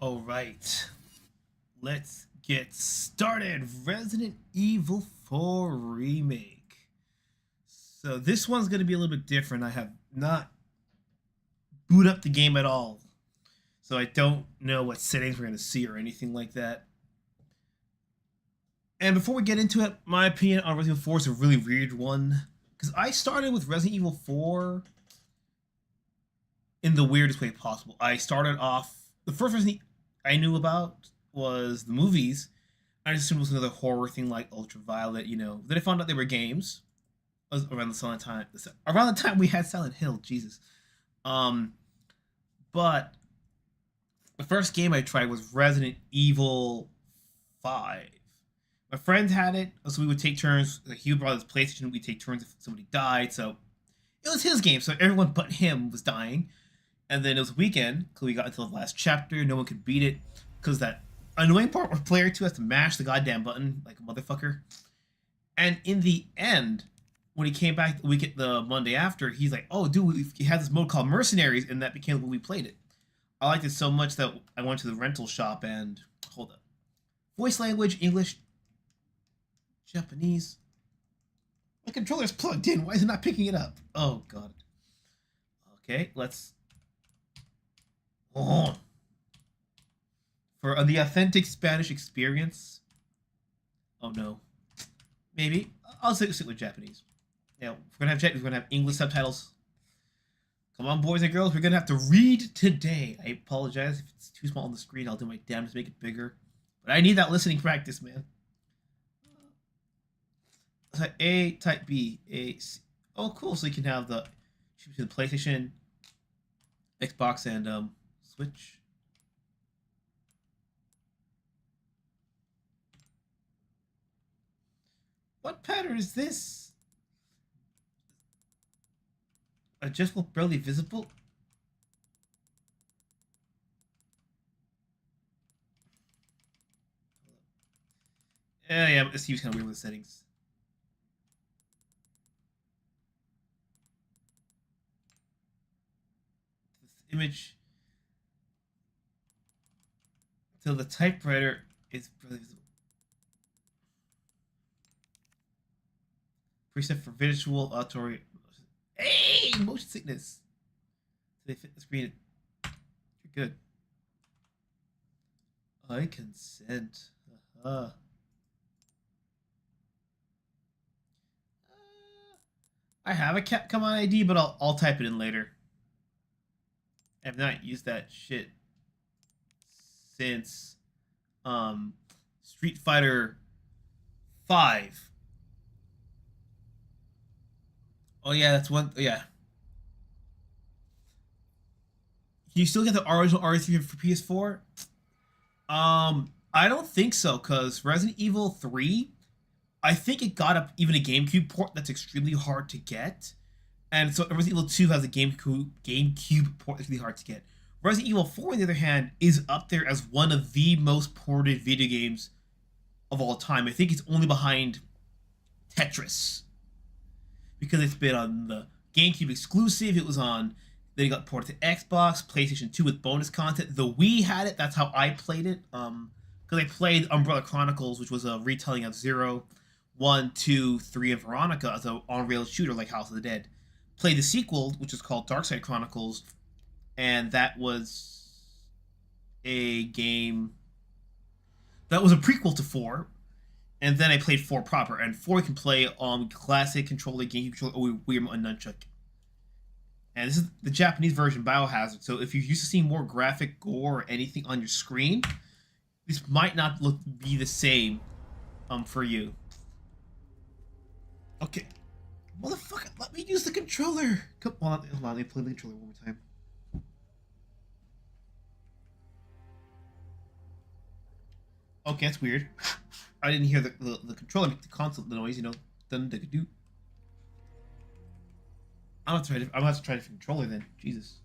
All right, let's get started. Resident Evil 4 Remake. So this one's going to be a little bit different. I have not boot up the game at all, so I don't know what settings we're going to see or anything like that. And before we get into it, my opinion on Resident Evil 4 is a really weird one, because I started with Resident Evil 4 in the weirdest way possible. I started off, the first Resident I knew about was the movies. I just assumed it was another horror thing like Ultraviolet, you know. Then I found out they were games. Around the time we had Silent Hill, Jesus. But the first game I tried was Resident Evil 5. My friend had it, so we would take turns. Like, he brought his PlayStation, we'd take turns if somebody died. So it was his game, so everyone but him was dying. And then it was a weekend, because we got into the last chapter. No one could beat it, because that annoying part where player 2 has to mash the goddamn button like a motherfucker. And in the end, when he came back the Monday after, he's like, oh, dude, he had this mode called Mercenaries, and that became when we played it. I liked it so much that I went to the rental shop and, hold up. Voice language, English, Japanese. My controller's plugged in. Why is it not picking it up? Oh, God. Okay, let's... Oh. For the authentic Spanish experience. Oh no. Maybe. I'll stick with Japanese. Yeah, we're gonna have English subtitles. Come on, boys and girls, we're gonna have to read today. I apologize if it's too small on the screen. I'll do my damnedest to make it bigger. But I need that listening practice, man. Type A, type B, A, C. Oh, cool. So you can have the PlayStation, Xbox, and Switch. What pattern is this? Adjustable, barely visible. Yeah, it seems kind of weird with the settings. This image. So the typewriter is barely visible. Preset for visual auditory. Hey, motion sickness. They fit the screen. You're good. I consent. I have a Capcom ID, but I'll type it in later. I have not used that shit since Street Fighter 5. Oh yeah, that's one. Yeah. Can you still get the original RE3 for PS4? I don't think so, because Resident Evil 3, I think it got up even a GameCube port that's extremely hard to get. And so Resident Evil 2 has a GameCube port that's really hard to get. Resident Evil 4, on the other hand, is up there as one of the most ported video games of all time. I think it's only behind Tetris, because it's been on the GameCube exclusive. It was on, then it got ported to Xbox, PlayStation 2 with bonus content. The Wii had it. That's how I played it. Because I played Umbrella Chronicles, which was a retelling of 0, 1, 2, 3, and Veronica as an on-rail shooter like House of the Dead. Played the sequel, which is called Darkside Chronicles, and that was a game that was a prequel to 4. And then I played 4 proper, and 4 you can play on classic controller, GameCube controller, or Wii Remote and Nunchuck. And this is the Japanese version, Biohazard. So if you're used to seeing more graphic gore or anything on your screen, this might not be the same for you. Okay. Motherfucker, let me use the controller! Come on, hold on, let me play the controller one more time. Okay, that's weird. I didn't hear the controller make the console noise, you know. Dun dun dun. I'm gonna have to try a different controller then. Jesus.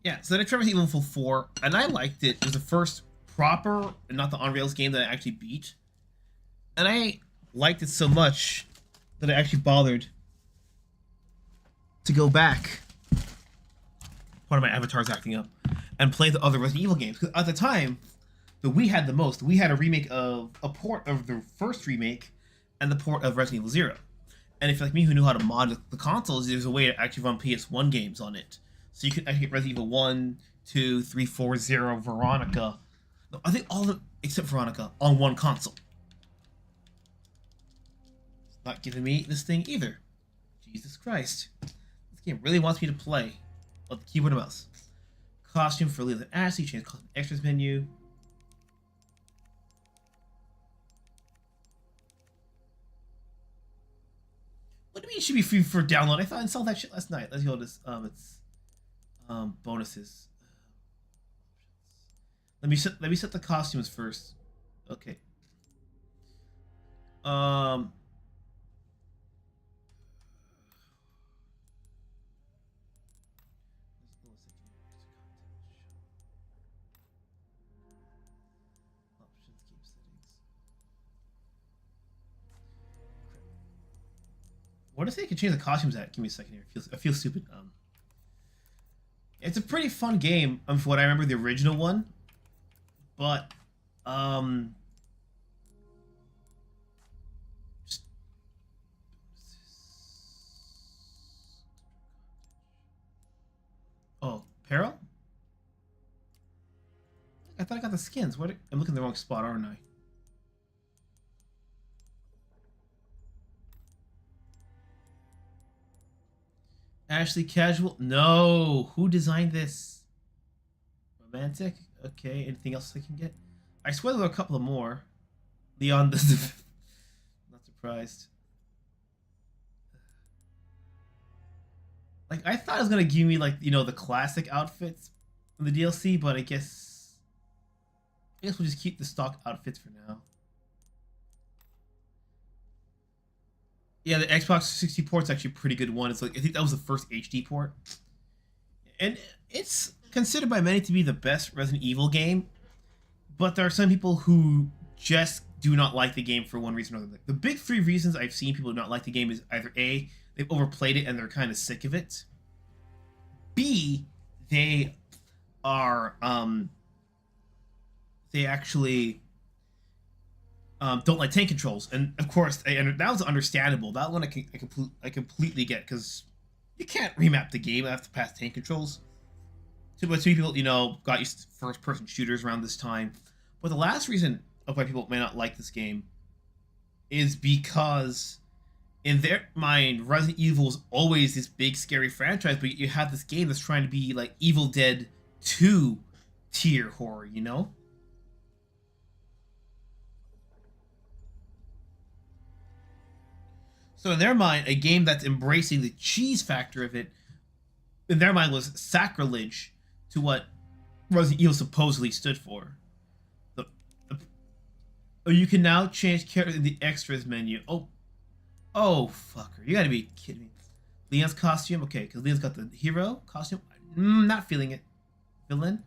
Yeah. So then I tried Resident Evil 4, and I liked it. It was the first proper, and not the on rails game that I actually beat, and I liked it so much that I actually bothered to go back part of my avatar's acting up, and play the other Resident Evil games. Because at the time, the Wii had the most. We had a remake of a port of the first remake, and the port of Resident Evil Zero. And if you're like me who knew how to mod the consoles, there's a way to actually run PS1 games on it. So you could actually get Resident Evil 1, 2, 3, 4, 0, Veronica. No, I think all of them except Veronica on one console. It's not giving me this thing either. Jesus Christ. This game really wants me to play with the keyboard and mouse. Costume for Leland and Ashley, change costume extras menu. What do you mean it should be free for download? I thought I installed that shit last night. Let's go to this. It's bonuses. Let me set the costumes first. Okay. What if they could change the costumes at? Give me a second here. I feel stupid. It's a pretty fun game, from what I remember the original one. But oh, Peril? I thought I got the skins. What? I'm looking in the wrong spot, aren't I? Ashley Casual? No. Who designed this? Romantic? Okay. Anything else I can get? I swear there are a couple of more. Leon doesn't. Not surprised. Like, I thought it was gonna give me, like, you know, the classic outfits from the DLC, but I guess we'll just keep the stock outfits for now. Yeah, the Xbox 60 port's actually a pretty good one. It's like, I think that was the first HD port. And it's considered by many to be the best Resident Evil game. But there are some people who just do not like the game for one reason or another. The big three reasons I've seen people not like the game is either A, they've overplayed it and they're kind of sick of it. B, they are, they actually don't like tank controls, and of course, and that was understandable. That one I completely get, because you can't remap the game after past tank controls. But two people, you know, got used to first-person shooters around this time. But the last reason of why people may not like this game is because, in their mind, Resident Evil is always this big, scary franchise, but you have this game that's trying to be like Evil Dead 2 tier horror, you know? So in their mind, a game that's embracing the cheese factor of it, in their mind, was sacrilege to what Resident Evil supposedly stood for. Oh, you can now change character in the extras menu. Oh, fucker. You gotta be kidding me. Leon's costume? Okay, because Leon's got the hero costume. Not feeling it. Villain?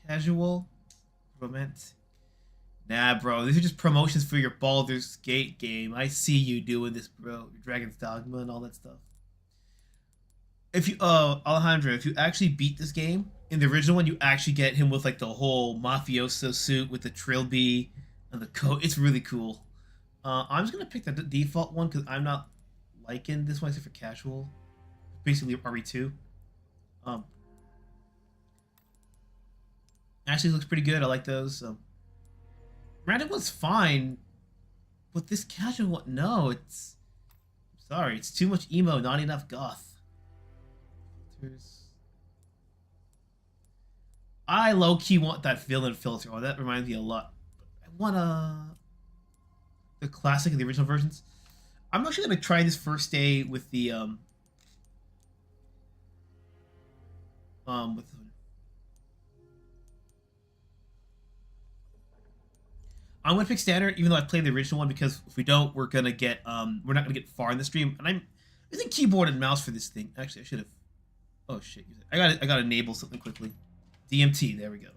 Casual? Romantic? Nah, bro. These are just promotions for your Baldur's Gate game. I see you doing this, bro. Your Dragon's Dogma and all that stuff. If you, Alejandro, if you actually beat this game, in the original one, you actually get him with, like, the whole mafioso suit with the trilby and the coat. It's really cool. I'm just gonna pick the default one because I'm not liking this one except for casual. Basically, RE2. Actually, looks pretty good. I like those. Random one's fine, but this casual one, no, it's... I'm sorry, it's too much emo, not enough goth. I low-key want that villain filter. Oh, that reminds me a lot. I want the classic and the original versions. I'm actually gonna try this first day with the with I'm gonna pick standard, even though I played the original one, because if we don't, we're gonna get we're not gonna get far in the stream. And I'm using keyboard and mouse for this thing. Actually, I should have. Oh shit! I gotta enable something quickly. DMT. There we go.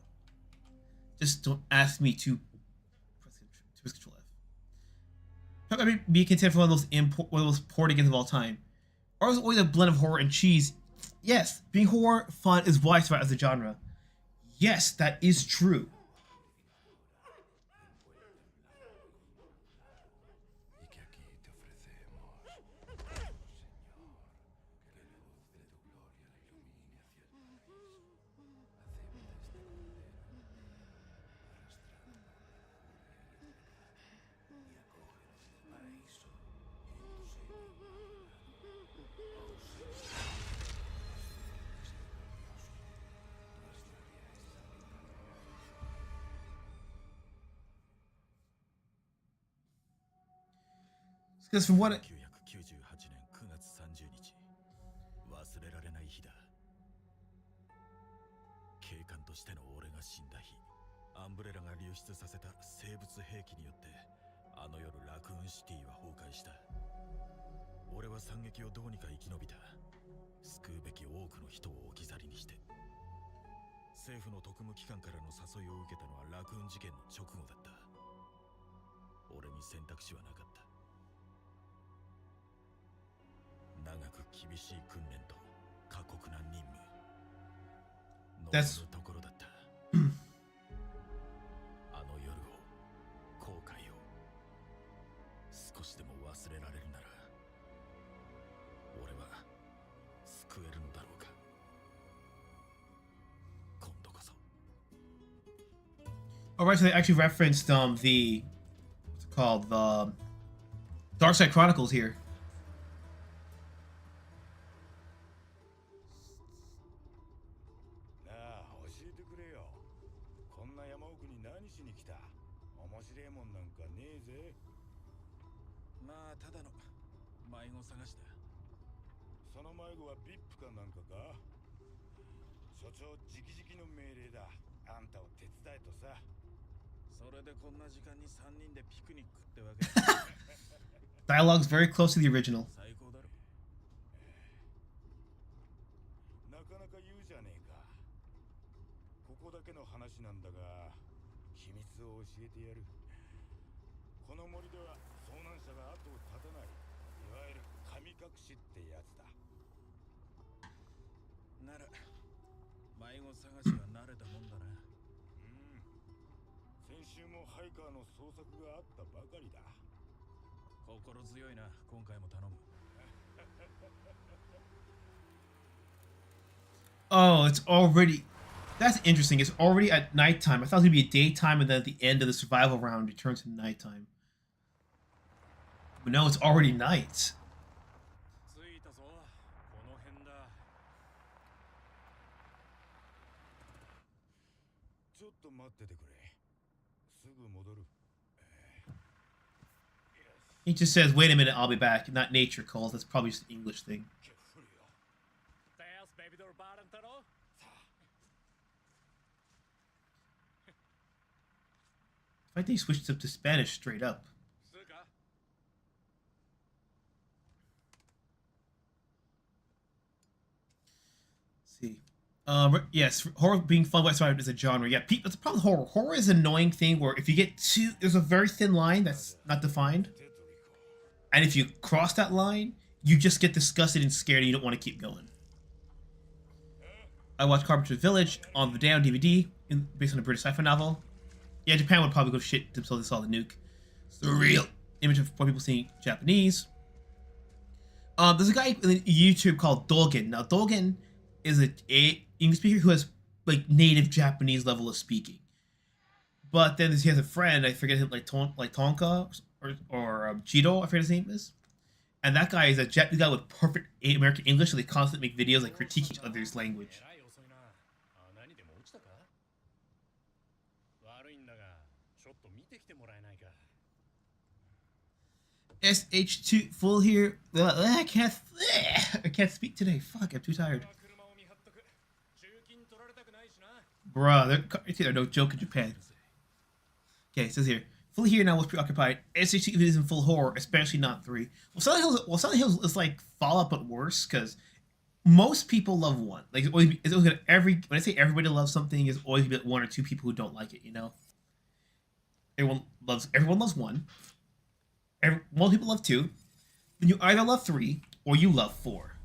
Just don't ask me to press Control F. How about be content for one of those porting games of all time? Or was it always a blend of horror and cheese? Yes, being horror fun is widespread as a genre. Yes, that is true. Because from what 1998年9月30日、忘れられない日だ。警官としての俺が死んだ日、アンブレラが流出させた生物兵器によって、あの夜ラクーンシティは崩壊した。俺は惨劇をどうにか生き延びた。救うべき多くの人を置き去りにして。政府の特務機関からの誘いを受けたのはラクーン事件の直後だった。俺に選択肢はなかった。長く厳しい訓練と過酷な任務。望むところだった。あの夜を、後悔を少しでも忘れられるなら、俺は救えるのだろうか。今度こそ。Alright, so they actually referenced the what's it called, the Dark Side Chronicles here. ただの迷子探しだ。その迷子はビップかなんかか。所長直々の命令だ。あんたを手伝えとさ。それでこんな時間に3人でピクニックってわけ。Dialogue's very close to the original. 最高だろ。なかなか言うじゃねえか。ここだけの話なんだが、秘密を教えてやる。この森では遭難者が後を絶たない、いわゆる神隠しってやつだ。なら迷子探しは慣れたもんだな。先週もハイカーの捜索があったばかりだ。心強いな、今回も頼む。Oh, it's already. That's interesting. It's already at nighttime. I thought it was going to be a daytime, and then at the end of the survival round, it turns to nighttime. But no, it's already night. He just says, wait a minute, I'll be back. Not nature calls. That's probably just an English thing. I think they switched up to Spanish straight up. Let's see. Yes, horror being fun whatsoever is a genre. Yeah, that's the problem with horror. Horror is an annoying thing where if you get too, there's a very thin line that's not defined. And if you cross that line, you just get disgusted and scared and you don't want to keep going. I watched Carpenter's Village on the down DVD based on a British sci-fi novel. Yeah, Japan would probably go shit until they saw the nuke. Surreal image of poor people seeing Japanese. There's a guy on YouTube called Dogen. Now, Dogen is a English speaker who has like native Japanese level of speaking. But then he has a friend, I forget him, like Tonka or Cheeto, I forget his name is. And that guy is a Japanese guy with perfect American English, so they constantly make videos like critiquing each other's language. SH2 full here. I can't speak today. Fuck, I'm too tired. Bruh, they're no joke in Japan. Okay, it says here. Full here now was preoccupied. SH2 isn't full horror, especially not 3. Well, Silent Hills is like Fallout but worse, because most people love 1. Like it's always gonna when I say everybody loves something, it's always gonna be 1 or 2 people who don't like it, you know? Everyone loves 1. Most people love 2. Then you either love 3 or you love 4.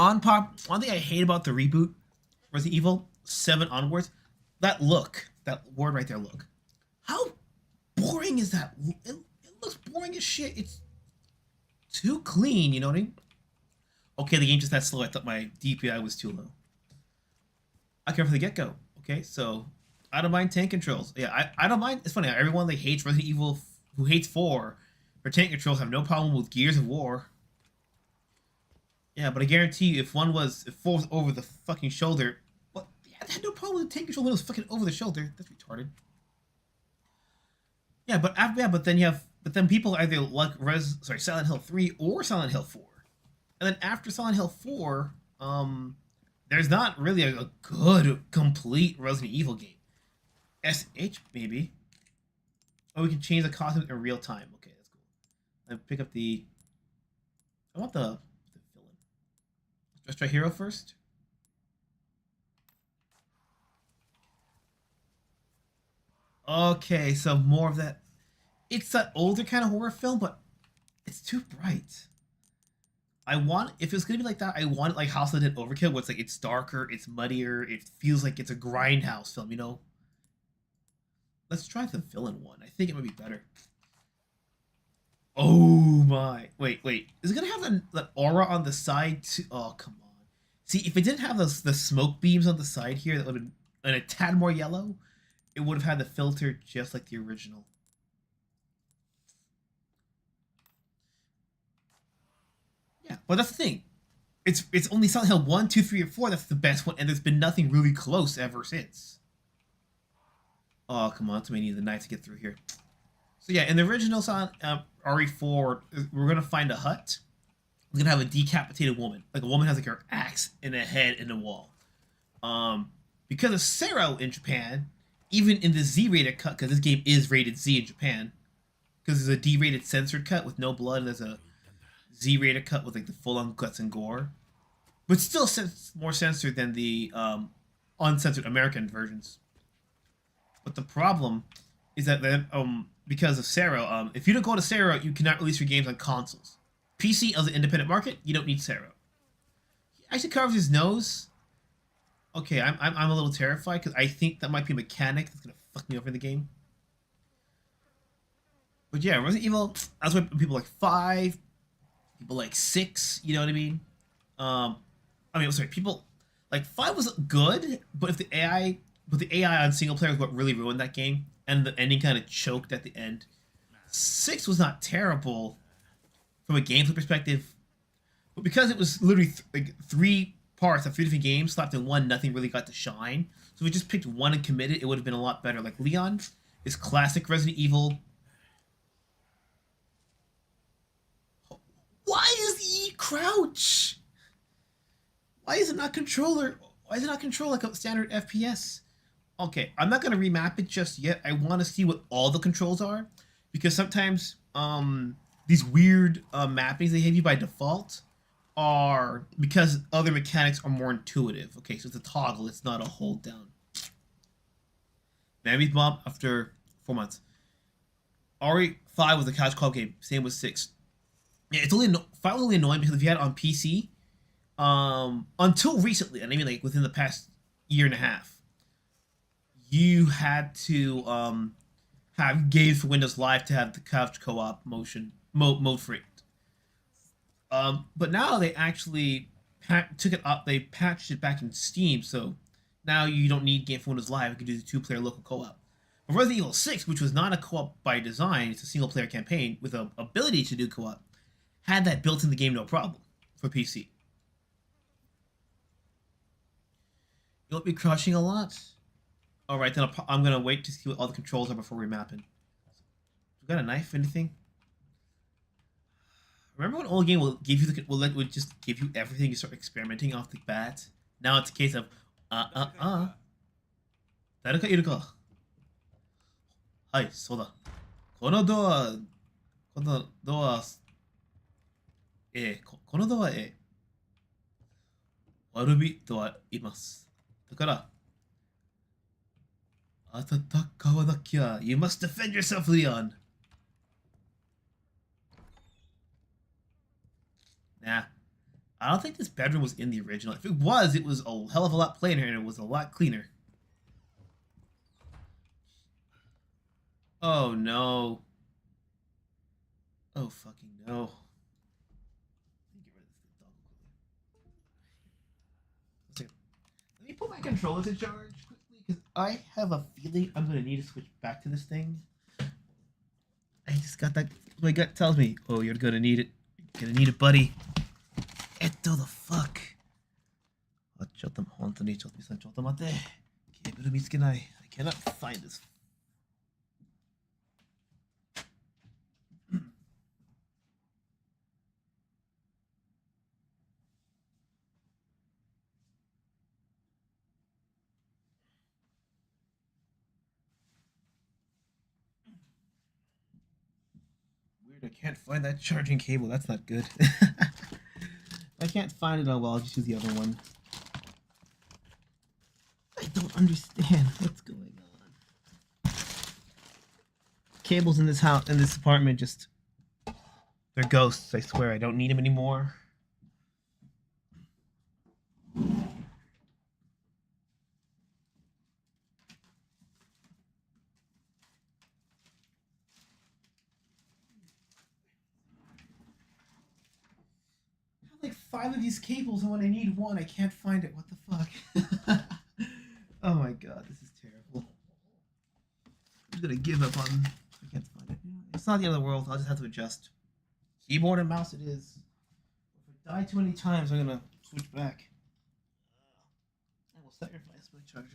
One thing I hate about the reboot Resident Evil 7 onwards, that word right there, look. How boring is that? It looks boring as shit. It's too clean, you know what I mean? Okay, the game's just that slow. I thought my DPI was too low. I care from the get-go. Okay, so I don't mind tank controls. Yeah, I don't mind. It's funny. Everyone that hates Resident Evil, who hates 4 for tank controls, have no problem with Gears of War. Yeah, but I guarantee you, if 4 was over the fucking shoulder, well, yeah, I had no problem with tank control when it was fucking over the shoulder. That's retarded. Yeah, but then people either like Silent Hill 3 or Silent Hill 4, and then after Silent Hill 4, there's not really a good complete Resident Evil game. SH maybe. Oh, we can change the costume in real time. Okay, that's cool. Let's pick up the. I want the villain. Let's try hero first. Okay, so more of that. It's that older kind of horror film, but it's too bright. If it's gonna be like that, I want it like House of the Dead Overkill, where it's like it's darker, it's muddier, it feels like it's a grindhouse film, you know? Let's try the villain one. I think it might be better. Oh my! Wait. Is it gonna have that aura on the side too? Oh come on! See, if it didn't have the smoke beams on the side here, that would have been a tad more yellow. It would have had the filter just like the original. Yeah, but that's the thing. It's only Silent Hill 1, 2, 3, or 4 that's the best one, and there's been nothing really close ever since. Oh, come on. Too many of the knife to get through here. So yeah, in the original Silent RE4, we're going to find a hut. We're going to have a decapitated woman. Like a woman has like her axe in a head in the wall. Because of Sero in Japan, even in the Z-rated cut, because this game is rated Z in Japan, because there's a D-rated censored cut with no blood, and there's a Z-rated cut with like the full-on guts and gore, but still more censored than the uncensored American versions. But the problem is that because of Sero, if you don't go to Sero, you cannot release your games on consoles. PC as an independent market, you don't need Sero. He actually covers his nose. Okay, I'm a little terrified because I think that might be a mechanic that's gonna fuck me over in the game. But yeah, Resident Evil. That's why people like 5. People like 6, you know what I mean? People like 5 was good, but the AI on single player is what really ruined that game, and the ending kind of choked at the end. 6 was not terrible from a gameplay perspective, but because it was literally like 3 parts of 3 different games slapped in one, nothing really got to shine. So if we just picked one and committed, it would have been a lot better. Like Leon is classic Resident Evil. Why is E crouch? Why is it not controller? Why is it not control like a standard FPS? Okay, I'm not gonna remap it just yet. I want to see what all the controls are, because sometimes these weird mappings they have you by default are because other mechanics are more intuitive. Okay, so it's a toggle, it's not a hold down. Mammoth Bomb after 4 months. RE5 was a couch co-op game. Same with 6. Yeah, it's only 5 was only annoying because if you had it on PC, until recently, and I mean like within the past year and a half, you had to have games for Windows Live to have the couch co-op mode for it. But now they actually took it up. They patched it back in Steam, so now you don't need game for Windows Live. You can do the 2-player local co-op. But Resident Evil 6, which was not a co-op by design, it's a single-player campaign with the ability to do co-op, had that built in the game no problem for PC. You'll be crushing a lot. All right, then I'm gonna wait to see what all the controls are before remapping. We got a knife? Anything? Remember when old game will give you would just give you everything, you start experimenting off the bat? Now it's a case of誰かいるか? はい、そうだ。このドア A、このドア A。悪人はいます。だから、戦わなきゃ。You must defend yourself, Leon. Nah, I don't think this bedroom was in the original. If it was a hell of a lot plainer and it was a lot cleaner. Oh no. Oh fucking no. Let me put my controller to charge quickly because I have a feeling I'm gonna need to switch back to this thing. I just got that. My gut tells me, oh, you're gonna need it. You're gonna need it, buddy. Eto the fuck. あ、ちょっと本当にちょっと待って。ケーブル見つけない。I cannot find this. Weird, I can't find that charging cable. That's not good. I can't find it. Oh well, I'll just use the other one. I don't understand what's going on. Cables in this house, in this apartment, just they're ghosts. I swear, I don't need them anymore. Like 5 of these cables, and when I need one, I can't find it. What the fuck? Oh my god, this is terrible. I'm gonna give up on. I can't find it. It's not the end of the world. I'll just have to adjust. Keyboard and mouse, it is. If I die too many times, I'm gonna switch back. I will sacrifice my charger.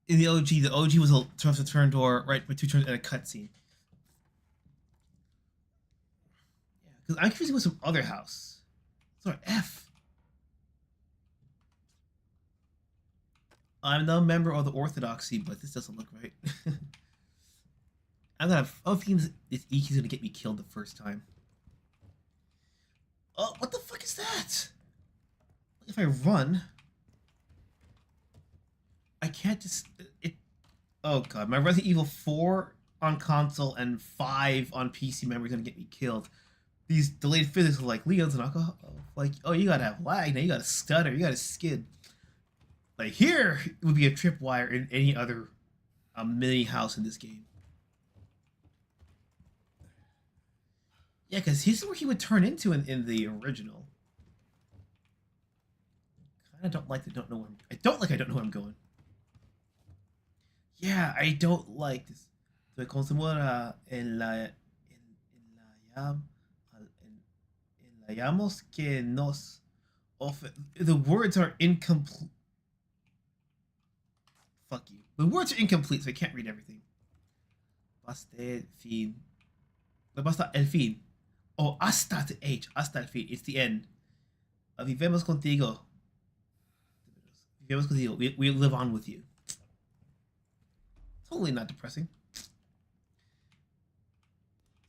In the OG was a turn to turn door, right? With 2 turns and a cutscene. I'm confusing with some other house. Sorry, F. I'm no member of the Orthodoxy, but this doesn't look right. I'm gonna. Oh, this EQ's gonna get me killed the first time. Oh, what the fuck is that? If I run, I can't just. It. Oh god, my Resident Evil 4 on console and 5 on PC memory is gonna get me killed. These delayed physics are like Leon's and alcohol. Like, oh, you gotta have lag now. You gotta stutter. You gotta skid. Like here, it would be a tripwire in any other mini house in this game. Yeah, because here's where he would turn into in the original. Kind of don't like I don't know where I'm going. Yeah, I don't like this. Hayamos que nos the words are incomplete. Fuck you. The words are incomplete, so I can't read everything. Basta el fin. Basta el fin. Oh, hasta the H. Hasta el fin. It's the end. Vivemos contigo. Vivemos contigo. We live on with you. Totally not depressing. It's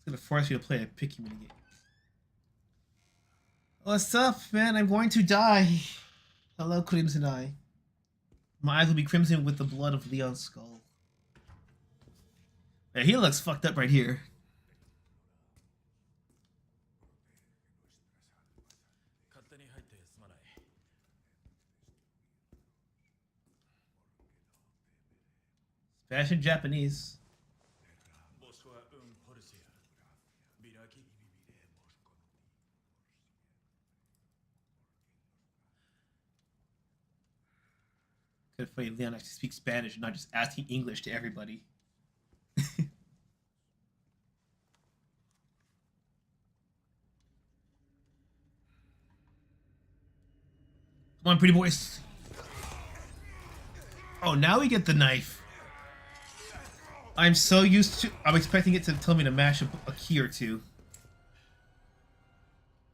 gonna force you to play a picky minigame. What's up, man? I'm going to die. Hello, Crimson Eye. My eyes will be crimson with the blood of Leon's skull. Yeah, he looks fucked up right here. Spanish and Japanese. Kind of funny, Leon actually speaks Spanish and not just asking English to everybody. Come on, pretty boys. Oh, now we get the knife. I'm so used to... I'm expecting it to tell me to mash a key or two.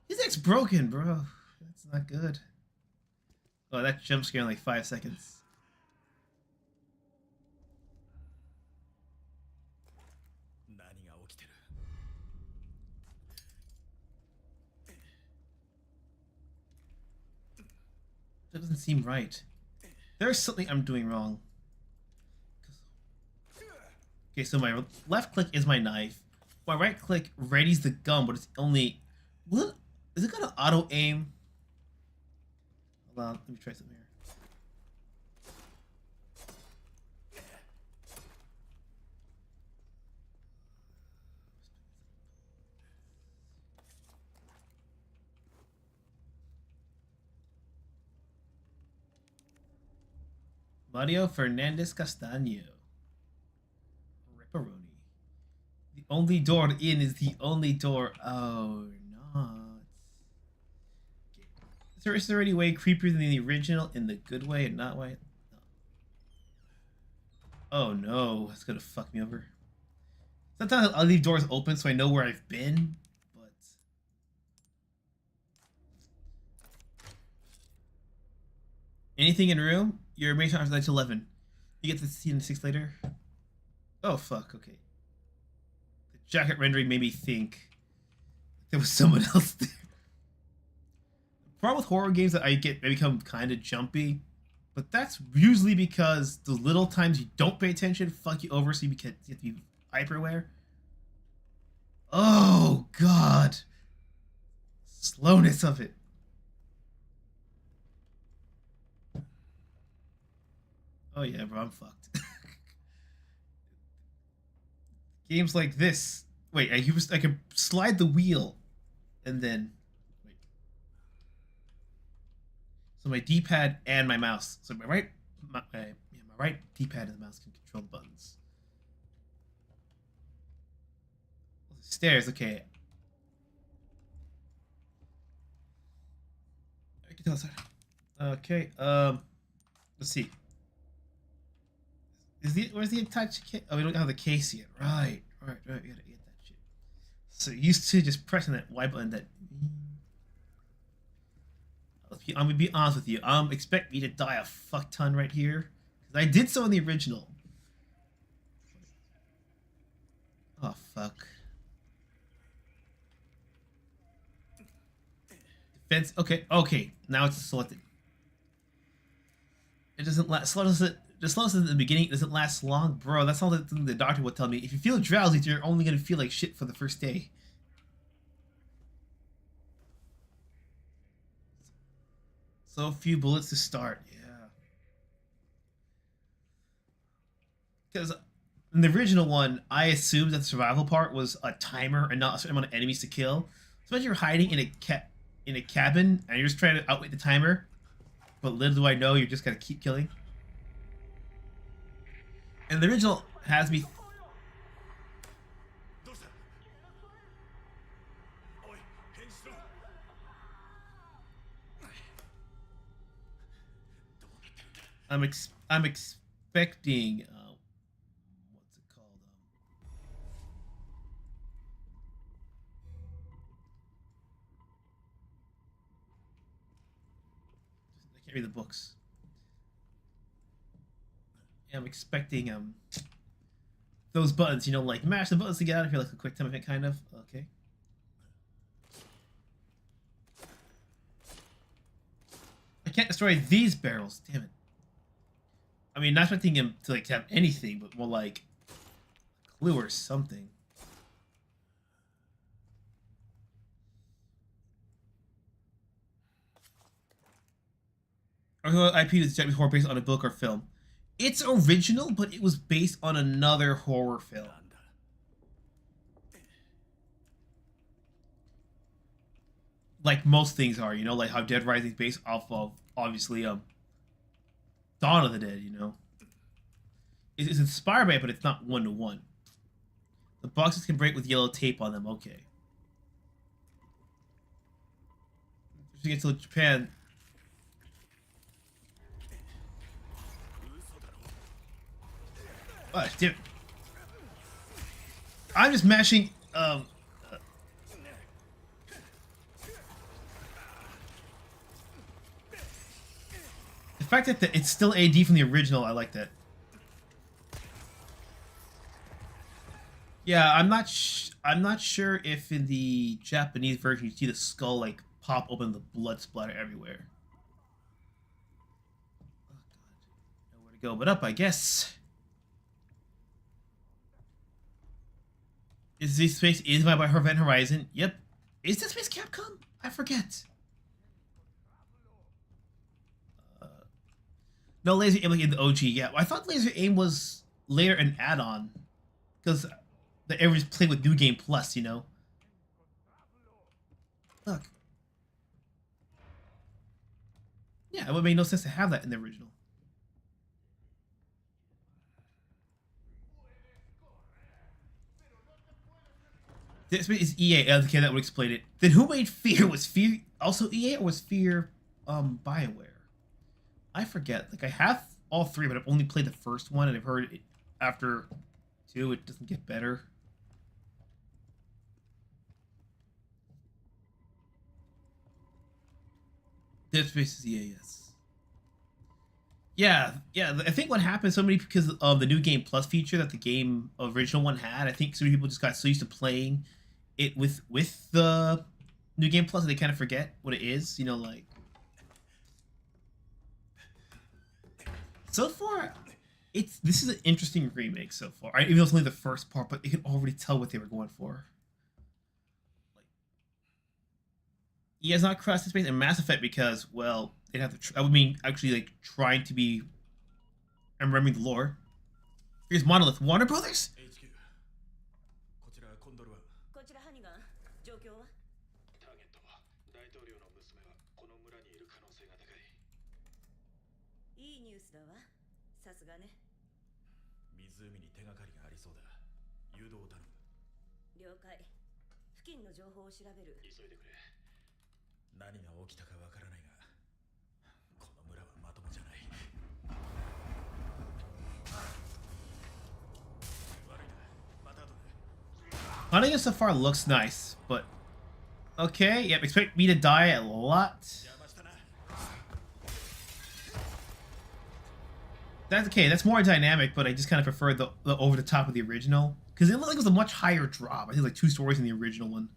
His neck's broken, bro. That's not good. Oh, that jump scare in like 5 seconds. That doesn't seem right. There's something I'm doing wrong. Okay, so my left click is my knife. my right click readies the gun, but it's only. What is it gonna auto aim? Hold on, let me try something here. Mario Fernandez Castaño. Ripperoni. The only door in is the only door. Oh, not. Okay. Is there any way creepier than the original in the good way and not way? No. Oh no, it's gonna fuck me over. Sometimes I'll leave doors open so I know where I've been, but. Anything in room? Your main time is 11. You get to see in 6 later. Oh fuck, okay. The jacket rendering made me think there was someone else there. The problem with horror games that I become kind of jumpy, but that's usually because the little times you don't pay attention fuck you over, so you have to be hyper aware. Oh god. Slowness of it. Oh yeah, bro, I'm fucked. Games like this. Wait, I can slide the wheel, and then wait. So my D-pad and my mouse. So my right D-pad and the mouse can control the buttons. Stairs, okay. I can tell it's okay. Let's see. Where's the attached case? Oh, we don't have the case yet. Right. We gotta get that shit. So used to just pressing that Y button. I'm gonna be honest with you. Expect me to die a fuck ton right here, because I did so in the original. Oh fuck. Defense. Okay. Now it's selected. It doesn't last. The slowness in the beginning doesn't last long, bro. That's all the doctor would tell me. If you feel drowsy, you're only gonna feel like shit for the first day. So few bullets to start, yeah. Because in the original one, I assumed that the survival part was a timer and not a certain amount of enemies to kill. So imagine you're hiding in a cabin and you're just trying to outwit the timer, but little do I know you're just gonna keep killing. And the original has me. I'm expecting. What's it called? I can't read the books. I'm expecting those buttons, you know, like mash the buttons to get out of here, like a quick time event kind of. Okay. I can't destroy these barrels, damn it. I mean, not expecting him to like have anything, but more like a clue or something. IP is Japanese horror based on a book or film. It's original, but it was based on another horror film. Like most things are, you know, like how Dead Rising is based off of, obviously, Dawn of the Dead, you know. It's inspired by it, but it's not one-to-one. The boxes can break with yellow tape on them, okay. If you get to Japan... Oh, damn it. I'm just mashing, the fact that it's still AD from the original, I like that. Yeah, I'm not sure if in the Japanese version you see the skull like pop open, the blood splatter everywhere. Oh god, nowhere to go but up, I guess. Is Dead Space is by Event Horizon? Yep. Is Dead Space Capcom? I forget. No, Laser Aim like in the OG. Yeah, I thought Laser Aim was later an add-on because the everyone's playing with New Game Plus, you know. Look. Yeah, it would make no sense to have that in the original. This is EA. Okay, that would explain it. Then who made Fear? Was Fear also EA or was Fear BioWare? I forget. Like I have all three, but I've only played the first one, and I've heard it after 2 it doesn't get better. Dead Space is EA, yes. Yeah. I think what happened so many because of the New Game Plus feature that the game original one had. I think so many people just got so used to playing it with the New Game Plus that they kind of forget what it is. You know, like so far, this is an interesting remake so far. Right? Even though it's only the first part, but you can already tell what they were going for. He has not crossed the space in Mass Effect because, well, they'd have to. I would mean actually like trying to be and remembering the lore. Here's Monolith, Warner Brothers. Hunting so far looks nice, but okay. Yep, expect me to die a lot. That's okay. That's more dynamic, but I just kind of prefer the over the top of the original because it looked like it was a much higher drop. I think like 2 stories in the original one.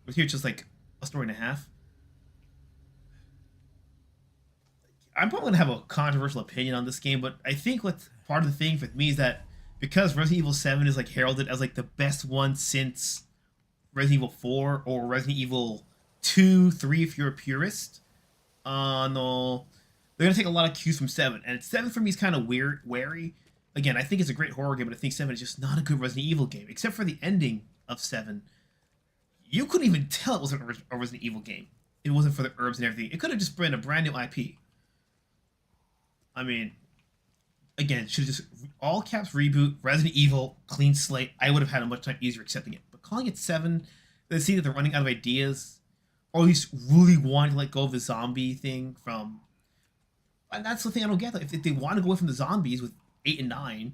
But here it's just like a story and a half. I'm probably gonna have a controversial opinion on this game, but I think what's part of the thing for me is that because Resident Evil 7 is like heralded as like the best one since Resident Evil 4 or Resident Evil 2, 3 if you're a purist. No, they're gonna take a lot of cues from 7, and 7 for me is kind of wary. Again, I think it's a great horror game, but I think 7 is just not a good Resident Evil game, except for the ending of 7. You couldn't even tell it wasn't a Resident Evil game. It wasn't for the herbs and everything. It could have just been a brand new IP. I mean, again, should have just all caps reboot, Resident Evil, clean slate. I would have had a much time easier accepting it. But calling it 7, they see that they're running out of ideas, or at least really wanting to let go of the zombie thing from. And that's the thing I don't get. If they want to go away from the zombies with 8 and 9,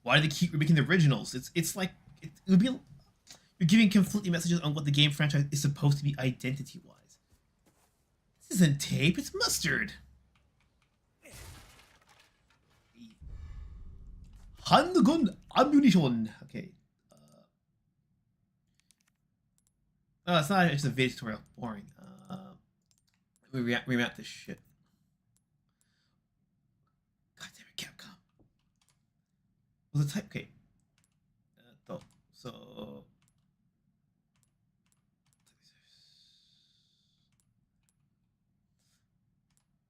why do they keep remaking the originals? It's like it would be you're giving conflicting messages on what the game franchise is supposed to be identity-wise. This isn't tape; it's mustard. Handgun ammunition. Okay. No, it's not. It's a video tutorial. Boring. Let me remap this shit. God damn it, Capcom. Was the type? Okay. So.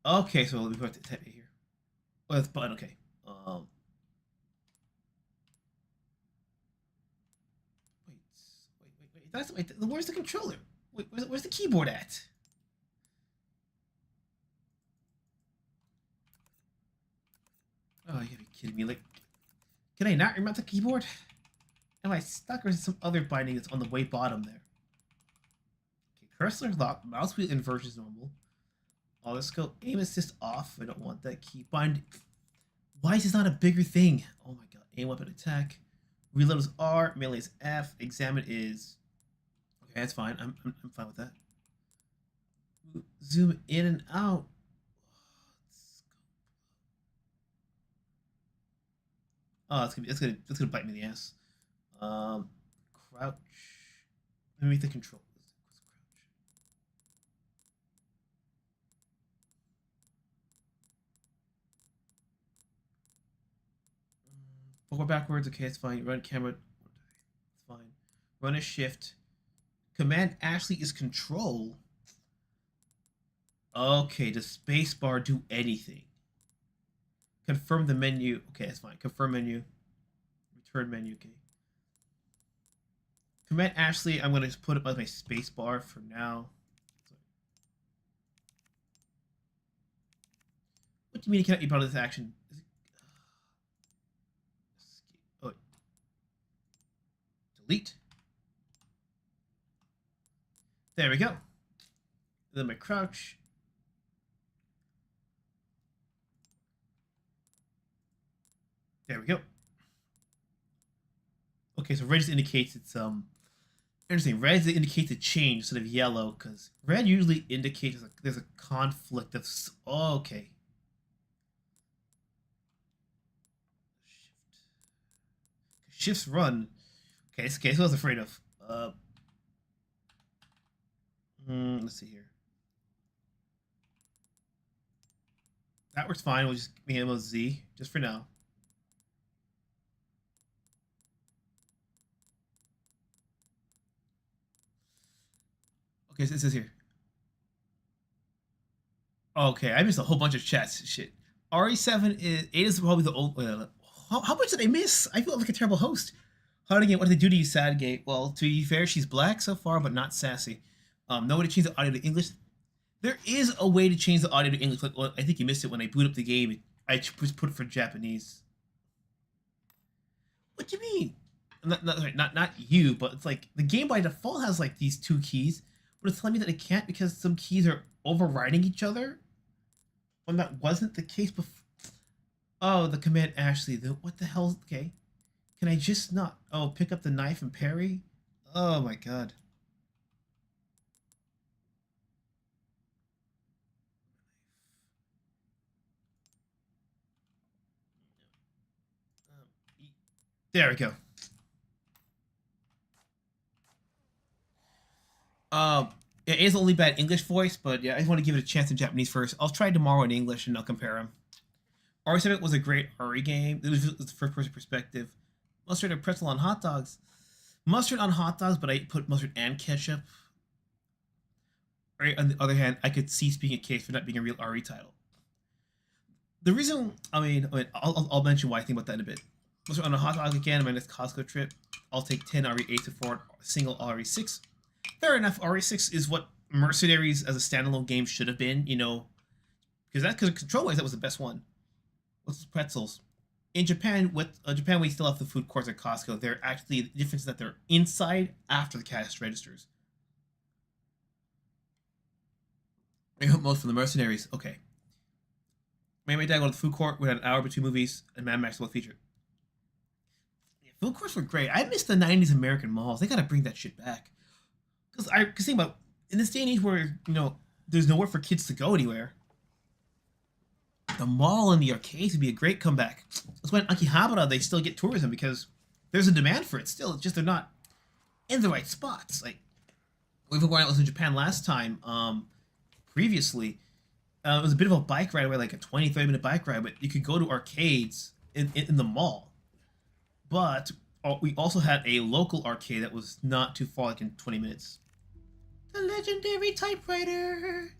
Okay, so let me put the type here. Oh, that's button. Okay. Wait. Where's the controller? Wait, where's the keyboard at? Oh, you gotta be kidding me! Like, can I not remount the keyboard? Am I stuck, or is it some other binding that's on the way bottom there? Okay, cursor lock, mouse wheel inversion is normal. Oh, let's go. Aim assist off. I don't want that key bind. Why is this not a bigger thing? Oh my god. Aim weapon attack. Reload is R. Melee is F. Examine is. Okay, that's fine. I'm fine with that. Zoom in and out. Oh, that's gonna bite me in the ass. Crouch. Let me make the control. Forward backwards. Okay, it's fine. Run camera. It's fine. Run is shift. Command Ashley is control. Okay, does spacebar do anything? Confirm the menu. Okay, that's fine. Confirm menu. Return menu. Okay. Command Ashley, I'm going to just put it as my spacebar for now. What do you mean it cannot be part of this action? Is it... Oh. Delete. There we go. Then my crouch. There we go. Okay, so red just indicates it's interesting. Red indicates a change instead of yellow, because red usually indicates there's a conflict of okay. Shifts run. Okay, that's what I was afraid of. Let's see here. That works fine. We'll just make it Z just for now. Okay, so it says here. Okay, I missed a whole bunch of chats. Shit. RE7 is 8 is probably the old. How much did I miss? I feel like a terrible host. How again? What did they do to you, Sadgate? Well, to be fair, she's black so far, but not sassy. No way to change the audio to English. There is a way to change the audio to English. Well, I think you missed it when I boot up the game. I just put it for Japanese. What do you mean? Not you, but it's like the game by default has like these two keys, but it's telling me that it can't because some keys are overriding each other. When that wasn't the case before. Oh, the command Ashley. What the hell? Okay. Can I just not? Oh, pick up the knife and parry? Oh my god. There we go. It is only bad English voice, but yeah, I just want to give it a chance in Japanese first. I'll try tomorrow in English and I'll compare them. RE7 was a great RE game. It was the first-person perspective. Mustard and pretzel on hot dogs. Mustard on hot dogs, but I put mustard and ketchup. Right, on the other hand, I could see speaking a case for not being a real RE title. The reason, I'll mention why I think about that in a bit. Mustard on a hot dog again, my next Costco trip. I'll take 10 RE8 to 4 single RE6. Fair enough, RE6 is what Mercenaries as a standalone game should have been, you know, because control-wise, that was the best one. What's pretzels? In Japan, we still have the food courts at Costco. They're actually, the difference is that they're inside after the cash registers. I hope most from the Mercenaries. Okay. My dad go to the food court. We had an hour between movies, and Mad Max will feature. Yeah, food courts were great. I miss the 90s American malls. They gotta bring that shit back. Because think about, in this day and age where, you know, there's nowhere for kids to go anywhere, the mall and the arcades would be a great comeback. That's why in Akihabara they still get tourism, because there's a demand for it still. It's just they're not in the right spots. Like, when I was in Japan last time, previously, it was a bit of a bike ride away, like a 20-30 minute bike ride, but you could go to arcades in the mall. But we also had a local arcade that was not too far, like in 20 minutes. The legendary typewriter.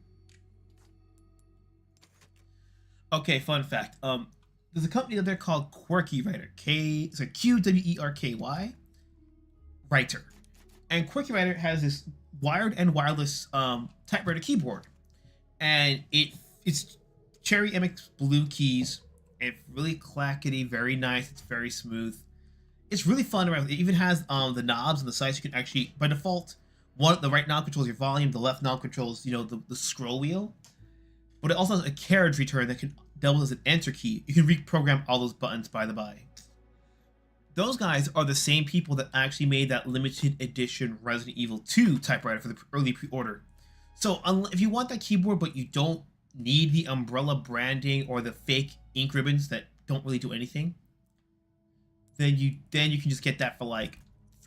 Okay, fun fact. There's a company out there called Quirky Writer. QWERKY Writer. And Quirky Writer has this wired and wireless typewriter keyboard. And it's Cherry MX blue keys. It's really clackety, very nice. It's very smooth. It's really fun around. It even has the knobs on the sides. You can actually, by default, the right knob controls your volume, the left knob controls, you know, the scroll wheel. But it also has a carriage return that can double as an enter key. You can reprogram all those buttons by the by. Those guys are the same people that actually made that limited edition Resident Evil 2 typewriter for the early pre-order. So if you want that keyboard but you don't need the umbrella branding or the fake ink ribbons that don't really do anything, then you can just get that for like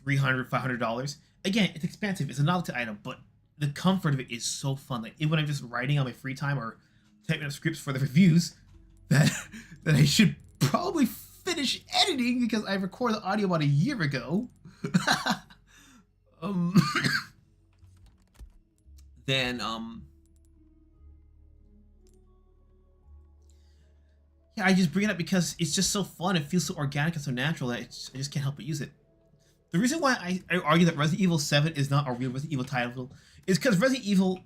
$300, $500. Again, it's expensive. It's a novelty item, but the comfort of it is so fun. Like, even when I'm just writing on my free time or typing up scripts for the reviews, that I should probably finish editing because I recorded the audio about a year ago. Um, then yeah, I just bring it up because it's just so fun. It feels so organic and so natural that I just can't help but use it. The reason why I argue that Resident Evil 7 is not a real Resident Evil title is because Resident Evil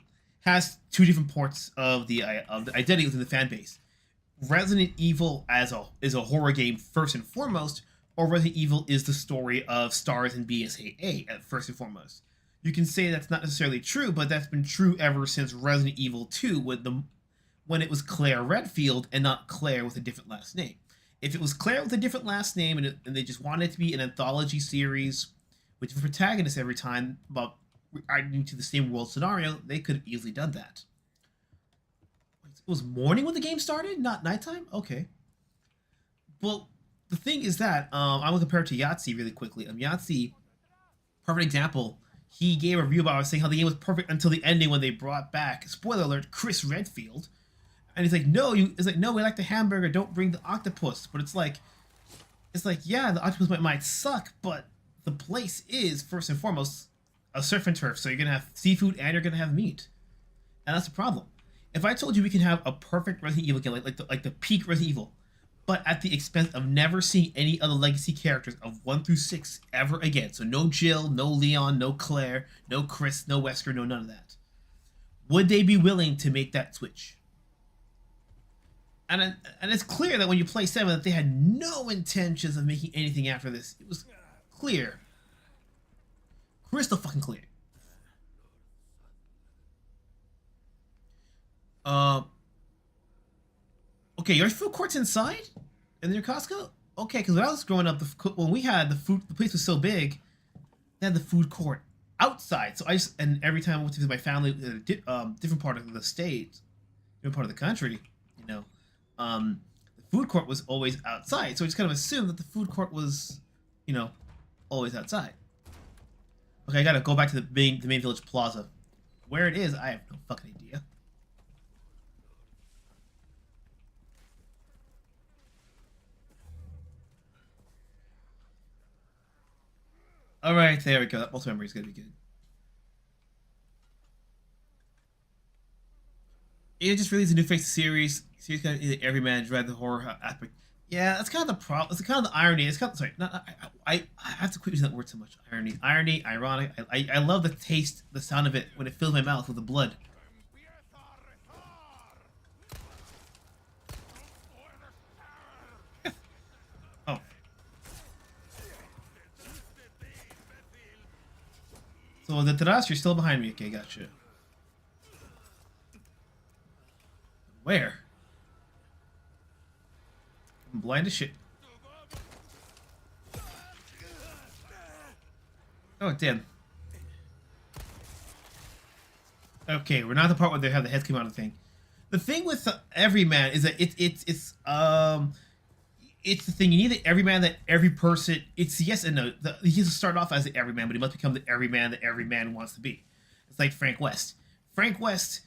has two different parts of the identity within the fan base. Resident Evil is a horror game first and foremost, or Resident Evil is the story of STARS and BSAA at first and foremost. You can say that's not necessarily true, but that's been true ever since Resident Evil 2 when it was Claire Redfield and not Claire with a different last name. If it was Claire with a different last name and they just wanted it to be an anthology series with different protagonists every time about reacting to the same world scenario, they could have easily done that. It was morning when the game started, not nighttime? Okay. Well, the thing is that, I'm going to compare it to Yahtzee really quickly. Yahtzee, perfect example, he gave a review about saying how the game was perfect until the ending when they brought back, spoiler alert, Chris Redfield. And he's like, no, we like the hamburger, don't bring the octopus. But it's like, yeah, the octopus might suck, but the place is, first and foremost, a surf and turf. So you're going to have seafood and you're going to have meat. And that's the problem. If I told you we can have a perfect Resident Evil game, like the peak Resident Evil, but at the expense of never seeing any other legacy characters of 1 through 6 ever again. So no Jill, no Leon, no Claire, no Chris, no Wesker, no none of that. Would they be willing to make that switch? And it's clear that when you play 7 that they had no intentions of making anything after this. It was clear. Crystal fucking clear. Okay, your food court's inside? In your Costco? Okay, because when I was growing up, when we had the place was so big, they had the food court outside. So and every time I went to visit my family in a different part of the state, different part of the country, you know, the food court was always outside. So I just kind of assumed that the food court was, you know, always outside. Okay, I gotta go back to the main village plaza. Where it is, I have no fucking idea. Alright, there we go. That muscle memory is gonna be good. It just released a new face series. Series kind of every man dread the horror aspect. Yeah, that's kind of the problem. It's kind of the irony. It's kind of, sorry, I have to quit using that word so much. Irony, ironic. I love the taste, the sound of it when it fills my mouth with the blood. Oh. So the Taras, you're still behind me. Okay, gotcha. Where? I'm blind as shit. Oh, damn. Okay, we're not at the part where they have the heads come out of the thing. The thing with Everyman is that it's the thing. You need the Everyman that every person. It's yes and no. He has to start off as the Everyman, but he must become the Everyman that every man wants to be. It's like Frank West. Frank West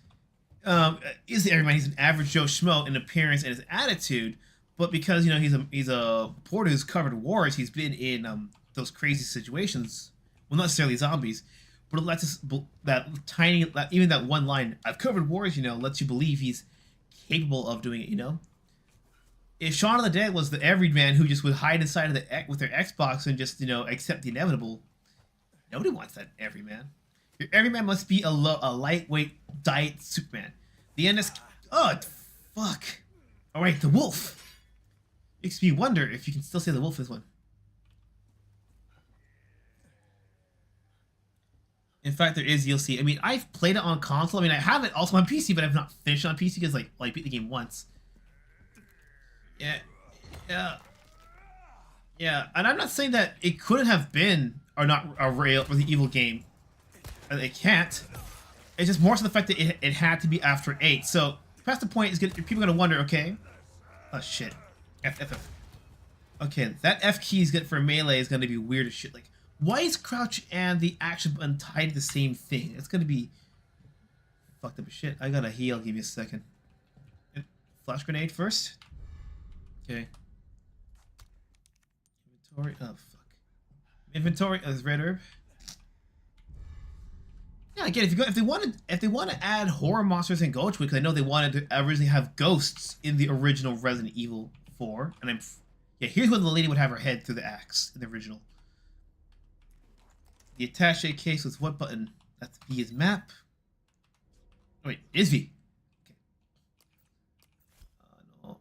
is the Everyman. He's an average Joe Schmo in appearance and his attitude, but because you know he's a reporter who's covered wars, he's been in those crazy situations. Well, not necessarily zombies, but it lets us even that one line, "I've covered wars," you know, lets you believe he's capable of doing it. You know, if Shaun of the Dead was the everyman who just would hide inside of with their Xbox and just accept the inevitable, nobody wants that everyman. Your everyman must be a lightweight diet Superman. The NS. Oh, fuck. All right, the wolf. Makes me wonder if you can still say the wolf is one. In fact, there is DLC. I mean, I've played it on console. I mean, I have it also on PC, but I've not finished on PC because, I beat the game once. Yeah. And I'm not saying that it couldn't have been or not a real or the evil game. It can't. It's just more so the fact that it had to be after 8. So past the point is people are gonna wonder. Okay. Oh shit. F. Okay, that F key is good for melee is gonna be weird as shit. Like, why is crouch and the action button tied to the same thing? It's gonna be fucked up as shit. I gotta heal. Give me a second. Flash grenade first. Okay. Inventory. Oh fuck. Inventory. There's red herb. Yeah, again, if they want to add horror monsters in Ghost, because I know they wanted to originally have ghosts in the original Resident Evil 4, and here's where the lady would have her head through the axe in the original. The attaché case with what button? That's V is map. Oh, wait, it is V. Okay. No. Do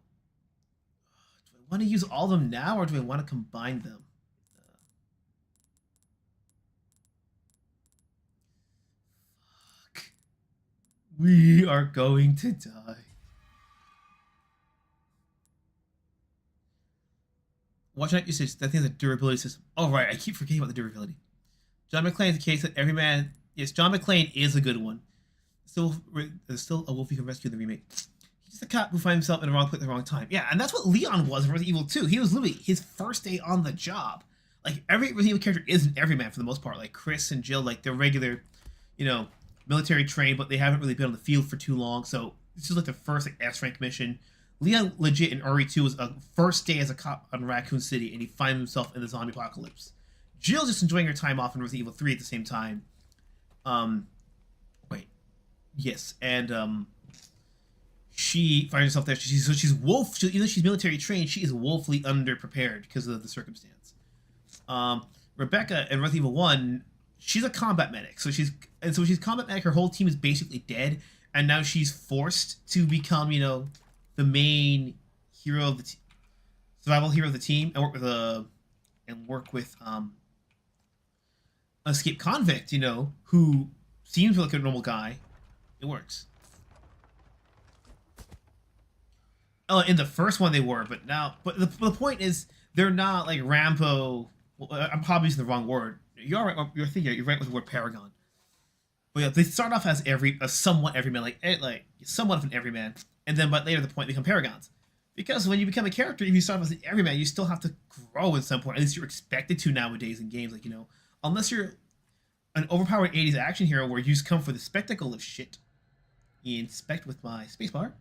I want to use all of them now, or do I want to combine them? We are going to die. Watch out usage. That thing is a durability system. Oh, right. I keep forgetting about the durability. John McClane is the case that every man... Yes, John McClane is a good one. There's still a wolf you can rescue in the remake. He's just a cop who finds himself in the wrong place at the wrong time. Yeah, and that's what Leon was in Resident Evil 2. He was literally his first day on the job. Like, every Resident Evil character is an everyman for the most part. Like, Chris and Jill, like, they're regular, military trained, but they haven't really been on the field for too long. So this is like the first like S-rank mission. Leon legit in RE2 was a first day as a cop on Raccoon City, and he finds himself in the zombie apocalypse. Jill's just enjoying her time off in Resident Evil 3 at the same time. She finds herself there. She's even though she's military trained, she is woefully underprepared because of the circumstance. Rebecca in Resident Evil 1, she's a combat medic, so she's combat medic. Her whole team is basically dead, and now she's forced to become, the main hero of the survival hero of the team, and work with an escaped convict, who seems like a normal guy. It works. Oh, in the first one they were, but the point is they're not like Rambo. Well, I'm probably using the wrong word. You're right. You're right with the word paragon. But yeah, they start off as a somewhat everyman, like somewhat of an everyman, but later the point they become paragons. Because when you become a character, if you start off as an everyman, you still have to grow at some point. At least you're expected to nowadays in games, unless you're an overpowered 80s action hero where you just come for the spectacle of shit. Inspect with my spacebar.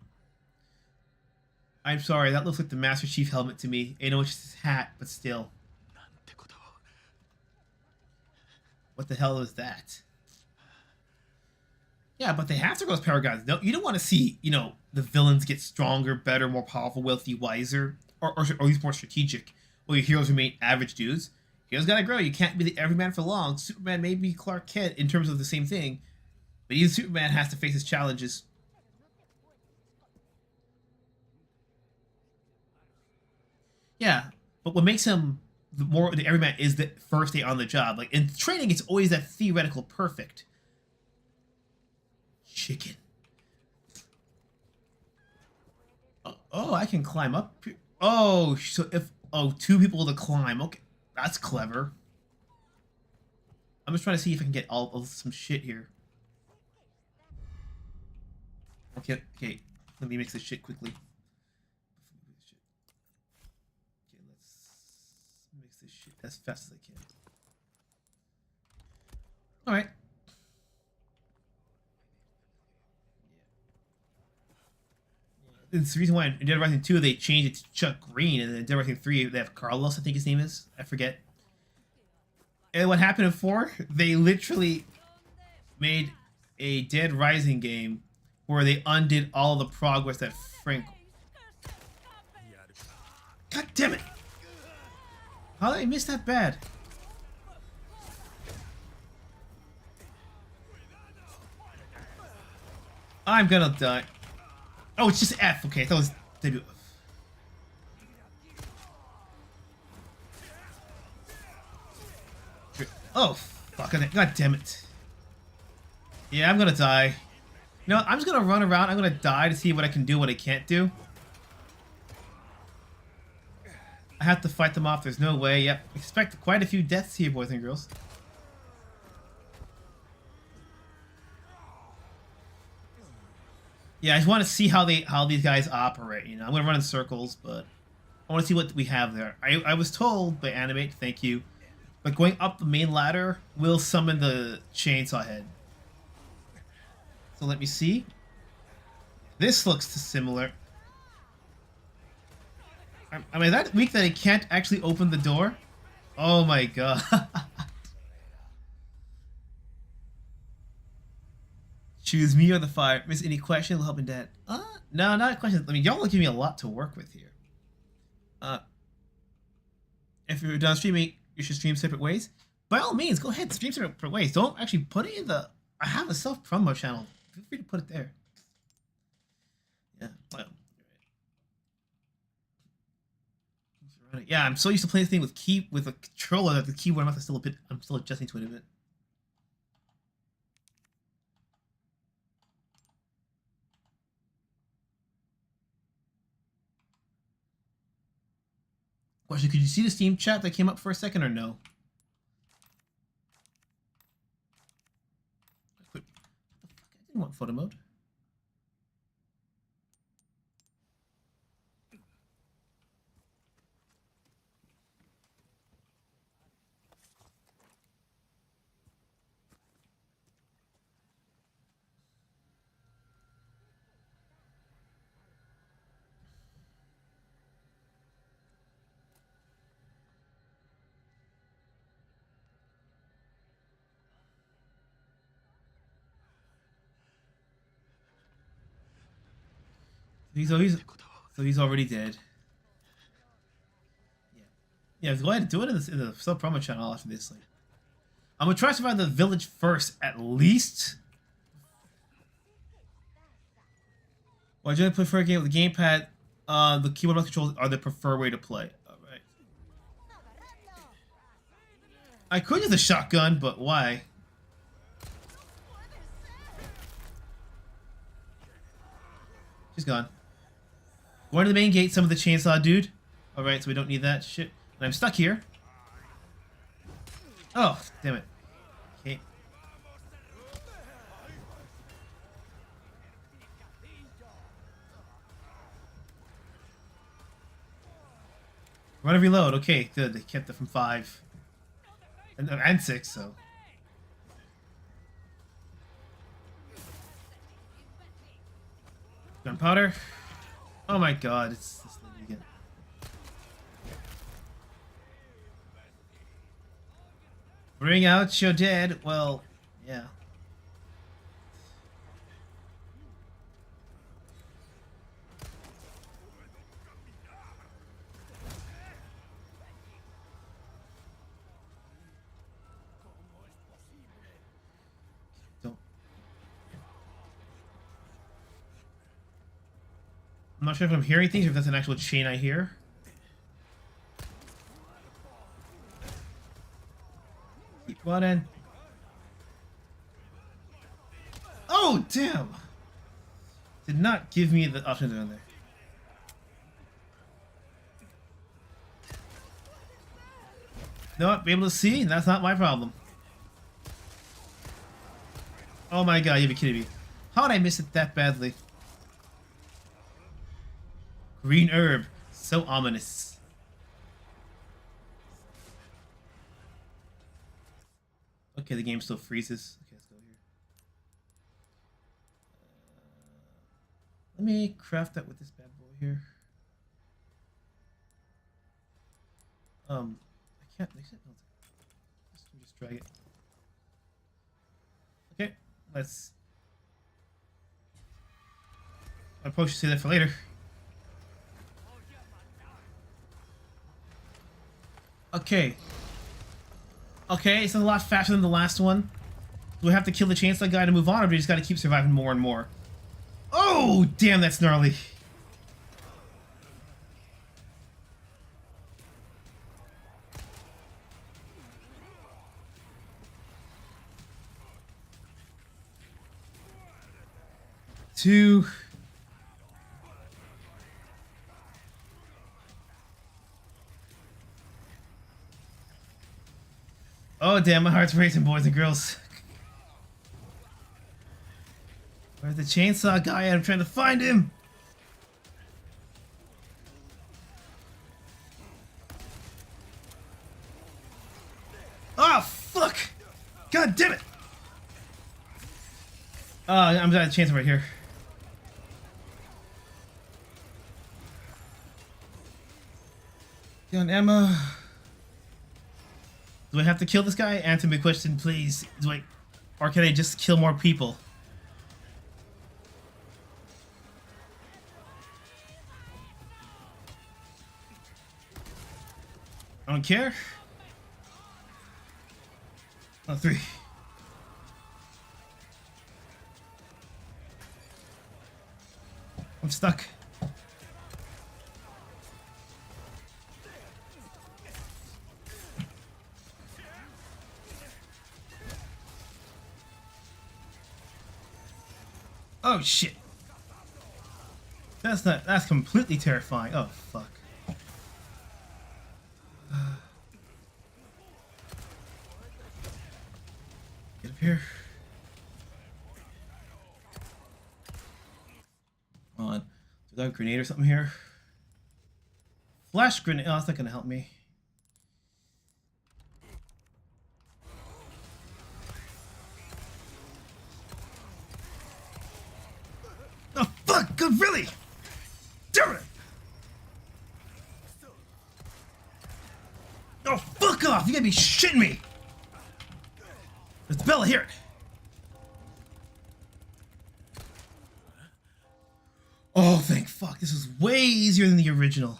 I'm sorry, that looks like the Master Chief helmet to me. I know it's just his hat, but still. What the hell is that? Yeah, but they have to go as paragons. No, you don't want to see, the villains get stronger, better, more powerful, wealthy, wiser, or at least more strategic, while your heroes remain average dudes. Heroes gotta grow. You can't be the everyman for long. Superman may be Clark Kent in terms of the same thing, but even Superman has to face his challenges. Yeah, but what makes him the everyman is the first day on the job. Like in training, it's always that theoretical perfect. Chicken. Oh, I can climb up here. Oh, so if two people to climb. Okay, that's clever. I'm just trying to see if I can get all of some shit here. Okay. Let me mix this shit quickly. Okay, let's mix this shit as fast as I can. All right. It's the reason why in Dead Rising 2 they changed it to Chuck Green, and then in Dead Rising 3 they have Carlos, I think his name is. I forget. And what happened in 4? They literally made a Dead Rising game where they undid all the progress that Frank... God damn it! How did I miss that bad? I'm gonna die. Oh, it's just F. Okay, I thought it was W. Oh, fuck. God damn it. Yeah, I'm gonna die. You know, I'm just gonna run around. I'm gonna die to see what I can do, what I can't do. I have to fight them off. There's no way. Yep. Expect quite a few deaths here, boys and girls. Yeah, I just want to see how these guys operate. I'm gonna run in circles, but I want to see what we have there. I was told by Animate, thank you, but going up the main ladder will summon the chainsaw head. So let me see. This looks similar. I mean, that weak that I can't actually open the door. Oh my god. Choose me or the fire. Miss any question? Helping Dad. No, not a question. I mean, y'all are giving me a lot to work with here. If you're done streaming, you should stream separate ways. By all means, go ahead, stream separate ways. Don't actually put it in the. I have a self promo channel. Feel free to put it there. Yeah. Well, yeah, I'm so used to playing this thing with a controller that the keyboard I'm still adjusting to it a bit. Question, could you see the Steam chat that came up for a second or no? I didn't want photo mode. So he's already dead. Yeah, go ahead and do it in the sub promo channel after this. Like, I'm gonna try to find the village first, at least. Well, I generally prefer a game with the gamepad. The keyboard mouse controls are the preferred way to play. All right. I could use the shotgun, but why? She's gone. Going to the main gate, some of the chainsaw dude. Alright, so we don't need that shit. And I'm stuck here. Oh, damn it. Okay. Run and reload. Okay, good. They kept it from 5. And 6, so. Gunpowder. Oh my god, it's this thing again. Bring out your dead. Well, yeah. I'm not sure if I'm hearing things or if that's an actual chain I hear. Keep running. Oh, damn! Did not give me the option down there. No, be able to see? That's not my problem. Oh my god, you'd be kidding me. How did I miss it that badly? Green herb. So ominous. Okay, the game still freezes. Okay, let's go here. Let me craft that with this bad boy here. I can't. Just drag it. Okay, let's. I probably should say that for later. Okay. Okay, it's a lot faster than the last one. Do we have to kill the chainsaw guy to move on, or do we just gotta keep surviving more and more? Oh, damn, that's gnarly. Two. Oh, damn, my heart's racing, boys and girls. Where's the chainsaw guy? I'm trying to find him. Oh, fuck. God damn it. I'm out of chainsaw right here. Get on ammo. Do I have to kill this guy? Answer me question, please. Or can I just kill more people? I don't care. Oh, 3. I'm stuck. Oh shit. That's completely terrifying. Oh fuck. Get up here. Come on. Do I have a grenade or something here? Flash grenade. Oh, that's not gonna help me. Oh fuck! Good, really? Damn it! Oh fuck off! You gotta be shitting me! It's Bella, hear it! Oh, thank fuck. This is way easier than the original.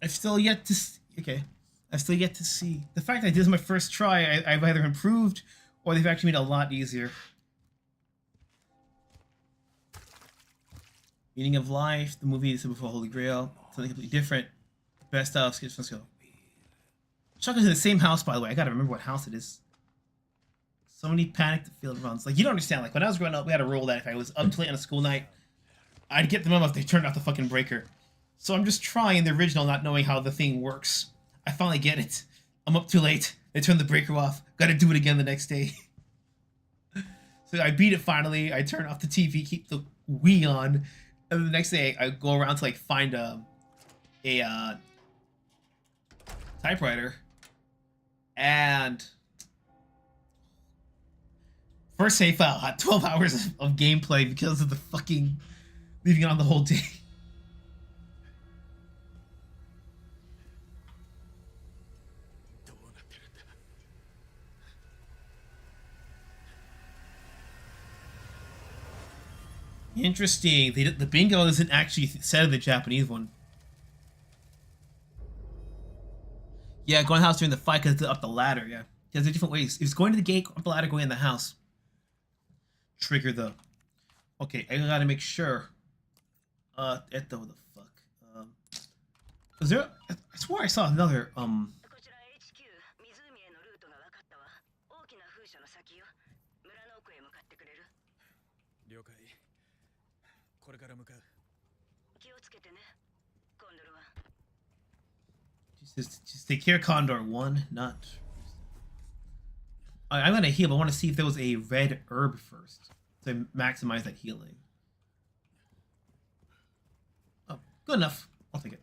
I've still yet to see. Okay. I've still yet to see. The fact that I did this my first try, I've either improved or they've actually made it a lot easier. Meaning of Life, the movie is before Holy Grail, something completely different. Best of sketch, let's go. Chuckle's in the same house, by the way. I gotta remember what house it is. So many panicked field runs. Like, you don't understand. Like, when I was growing up, we had a rule that if I was up too late on a school night, I'd get the memo if they turned off the fucking breaker. So I'm just trying the original, not knowing how the thing works. I finally get it. I'm up too late. They turned the breaker off. Gotta do it again the next day. So I beat it finally. I turn off the TV, keep the Wii on. And then the next day, I go around to, like, find a typewriter. And first save file had 12 hours of gameplay because of the fucking leaving it on the whole day. Interesting. The bingo isn't actually said in the Japanese one. Yeah, going to the house during the fight because it's up the ladder, yeah. There's different ways. If it's going to the gate, up the ladder, going in the house. Trigger the... Okay, I gotta make sure. What the fuck? Was there... I swore I saw another, Just take care, Condor. 1, not... I'm gonna heal, but I want to see if there was a red herb first to maximize that healing. Oh, good enough. I'll take it.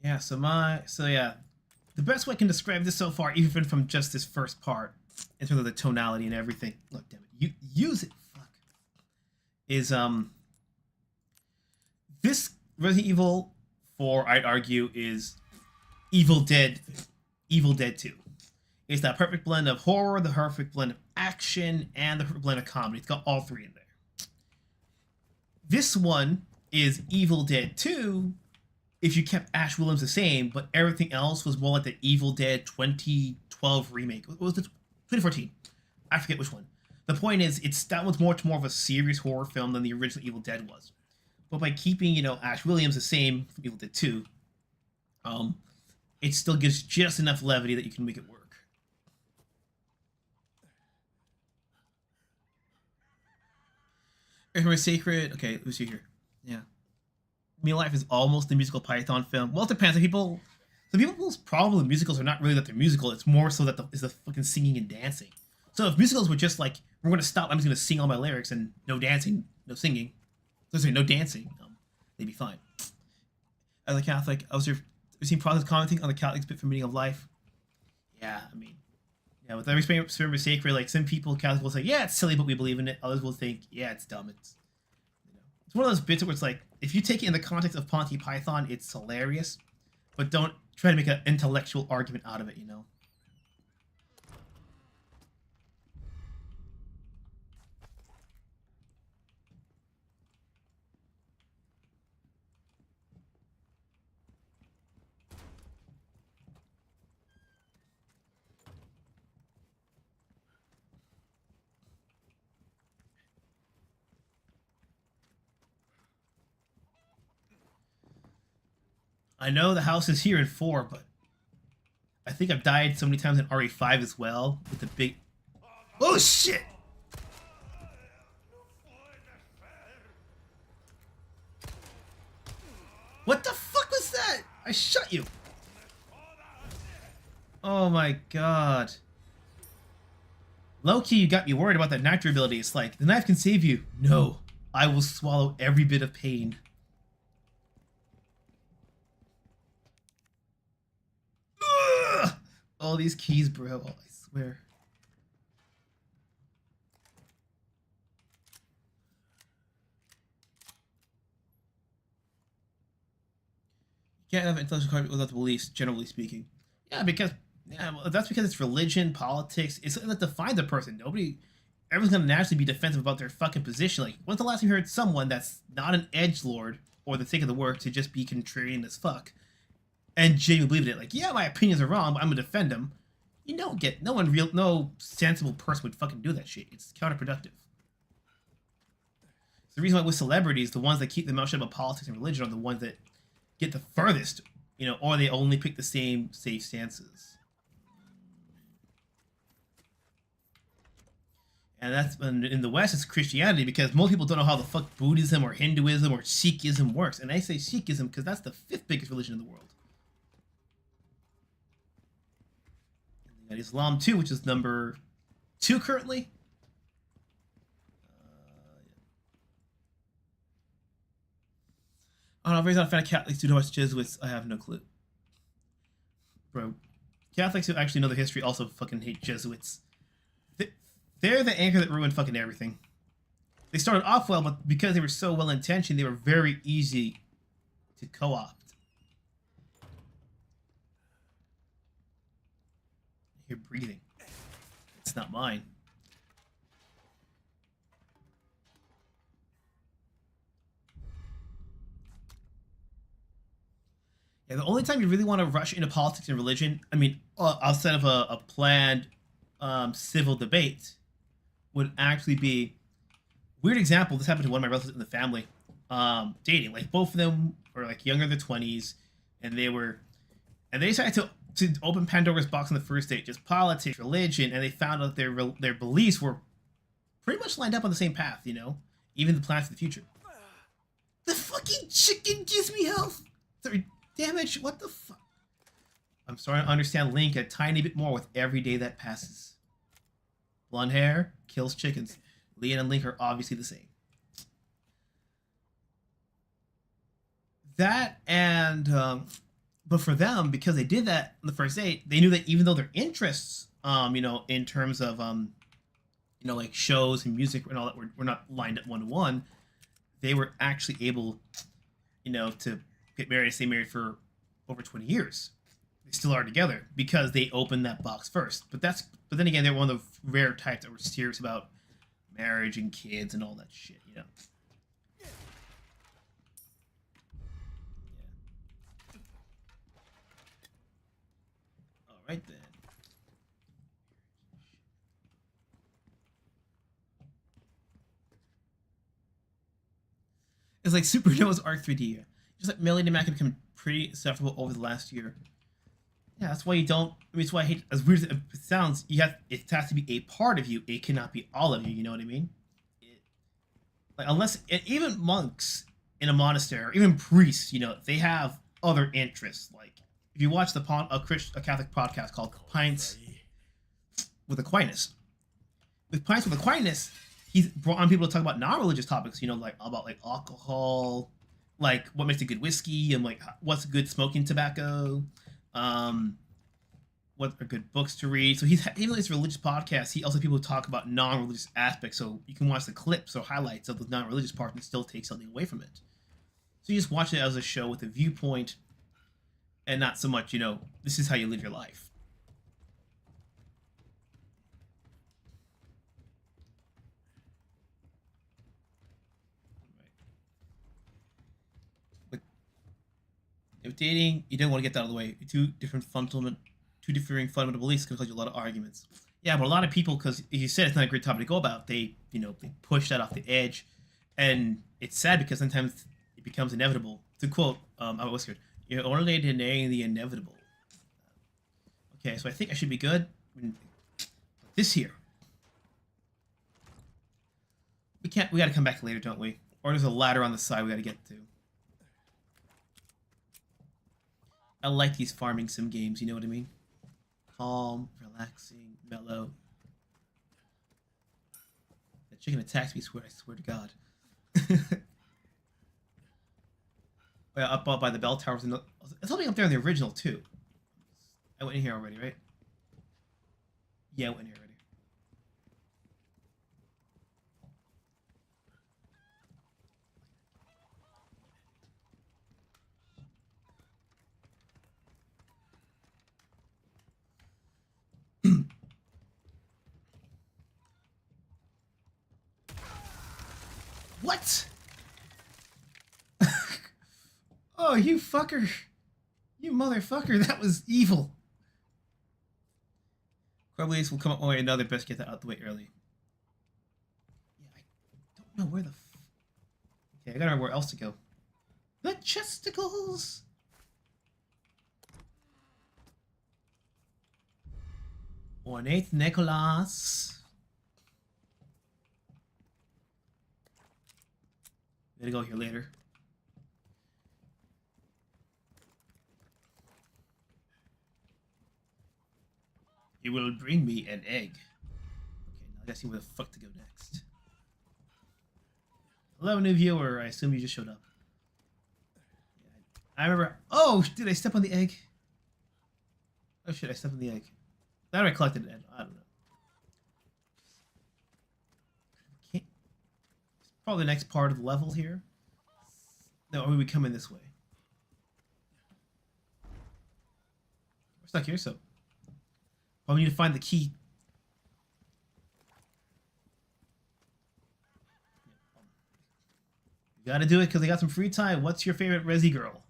Yeah, so yeah. The best way I can describe this so far, even from just this first part, in terms of the tonality and everything. Look, damn it. Use it. Fuck. Is, this Resident Evil 4, I'd argue, is Evil Dead 2. It's that perfect blend of horror, the perfect blend of action, and the perfect blend of comedy. It's got all three in there. This one is Evil Dead 2 if you kept Ash Williams the same, but everything else was more like the Evil Dead 2012 remake. What was it? 2014. I forget which one. The point is, that was much more of a serious horror film than the original Evil Dead was. But by keeping, Ash Williams the same from Evil Dead 2, it still gives just enough levity that you can make it work. Remember Sacred? Okay, let's see here. Yeah. Real Life is almost a musical Python film. Well, it depends. Some people's problem with musicals are not really that they're musical. It's more so that it's the fucking singing and dancing. So if musicals were just like, we're going to stop, I'm just going to sing all my lyrics and no dancing, no singing. Sorry, no dancing. They'd be fine. As a Catholic, I was seeing Protestants commenting on the Catholic bit for Meaning of Life. Yeah, I mean, yeah, with every Remember Sacred, like some people, Catholics will say, yeah, it's silly, but we believe in it. Others will think, yeah, it's dumb. It's one of those bits where it's like, if you take it in the context of Monty Python, it's hilarious. but don't try to make an intellectual argument out of it, you know? I know the house is here in 4, but I think I've died so many times in RE5 as well with the big... Oh, shit! What the fuck was that? I shot you! Oh my god. Low-key, you got me worried about that knife ability. It's like, the knife can save you. No, I will swallow every bit of pain. All these keys, bro. I swear. You can't have intellectual card without the beliefs, generally speaking. Yeah, well, that's because it's religion, politics. It's something that defines a person. Everyone's gonna naturally be defensive about their fucking position. Like, when's the last time you heard someone that's not an edgelord or the sake of the work to just be contrarian as fuck? And genuinely believed it. Like, yeah, my opinions are wrong, but I'm gonna defend them. You don't get no sensible person would fucking do that shit. It's counterproductive. It's the reason why with celebrities, the ones that keep their mouth shut about politics and religion are the ones that get the furthest, you know, or they only pick the same safe stances. And that's in the West, it's Christianity, because most people don't know how the fuck Buddhism or Hinduism or Sikhism works. And I say Sikhism because that's the 5th biggest religion in the world. And Islam too, which is number 2 currently. I don't know, if I'm not a fan of Catholics who know watch Jesuits, I have no clue. Bro, Catholics who actually know the history also fucking hate Jesuits. They're the anchor that ruined fucking everything. They started off well, but because they were so well-intentioned, they were very easy to co-opt. You're breathing. It's not mine. Yeah, the only time you really want to rush into politics and religion, I mean, outside of a planned civil debate, would actually be... Weird example, this happened to one of my relatives in the family. Dating. Like, both of them were, like, younger in their 20s, and they decided to open Pandora's box on the first date, just politics, religion, and they found out their beliefs were pretty much lined up on the same path, you know? Even the plans for the future. The fucking chicken gives me health! Sorry, damage, what the fuck? I'm starting to understand Link a tiny bit more with every day that passes. Blonde hair kills chickens. Leon and Link are obviously the same. That and... but for them, because they did that on the first date, they knew that even though their interests, you know, in terms of, you know, like shows and music and all that were not lined up one-to-one, they were actually able, you know, to get married and stay married for over 20 years. They still are together because they opened that box first. But then again, they're one of the rare types that were serious about marriage and kids and all that shit, you know. Right then. It's like Supernova's Arc 3D. Just like Melody Mac have become pretty insufferable over the last year. Yeah, that's why you don't... I mean, it's why I hate... As weird as it sounds, it has to be a part of you. It cannot be all of you, you know what I mean? Like, unless... even monks in a monastery, or even priests, you know, they have other interests. Like, if you watch a Catholic podcast called Pints with Aquinas. With Pints with Aquinas, he's brought on people to talk about non-religious topics, you know, like about like alcohol, like what makes a good whiskey, and like what's good smoking tobacco, what are good books to read. So even though it's a religious podcast, he also has people who talk about non-religious aspects, so you can watch the clips or highlights of the non-religious part and still take something away from it. So you just watch it as a show with a viewpoint and not so much, you know, this is how you live your life. But if dating, you don't want to get that out of the way. Two differing fundamental beliefs can cause you a lot of arguments. Yeah, but a lot of people, because you said it's not a great topic to go about, they push that off the edge, and it's sad because sometimes it becomes inevitable. To quote, I was scared. You're only denying the inevitable. Okay, so I think I should be good. This here. We gotta come back later, don't we? Or there's a ladder on the side we gotta get to. I like these farming sim games, you know what I mean? Calm, relaxing, mellow. That chicken attacks me, I swear to God. Well, up by the bell towers. It's something up there in the original, too. I went in here already, right? Yeah, I went in here already. What? Oh, you fucker. You motherfucker. That was evil. Crumblies will come up one way or another. Best get that out the way early. Yeah, I don't know where the okay, I gotta remember where else to go. The chesticles! Ornate Nicholas. Gotta go here later. You will bring me an egg. Okay, now I gotta see where the fuck to go next. Hello, new viewer. I assume you just showed up. I remember. Oh, did I step on the egg? Oh shit, I stepped on the egg. That I collected it. I don't know. It's probably the next part of the level here. No, we come in this way. We're stuck here, so. Well, we need to find the key. You gotta do it because they got some free time. What's your favorite Resi girl?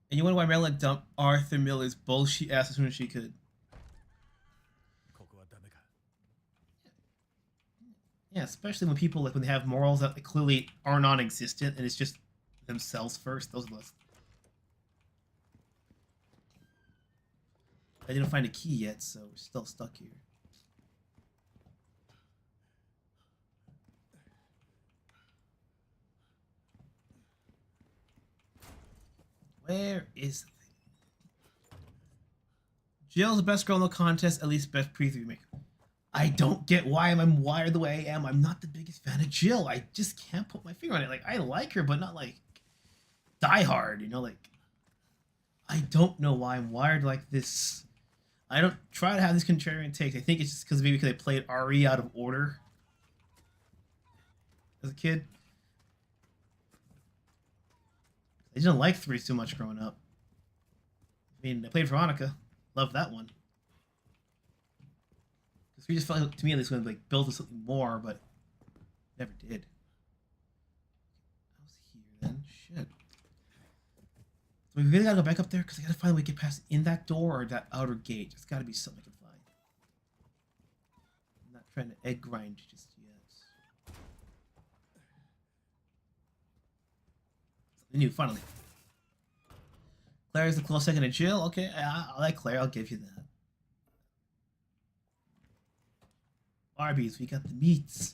And you wonder why Marilyn dumped Arthur Miller's bullshit ass as soon as she could. Yeah, especially when people when they have morals that clearly are non-existent and it's just themselves first. Those are the. I didn't find a key yet, so we're still stuck here. Where is the thing? Jill's the best girl in the contest, at least best pre-remake. I don't get why I'm wired the way I am. I'm not the biggest fan of Jill. I just can't put my finger on it. Like, I like her, but not like die hard, you know? Like, I don't know why I'm wired like this. I don't try to have this contrarian take. I think it's just because maybe because I played RE out of order as a kid. I didn't like 3 too much growing up. I mean, I played Veronica. Loved that one. Because 3 just felt like, to me at least, when like build to something more, but never did. I was here then. Shit. So we really gotta go back up there because I gotta find a way to get past in that door or that outer gate. There's gotta be something I can find. I'm not trying to egg grind just yet. Something new, finally. Claire's the close second to Jill. Okay, I like Claire. I'll give you that. Barbies, we got the meats.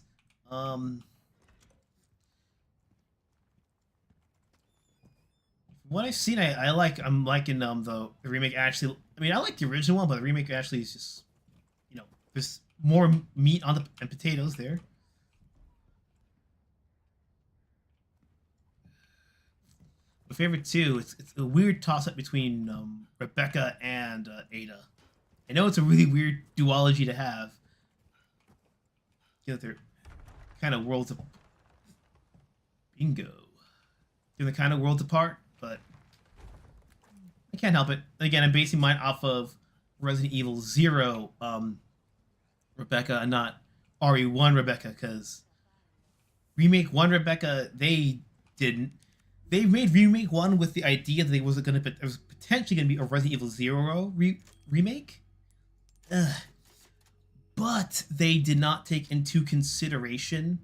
What I've seen, I'm liking the remake actually. I mean, I like the original one, but the remake actually is just, you know, there's more meat on the and potatoes there. My favorite too. It's a weird toss up between Rebecca and Ada. I know it's a really weird duology to have. You know, they're kind of worlds of bingo. they're kind of worlds apart, but I can't help it. Again, I'm basing mine off of Resident Evil 0 Rebecca and not RE1 Rebecca, because Remake 1 Rebecca, they didn't. They made Remake 1 with the idea that it was potentially going to be a Resident Evil 0 remake. Ugh. But they did not take into consideration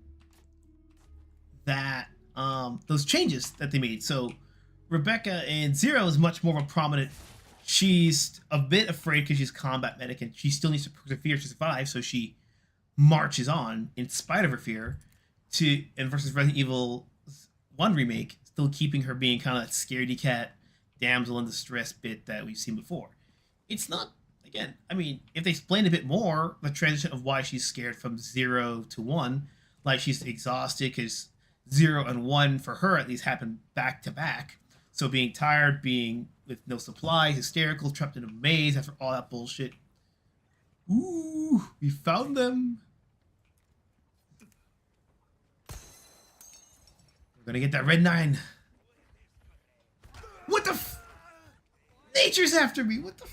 that those changes that they made. So Rebecca in 0 is much more of a prominent. She's a bit afraid because she's combat medic and she still needs to persevere to survive, so she marches on in spite of her fear. And versus Resident Evil 1 remake, still keeping her being kind of that scaredy cat, damsel in distress bit that we've seen before. It's not, again, I mean, if they explained a bit more the transition of why she's scared from 0 to 1, like she's exhausted because 0 and 1 for her at least happened back to back. So being tired, being with no supplies, hysterical, trapped in a maze after all that bullshit. Ooh, we found them. We're gonna get that red 9. What the Nature's after me, what the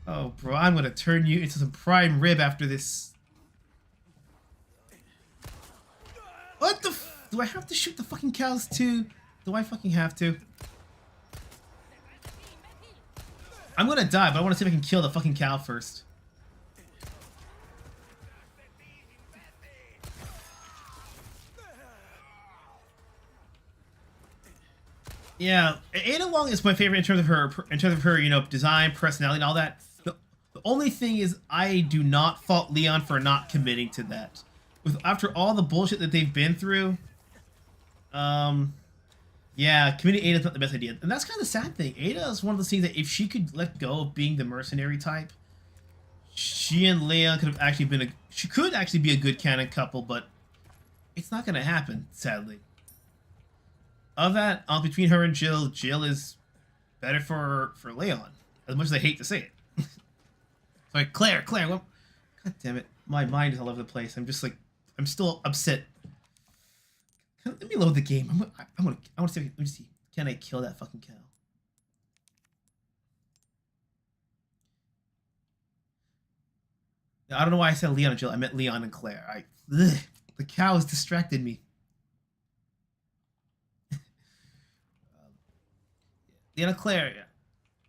Oh, bro, I'm gonna turn you into some prime rib after this. What the Do I have to shoot the fucking cows too? Do I fucking have to? I'm gonna die, but I wanna see if I can kill the fucking cow first. Yeah, Ada Wong is my favorite in terms of her, you know, design, personality, and all that. The only thing is, I do not fault Leon for not committing to that. After all the bullshit that they've been through, yeah, committing Ada's not the best idea, and that's kind of the sad thing. Ada is one of those things that if she could let go of being the mercenary type, she and Leon could have actually been she could actually be a good canon couple, but it's not gonna happen, sadly. Of that, between her and Jill, Jill is better for Leon, as much as I hate to say it. Sorry, Claire, well, god damn it, my mind is all over the place. I'm just like, I'm still upset. Let me load the game. I want to see. Let me see. Can I kill that fucking cow? I don't know why I said Leon and Jill. I meant Leon and Claire. The cow has distracted me. Leon and Claire,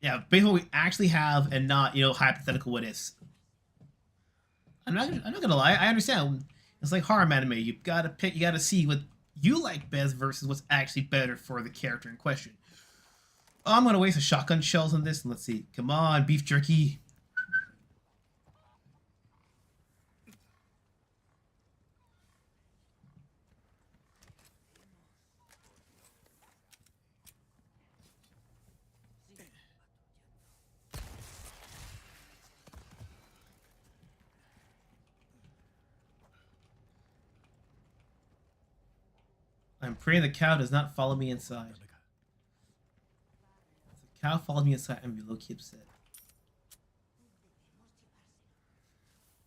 yeah. Basically, what we actually have, and not, you know, hypothetical what ifs. I'm not gonna lie. I understand. It's like horror anime. You gotta pick. You gotta see what you like best versus what's actually better for the character in question. Oh, I'm gonna waste a shotgun shells on this. Let's see. Come on, beef jerky. I'm praying the cow does not follow me inside. If the cow follows me inside, I'm gonna be low-key upset.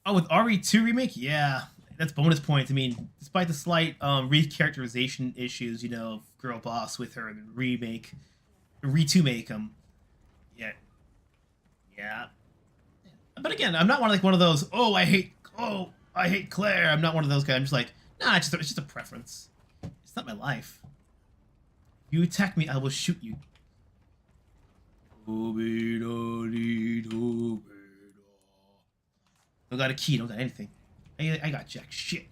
Oh, with RE2 remake? Yeah, that's bonus points. I mean, despite the slight recharacterization issues, you know, of girl boss with her and RE2make, yeah. But again, I'm not one of those, I hate Claire. I'm not one of those guys. I'm just like, nah, it's just a preference. It's not my life. If you attack me, I will shoot you. Don't got a key, don't got anything. I got jack shit.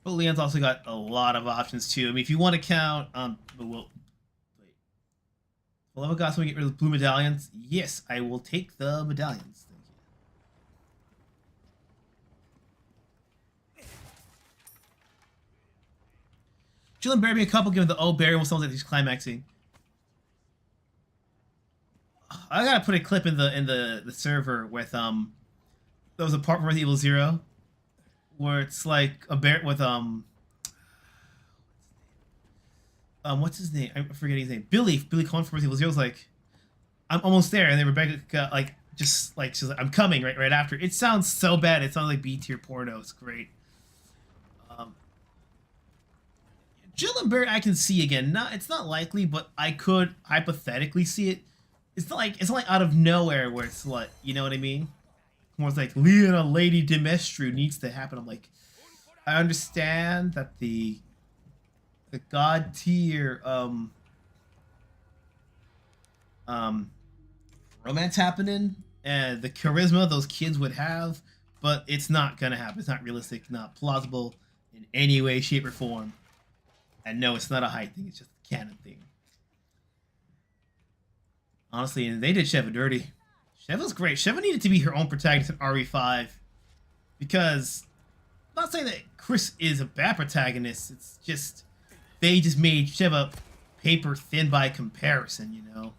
But Leon's also got a lot of options too. I mean, if you want to count, well, wait. Well, I've got someone to get rid of the blue medallions. Yes, I will take the medallions. Jill and Barry be a couple, given the Barry will sound like he's climaxing. I gotta put a clip in the server with there was a part from Resident Evil 0 where it's like a bear with what's his name? I'm forgetting his name. Billy Cohen from Resident Evil 0 was like, I'm almost there, and then Rebecca got, like, just like she's like, I'm coming right after. It sounds so bad. It sounds like B tier porno. It's great. Jill and Barry I can see again. It's not likely, but I could hypothetically see it. It's not like out of nowhere where it's like, you know what I mean? Where it's like Leona Lady Demestru needs to happen. I'm like, I understand that the god tier romance happening and the charisma those kids would have, but it's not gonna happen. It's not realistic, not plausible in any way, shape, or form. And no, it's not a height thing, it's just a canon thing. Honestly, they did Sheva dirty. Sheva's great. Sheva needed to be her own protagonist in RE5. Because, I'm not saying that Chris is a bad protagonist, it's just, they just made Sheva paper thin by comparison, you know?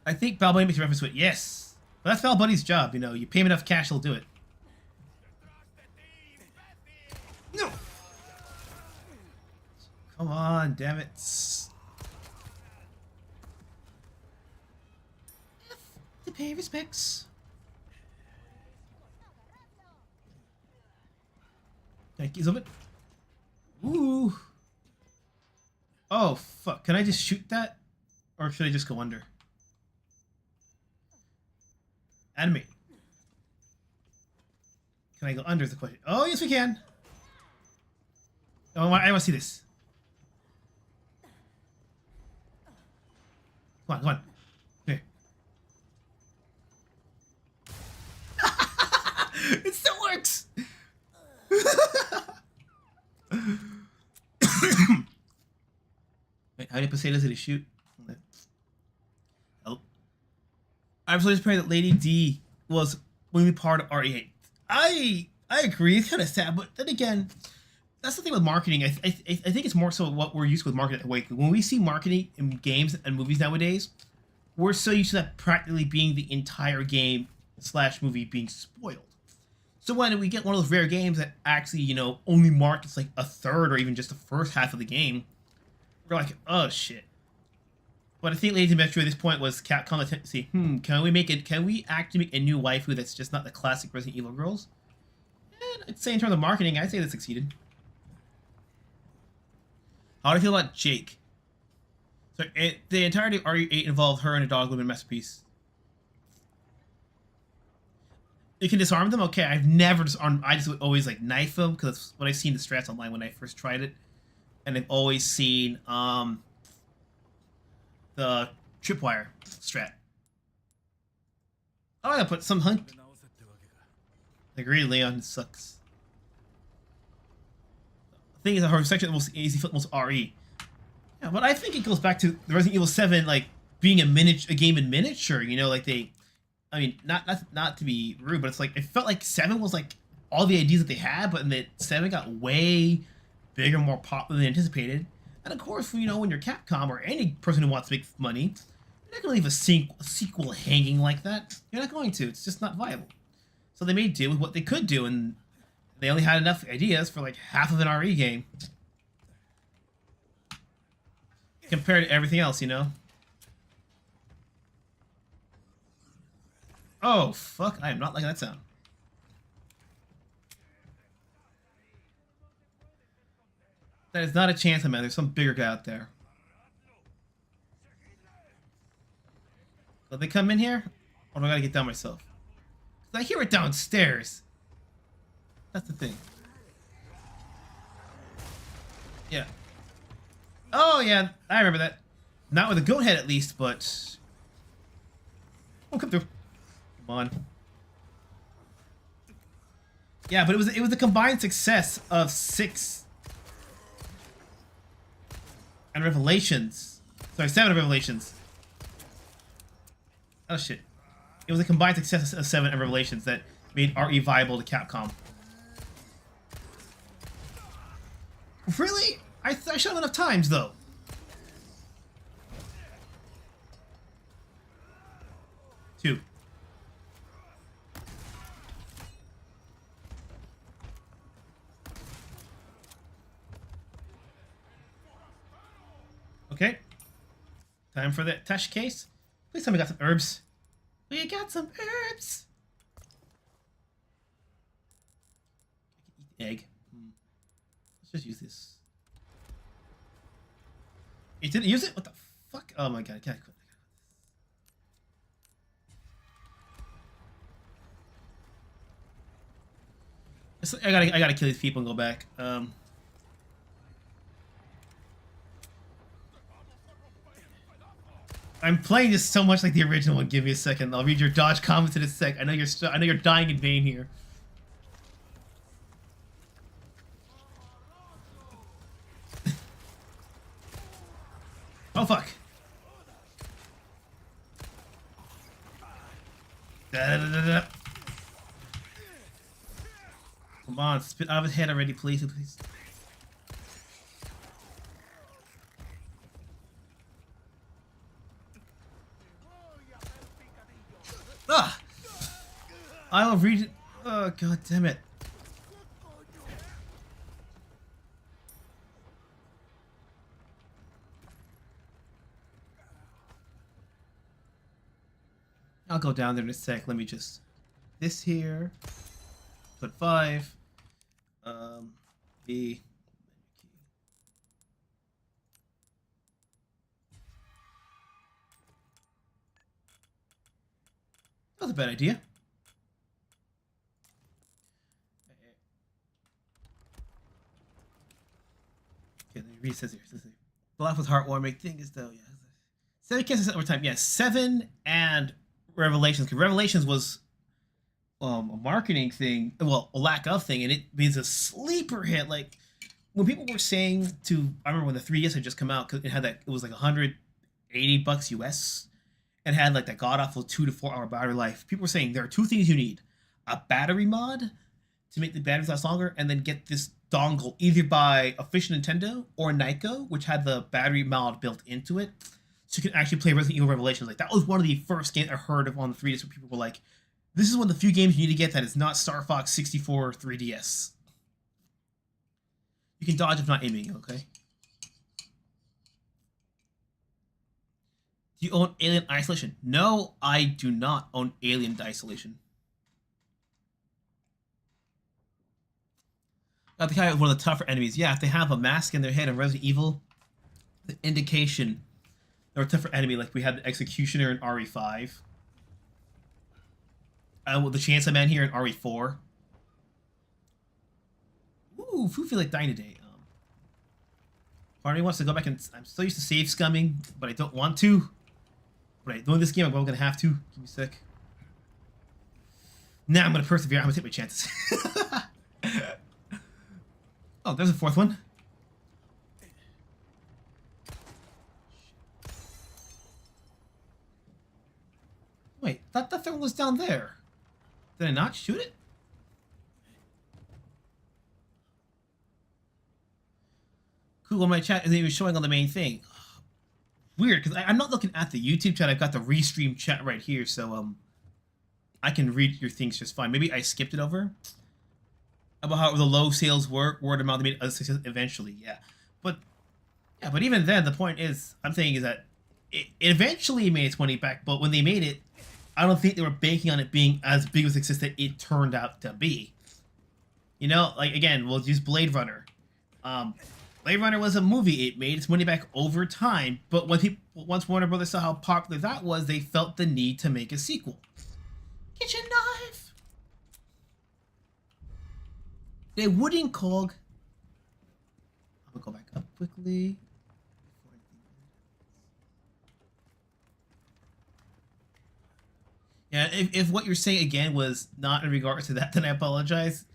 I think Val Bunny makes a reference to it. Yes. But that's Val Bunny's job, you know. You pay him enough cash, he'll do it. No! Come on, damn it. To pay respects. Thank you, Zobit. Ooh. Oh, fuck. Can I just shoot that? Or should I just go under? Animate. Can I go under is the question. Oh, yes we can. Oh, I want to see this. Come on, come on. Here. It still works! Wait, how many potatoes did he shoot? Oh. I'm so disappointed that Lady D was really part of RE8. I agree, it's kind of sad, but then again, that's the thing with marketing. I think it's more so what we're used to with marketing. Like, when we see marketing in games and movies nowadays, we're so used to that practically being the entire game / movie being spoiled. So when we get one of those rare games that actually, you know, only markets like a third or even just the first half of the game, we're like, oh shit. But I think Lady Metro at this point was Capcom attempt to see, can we actually make a new waifu that's just not the classic Resident Evil girls? And I'd say in terms of marketing, I'd say they succeeded. How do you feel about Jake? So the entirety of RE8 involved her and a dog living masterpiece. You can disarm them? Okay, I've never disarmed. I just would always like knife them because that's what I've seen the strats online when I first tried it. And I've always seen the tripwire strat. Oh, I gotta put some hunt. I agree, Leon sucks. The thing is, her section is most easy flip most RE. Yeah, but I think it goes back to the Resident Evil 7 like being a game in miniature. You know, like they, I mean, not to be rude, but it's like it felt like 7 was like all the ideas that they had, but then 7 got way bigger, more popular than anticipated. And of course, you know, when you're Capcom or any person who wants to make money, you're not going to leave a sequel hanging like that. You're not going to. It's just not viable. So they made do with what they could do, and they only had enough ideas for like half of an RE game. Compared to everything else, you know? Oh, fuck. I am not liking that sound. That is not a chance, man. There's some bigger guy out there. Will they come in here? Or do I gotta get down myself? Because I hear it downstairs. That's the thing. Yeah. Oh, yeah. I remember that. Not with a goat head, at least, but... Oh, come through. Come on. Yeah, but it was the combined success of 6... and Revelations. Sorry, 7 Revelations. Oh shit. It was a combined success of 7 and Revelations that made RE viable to Capcom. Really? I shot enough times though. Two. Okay. Time for the Tash case. Please tell me we got some herbs. We got some herbs! I can eat the egg. Let's just use this. You didn't use it? What the fuck? Oh my god, I can't quit. I gotta kill these people and go back. I'm playing this so much like the original one. Give me a second. I'll read your dodge comments in a sec. I know you're dying in vain here. Oh fuck. Come on, spit out of his head already, please, please. Ah! I will read it. Oh, god damn it. I'll go down there in a sec. Let me just... This here. Put 5. B. That was a bad idea. Okay, let me read. Says here. The laugh was heartwarming. Thing is though, yeah. 7 cases over time. Yeah, 7 and Revelations. Because Revelations was a marketing thing, well, a lack of thing, and it means a sleeper hit. Like when people were saying I remember when the 3DS had just come out, because it had that, it was like $180 US, and had like that god awful 2 to 4 hour battery life. People were saying there are 2 things you need: a battery mod to make the batteries last longer, and then get this dongle either by Official Nintendo or Nyko, which had the battery mod built into it, so you can actually play Resident Evil Revelations. Like that was one of the first games I heard of on the 3DS where people were like, this is one of the few games you need to get that is not Star Fox 64 3DS. You can dodge if not aiming, okay? Do you own Alien Isolation? No, I do not own Alien Isolation. I think I have one of the tougher enemies. Yeah, if they have a mask in their head in Resident Evil, the indication they're a tougher enemy. Like we had the Executioner in RE5. With the Chancellor Man here in RE4. Ooh, who feel like dying today? Part of me wants to go back and... I'm so used to save scumming, but I don't want to. But doing this game, I'm going to have to. Give me a sec. Now I'm going to persevere. I'm going to take my chances. Oh, there's a 4th one. Wait, that third one was down there. Did I not shoot it? Cool, my chat isn't even showing on the main thing. Weird, because I'm not looking at the YouTube chat. I've got the restream chat right here, so I can read your things just fine. Maybe I skipped it over. About how the low sales were, word of mouth, they made a success eventually, yeah. But even then, the point is, I'm saying is that it eventually made its money back, but when they made it, I don't think they were banking on it being as big of a success that it turned out to be. You know, like, again, we'll use Blade Runner. Blade Runner was a movie. It made its money back over time, but once Warner Brothers saw how popular that was, they felt the need to make a sequel. Kitchen knife! A wooden cog. I'm gonna go back up quickly. Yeah, if what you're saying again was not in regards to that, then I apologize.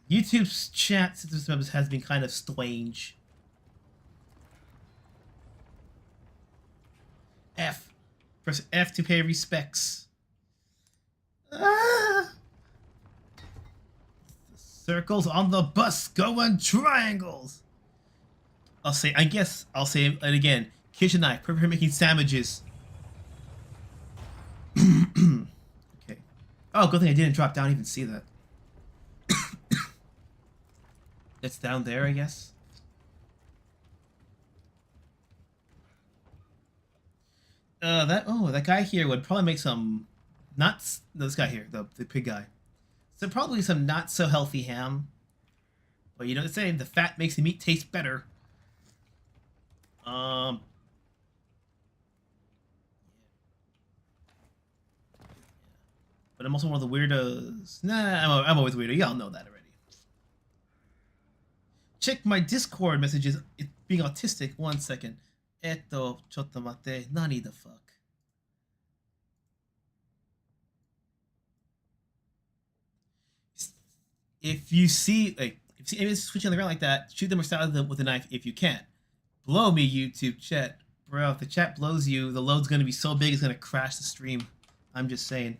YouTube's chat system has been kind of strange. F. Press F to pay respects. Ah! The circles on the bus go in triangles. I guess I'll say it again. Kitchen knife, perfect for making sandwiches. Okay. Oh, good thing I didn't drop down, even see that. It's down there, I guess. That guy here would probably make some not no, this guy here, the pig guy. So probably some not so healthy ham. But you know what they say, the fat makes the meat taste better. But I'm also one of the weirdos. Nah, I'm always a weirdo. Y'all know that already. Check my Discord messages. It's being autistic. 1 second. ちょっと待って。何 the fuck? If you see, like, if you see enemies switching on the ground like that, shoot them or stab them with a knife if you can. Blow me, YouTube chat. Bro, if the chat blows you, the load's gonna be so big it's gonna crash the stream. I'm just saying.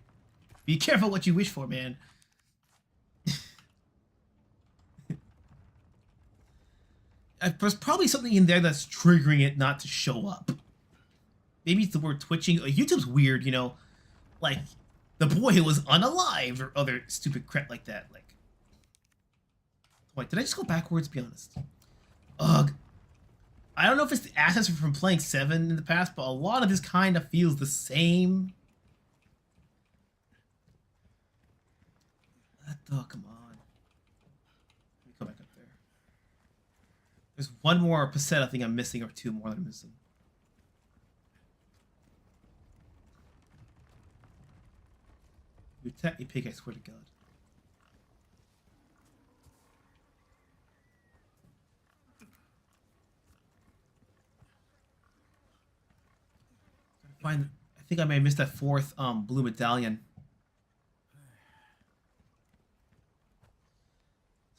Be careful what you wish for, man. There's probably something in there that's triggering it not to show up. Maybe it's the word twitching. YouTube's weird, you know? Like, the boy who was unalive or other stupid crap like that. Like, wait, did I just go backwards? Be honest. Ugh. I don't know if it's the assets from playing 7 in the past, but a lot of this kind of feels the same. Oh, come on. Let me go back up there. There's one more facet I think I'm missing, or 2 more that I'm missing. You attack me, pig, I swear to God. I think I may have missed that 4th blue medallion.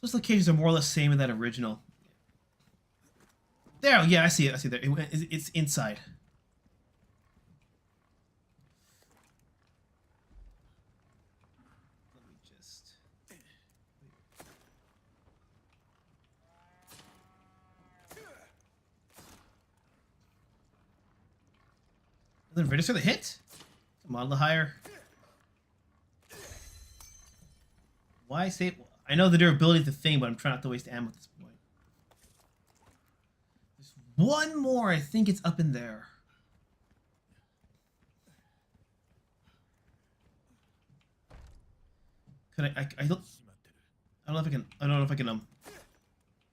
Those locations are more or less the same in that original. There, yeah, I see it. I see it there. It's inside. Let me just. Then register the hit. Come on, a little higher. Why save? I know the durability is the thing, but I'm trying not to waste ammo at this point. There's one more. I think it's up in there. Can I don't know if I can. I don't know if I can.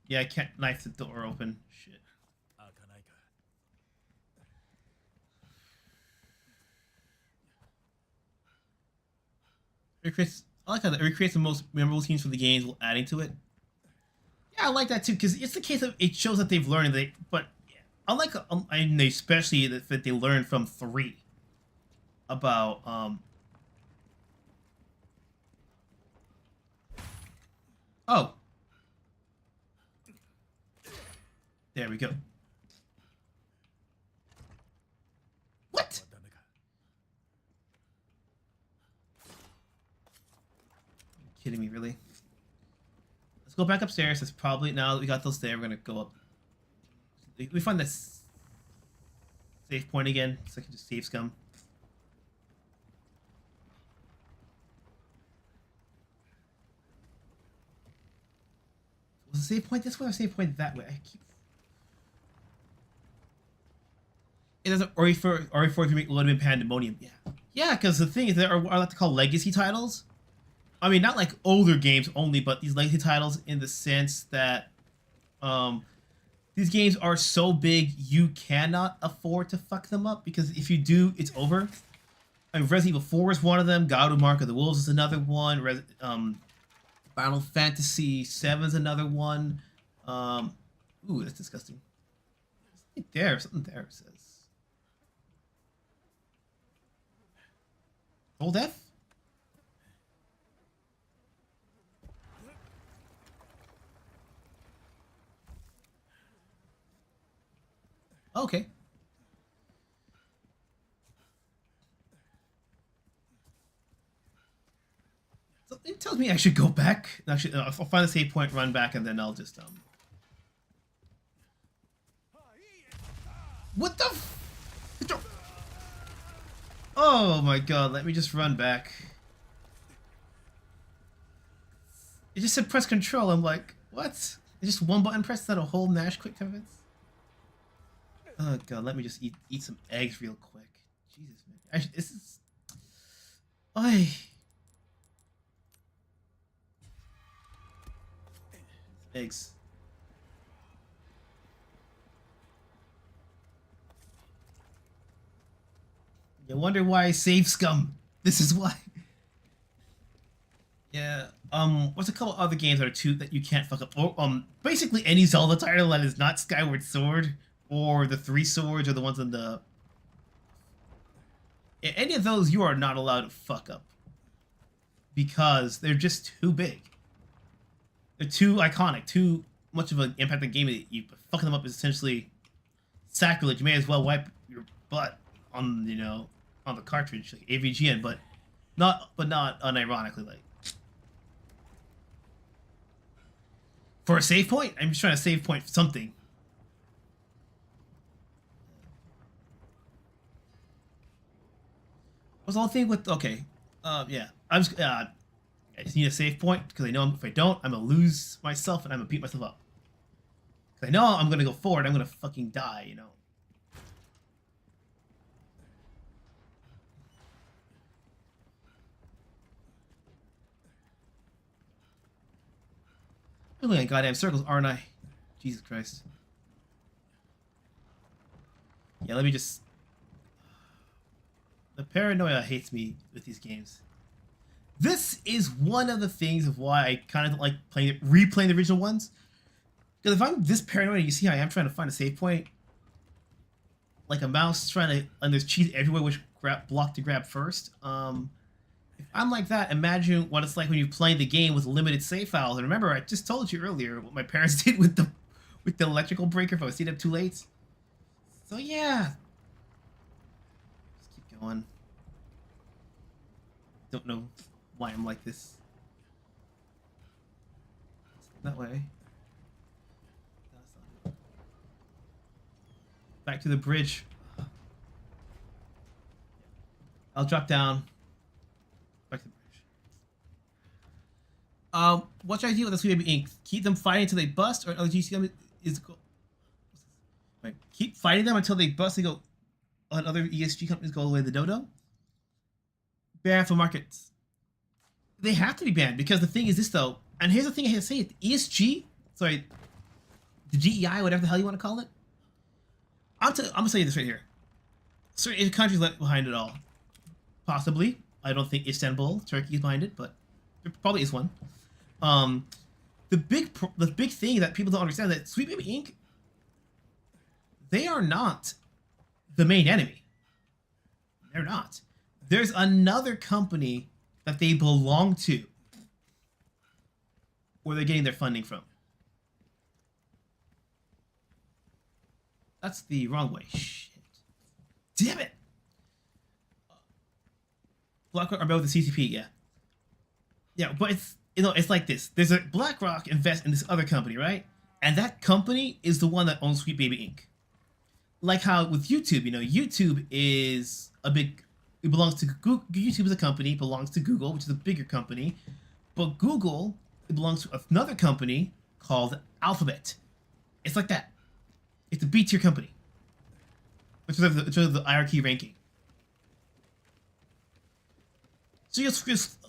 Yeah, I can't knife the door open. Shit. I like how it recreates the most memorable scenes from the games while adding to it. Yeah, I like that too, because it's the case of it shows that they've learned. But yeah, I like, especially that they learned from 3 about oh, there we go. What? Kidding me, really? Let's go back upstairs. It's probably, now that we got those there, we're gonna go up. We find this save point again, so I can just save scum. Was the save point this way or save point that way? I keep. It doesn't RE4make load in pandemonium. Yeah, because the thing is, there are what I like to call legacy titles. I mean, not like older games only, but these legacy titles in the sense that these games are so big you cannot afford to fuck them up, because if you do, it's over. I mean, Resident Evil 4 is one of them. God of Mark of the Wolves is another one. Final Fantasy 7 is another one. Ooh, that's disgusting. Something there it says. Hold F? Okay. So it tells me I should go back. Actually, I'll find a save point, run back, and then I'll just What the f? Oh my god, let me just run back. It just said press control. I'm like, what? It's just one button press, is that a whole mash quick time events? Oh god, let me just eat some eggs real quick. Jesus, man. Actually, this is. Oy. Eggs. You wonder why I save scum. This is why. Yeah. What's a couple other games that are two that you can't fuck up? Or basically any Zelda title that is not Skyward Sword or the Three Swords or the ones on the. Any of those you are not allowed to fuck up because they're just too big. They're too iconic, too much of an impact on the game that you fucking them up is essentially sacrilege. You may as well wipe your butt on on the cartridge like AVGN, but not unironically like. For a save point? I'm just trying to save point something. What's the whole thing with okay? Yeah, I just need a save point because I know if I don't, I'm gonna lose myself and I'm gonna beat myself up. Because I know I'm gonna go forward, I'm gonna fucking die, I'm looking at goddamn circles, aren't I? Jesus Christ. Yeah, let me just. The paranoia hates me with these games. This is one of the things of why I kind of don't like replaying the original ones. Because if I'm this paranoid, you see how I am trying to find a save point, like a mouse trying to, and there's cheese everywhere, which block to grab first. If I'm like that, imagine what it's like when you're playing the game with limited save files. And remember, I just told you earlier what my parents did with the electrical breaker if I was staying up too late. So yeah. Let's keep going. Don't know why I'm like this. That way. Back to the bridge. I'll drop down. Back to the bridge. What should I do with the Sweet Baby Ink? Keep them fighting until they bust, or LGC is go. Wait, keep fighting them until they bust and go. On other ESG companies go away the dodo. Ban for markets. They have to be banned because the thing is this though, and here's the thing I have to say: ESG, sorry, the GEI, whatever the hell you want to call it. I'm gonna tell you this right here. Certain countries left behind it all. Possibly. I don't think Istanbul, Turkey is behind it, but there probably is one. The big thing that people don't understand is that Sweet Baby Inc. They are not the main enemy. They're not. There's another company that they belong to where they're getting their funding from. That's the wrong way. Shit. Damn it! BlackRock are with the CCP, yeah. Yeah, but it's it's like this. There's a BlackRock invest in this other company, right? And that company is the one that owns Sweet Baby Inc. Like how with YouTube, YouTube is it belongs to Google. YouTube is a company, belongs to Google, which is a bigger company. But Google, it belongs to another company called Alphabet. It's like that. It's a B tier company. Which is the hierarchy ranking. So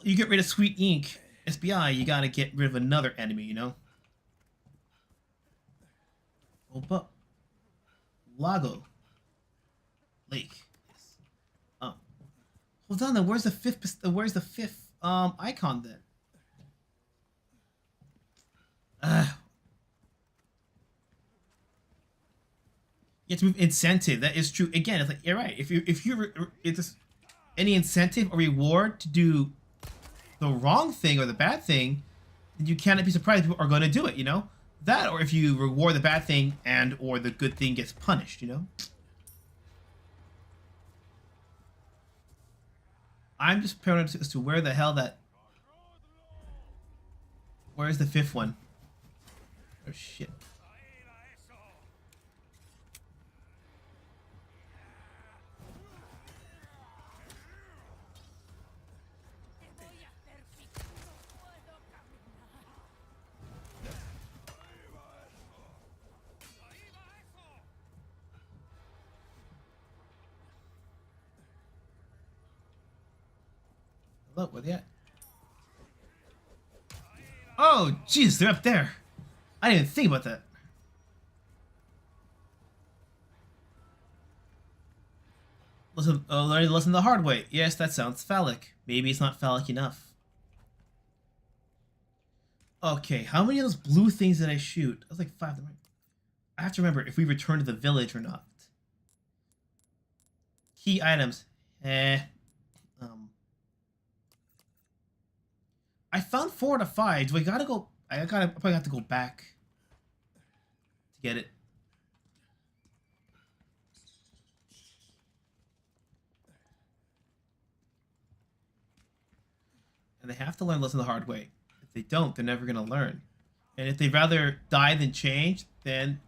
you get rid of Sweet Inc. SBI, you gotta get rid of another enemy, Oh, but Lago Lake. Yes. Oh, hold on. Then where's the fifth? Icon then? You have to move incentive. That is true. Again, it's like you're right. If it's any incentive or reward to do the wrong thing or the bad thing, then you cannot be surprised people are going to do it. That, or if you reward the bad thing and or the good thing gets punished. I'm just paranoid as to where the hell that. Where's the fifth one? Oh shit. Hello, where they at? Oh, jeez, they're up there. I didn't even think about that. Learning the lesson the hard way. Yes, that sounds phallic. Maybe it's not phallic enough. Okay, how many of those blue things did I shoot? I was like 5 of them. I have to remember if we return to the village or not. Key items. I found 4 out of 5. Do I gotta go? I probably have to go back to get it. And they have to learn lesson the hard way. If they don't, they're never gonna learn. And if they'd rather die than change, then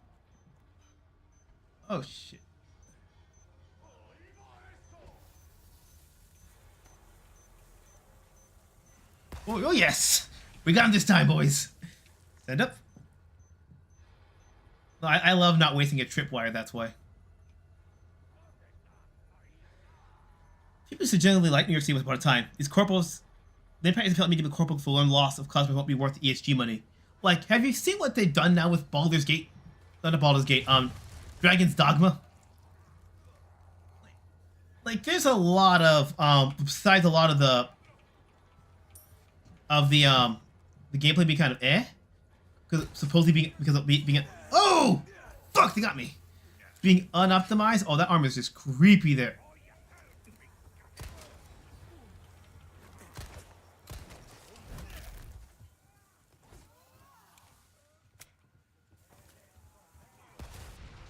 oh shit. Oh yes! We got him this time, boys! Stand up. I love not wasting a tripwire, that's why. People used to generally like New York City once upon a time. These corporals, they probably felt me to be corporal for learn loss of cosmic won't be worth ESG money. Like, have you seen what they've done now with Baldur's Gate? Not Baldur's Gate, Dragon's Dogma? Like, there's a lot of, besides a lot of the gameplay being kind of because supposedly because of being oh fuck, they got me, being unoptimized. Oh, that armor is just creepy there.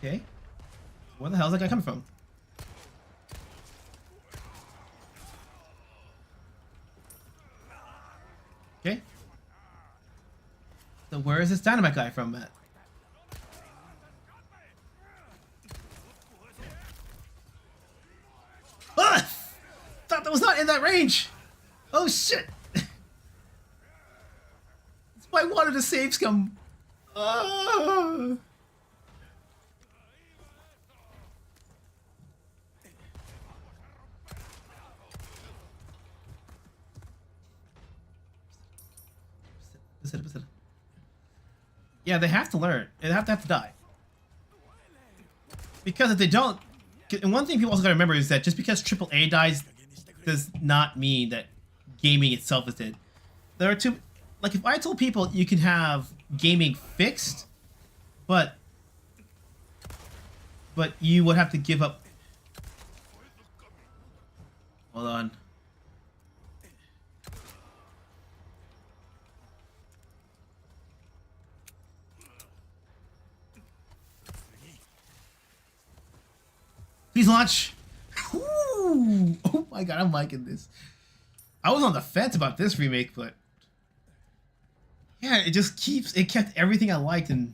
Okay, where the hell is that guy coming from? Okay. So where is this dynamite guy from, Matt? Ah! Thought that was not in that range. Oh shit! That's why I wanted to save scum. Ah! Yeah, they have to learn. They have to die. Because if they don't, and one thing people also gotta remember is that just because AAA dies does not mean that gaming itself is dead. There are two, like if I told people you can have gaming fixed, but you would have to give up. Hold on. Please launch. Ooh. Oh my god, I'm liking this. I was on the fence about this remake, but yeah, it kept everything I liked and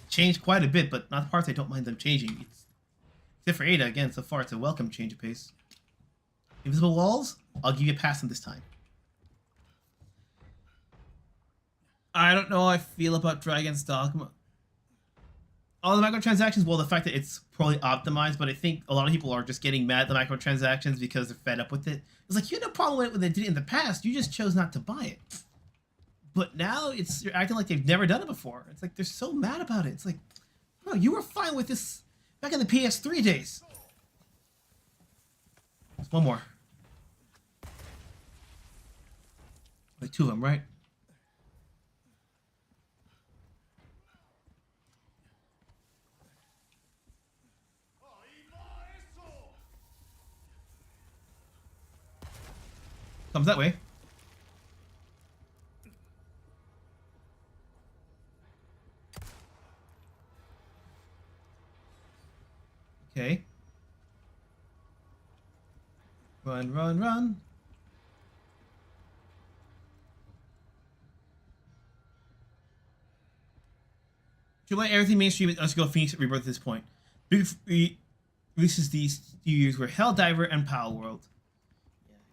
changed quite a bit, but not the parts I don't mind them changing. Except for Ada, again, so far it's a welcome change of pace. Invisible walls, I'll give you a pass on this time. I don't know how I feel about Dragon's Dogma. All the microtransactions, well, the fact that it's poorly optimized, but I think a lot of people are just getting mad at the microtransactions because they're fed up with it. It's like, you had no problem with it when they did it in the past, you just chose not to buy it. But now you're acting like they've never done it before. It's like they're so mad about it. It's like, bro, you were fine with this back in the PS3 days. There's one more. Like 2 of them, right? Comes that way. Okay. Run, run, run. Should let everything mainstream let's go Phoenix Rebirth at this point. Big releases these few years were Helldiver and Power World.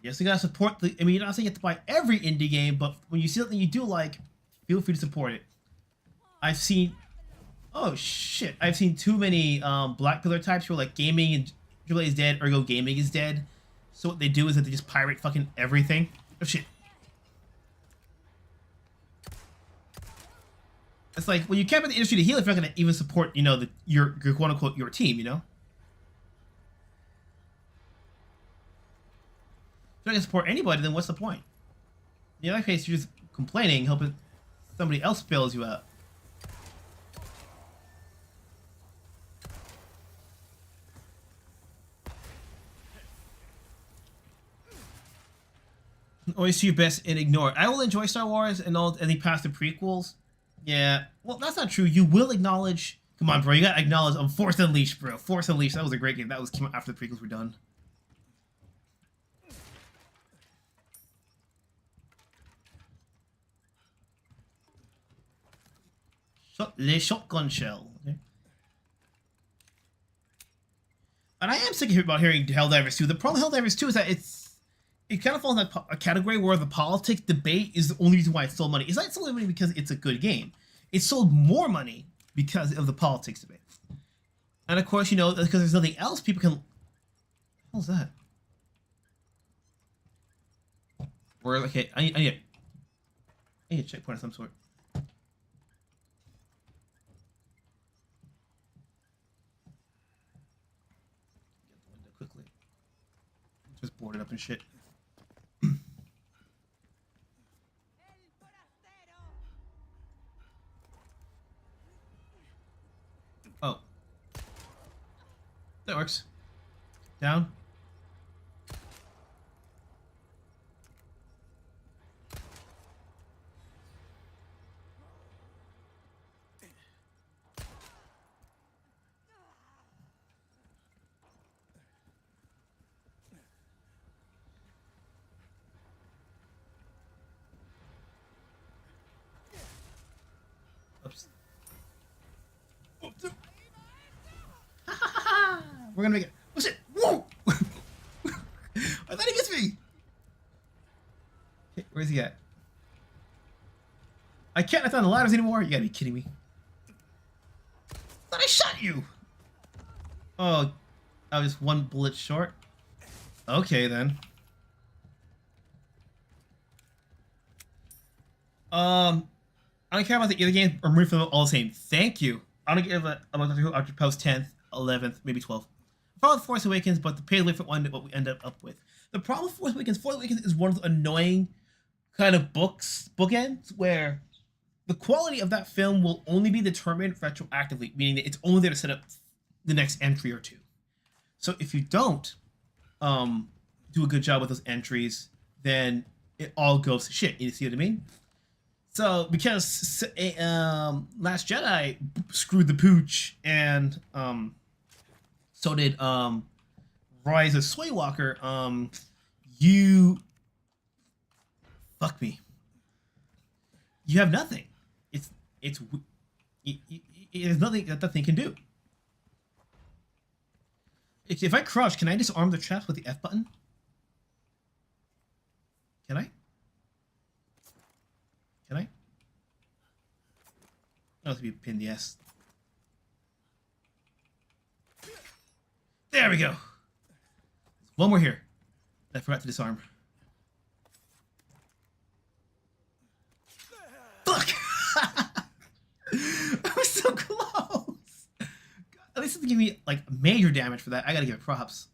Yes, you gotta support the. I mean, you're not saying you have to buy every indie game, but when you see something you do like, feel free to support it. I've seen. Oh shit! I've seen too many Black Pillar types where like gaming and AAA is dead, ergo gaming is dead. So what they do is that they just pirate fucking everything. Oh shit. It's like, well, you can't put the industry to heal if you're not gonna even support, you know, your quote unquote your team, you know. If you're not gonna support anybody, then what's the point? In that case, you're just complaining, hoping somebody else bails you out. Always do your best and ignore it. I will enjoy Star Wars and all any past the prequels. Yeah, well, that's not true. You will acknowledge. Come on, bro. You gotta acknowledge. Force Unleashed, bro. Force Unleashed. That was a great game. That was came out after the prequels were done. Le shotgun shell. Okay. And I am sick about hearing Helldivers 2. The problem with Helldivers 2 is that it kind of falls in a category where the politics debate is the only reason why it sold money. It's not selling money because it's a good game. It sold more money because of the politics debate. And of course, you know, because there's nothing else, people can... What was that? We're okay. I need a checkpoint of some sort. Get the window quickly. Just board it up and shit. Oh. That works. Down. Oops. Oops. We're gonna make it. Oh shit! Whoa! I thought he gets me. Okay, where's he at? I can't knock down the ladders anymore. You gotta be kidding me! I thought I shot you. Oh, I was just one bullet short. Okay then. I don't care about the other game. I'm ready for them all the same. Thank you. I don't give a about Doctor Who after post 10th, 11th, maybe 12th. Followed Force Awakens, but the paid different one what we end up with. The problem with Force Awakens is one of the annoying kind of bookends where the quality of that film will only be determined retroactively, meaning that it's only there to set up the next entry or two. So if you don't do a good job with those entries, then it all goes to shit. You see what I mean? So because Last Jedi screwed the pooch, and so did Rise of Sway-Walker, you fuck me. You have nothing. There's nothing that thing can do. If I crouch, can I disarm the traps with the F button? Can I? Can I? Oh, to be a pain in the ass. There we go. One more here. I forgot to disarm. Fuck! I was so close. God, at least it give me like major damage for that. I gotta give it props.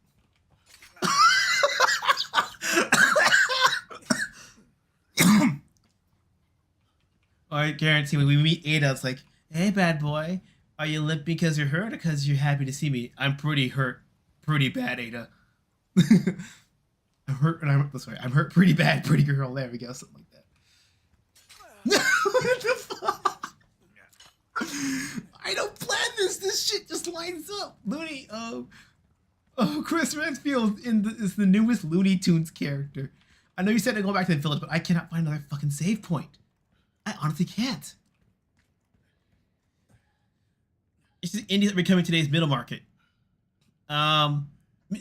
I guarantee when we meet Ada, it's like, hey, bad boy, are you limp because you're hurt or because you're happy to see me? I'm pretty hurt. Pretty bad, Ada. I'm hurt, and I'm hurt pretty bad, pretty girl. There we go, something like that. What the fuck? I don't plan this. This shit just lines up. Looney, Chris Redfield is the newest Looney Tunes character. I know you said to go back to the village, but I cannot find another fucking save point. I honestly can't. It's just indies that are becoming today's middle market. Middle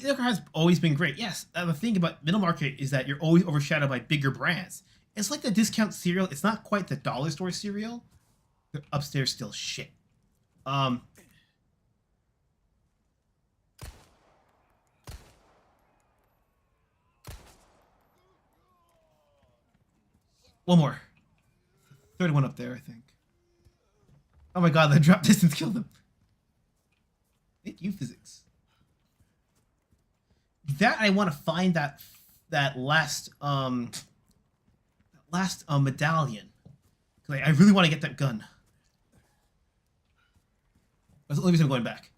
market has always been great. Yes, the thing about middle market is that you're always overshadowed by bigger brands. It's like the discount cereal. It's not quite the dollar store cereal. They're upstairs still shit. One more. Third one up there, I think. Oh my god, that drop distance killed him. Thank you, physics. That I want to find that last medallion. Cause I really want to get that gun. That's the only reason I'm going back.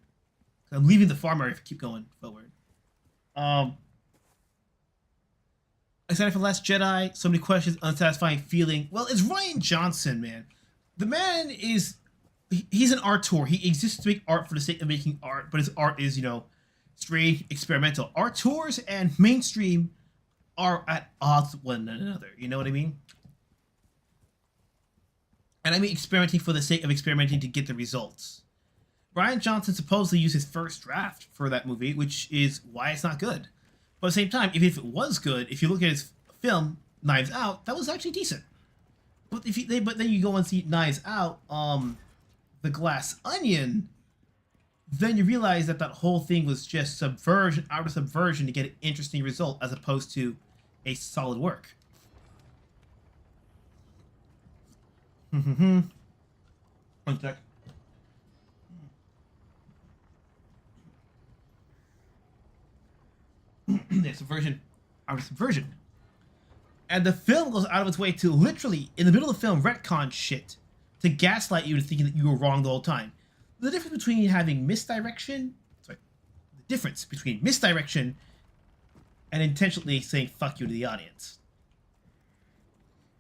I'm leaving the farm area if I keep going forward. Excited for Last Jedi. So many questions, unsatisfying feeling. Well, it's Rian Johnson, man. The man is... He's an artur. He exists to make art for the sake of making art, but his art is, you know, strange, experimental. Arturs and mainstream are at odds with one another. You know what I mean? And I mean experimenting for the sake of experimenting to get the results. Rian Johnson supposedly used his first draft for that movie, which is why it's not good. But at the same time, if it was good, if you look at his film, Knives Out, that was actually decent. But but then you go and see Knives Out, The Glass Onion, then you realize that whole thing was just subversion, outer subversion to get an interesting result as opposed to a solid work. One sec. Yeah, subversion, outer subversion. And the film goes out of its way to literally, in the middle of the film, retcon shit to gaslight you into thinking that you were wrong the whole time. The difference between having misdirection, the difference between misdirection and intentionally saying fuck you to the audience.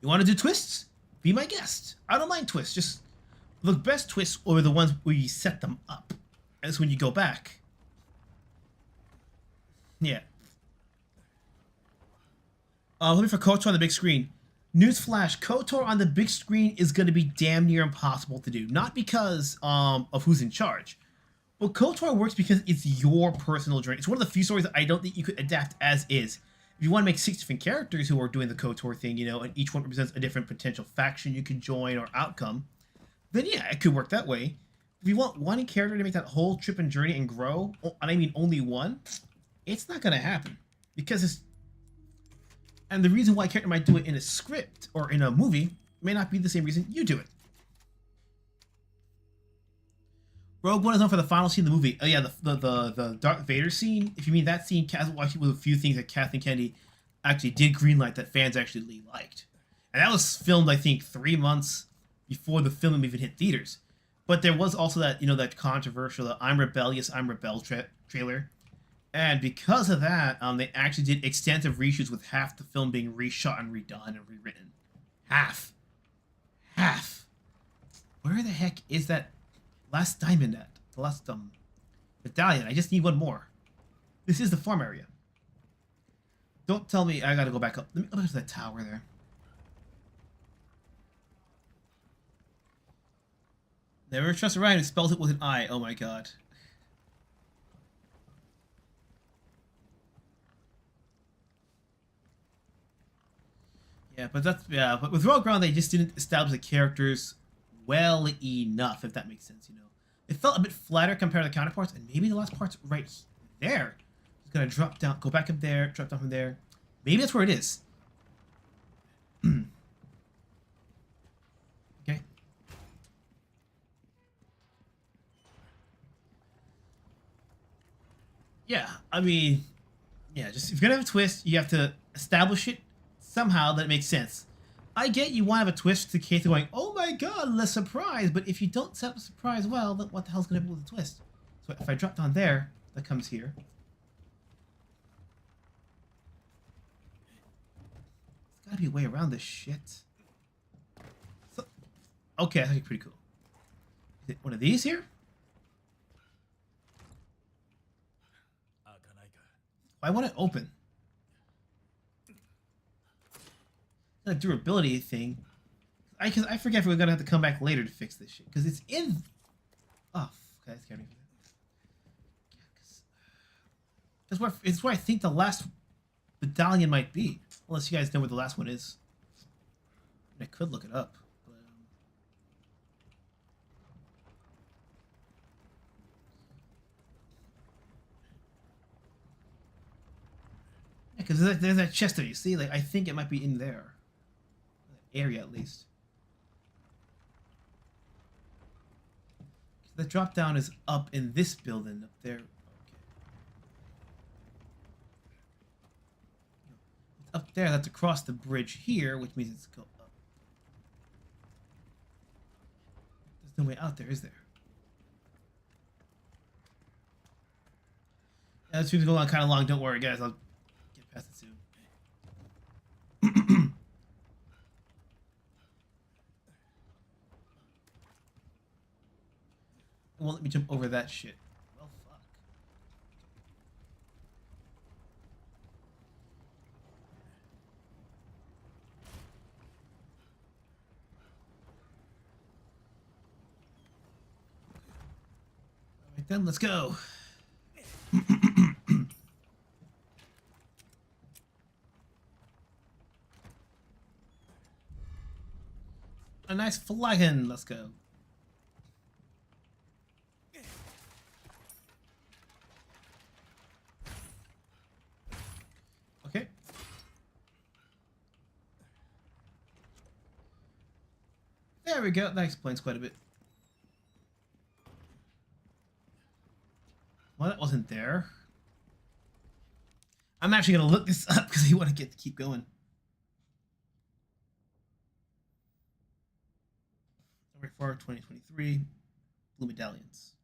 You want to do twists? Be my guest. I don't mind twists. Just the best twists are the ones where you set them up. And it's when you go back. Yeah. Looking for KOTOR on the big screen. Newsflash, KOTOR on the big screen is going to be damn near impossible to do. Not because of who's in charge. But KOTOR works because it's your personal journey. It's one of the few stories that I don't think you could adapt as is. If you want to make 6 different characters who are doing the KOTOR thing, you know, and each one represents a different potential faction you can join or outcome, then yeah, it could work that way. If you want one character to make that whole trip and journey and grow, and I mean only one, it's not going to happen. Because it's... And the reason why a character might do it in a script or in a movie may not be the same reason you do it. Rogue One is known for the final scene of the movie. Oh yeah, the Darth Vader scene. If you mean that scene, actually was a few things that Kathleen Kennedy actually did greenlight that fans actually really liked. And that was filmed, I think, 3 months before the film even hit theaters. But there was also that, you know, that controversial I'm Rebellious, I'm Rebel trailer. And because of that, they actually did extensive reshoots with half the film being reshot and redone and rewritten. Half. Where the heck is that last diamond at? The last medallion. I just need one more. This is the farm area. Don't tell me I gotta go back up. Let me go back to that tower there. Never trust Ryan who spells it with an I. Oh my god. Yeah, but with Rogue One, they just didn't establish the characters well enough, if that makes sense, you know. It felt a bit flatter compared to the counterparts, and maybe the last part's right there. It's gonna drop down, go back up there, drop down from there. Maybe that's where it is. Okay. Yeah, I mean, yeah, just if you're gonna have a twist, you have to establish it somehow that it makes sense. I get you want to have a twist to the case of going, oh my god, the surprise, but if you don't set up a surprise well, then what the hell's going to happen with the twist? So if I drop down there, that comes here. There's got to be a way around this shit. So, okay, that's actually pretty cool. Is it one of these here? Why won't it open? A durability thing. Because I forget if we're gonna have to come back later to fix this shit. Because it's in. Oh, okay, that's scary. It's where I think the last medallion might be. Unless you guys know where the last one is. I could look it up. But, yeah, because there's that chest there. You see, like I think it might be in there. area at least. The drop down is up in this building up there. Okay. It's up there. That's across the bridge here, which means it's go up. There's no way out there, is there? Yeah, this video's going on kind of long. Don't worry, guys. I'll get past it soon. It won't let me jump over that shit. Well, fuck. Alright then, let's go. A nice flagon. Let's go. Okay. There we go. That explains quite a bit. Well, that wasn't there. I'm actually going to look this up because I want to keep going. RE4 2023 Blue Medallions.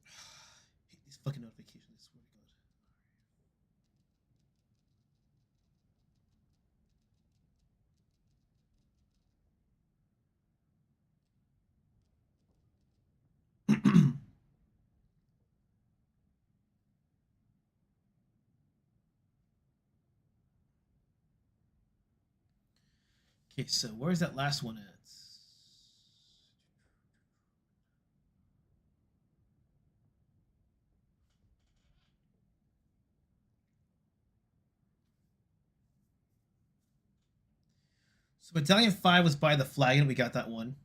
I hate these fucking notifications, I swear to God. Okay, so where's that last one at? So Battalion 5 was by the flagon. We got that one.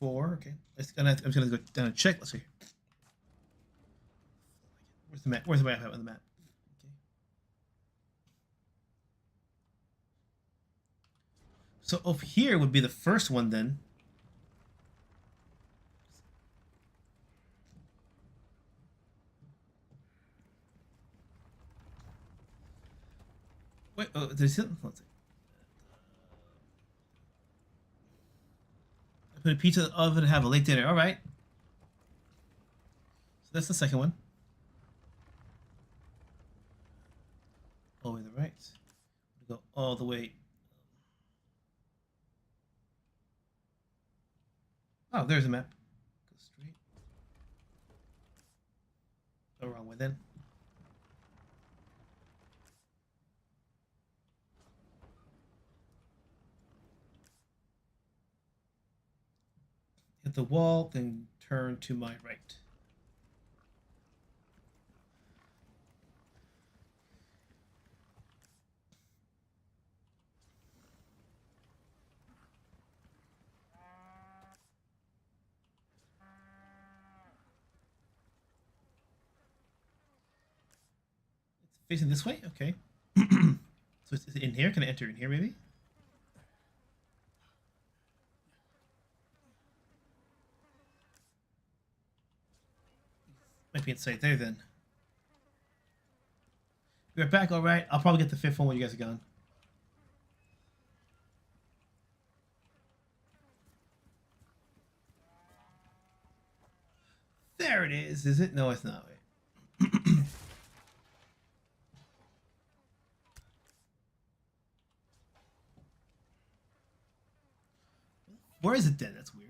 4, okay. I'm just gonna go down and check. Let's see. Where's the map? Where's the map on the map? Okay. So up here would be the first one then. Wait, oh, there's something. Let's see. I put a pizza in the oven and have a late dinner. All right. So that's the second one. All the way to the right. We go all the way. Oh, there's a map. Go straight. The wrong way then. Hit the wall, then turn to my right. It's facing this way? Okay. So is it in here? Can I enter in here maybe? Might be inside there then. We're back, alright. I'll probably get the fifth one when you guys are gone. There it is it? No, it's not. Wait. Where is it then? That's weird.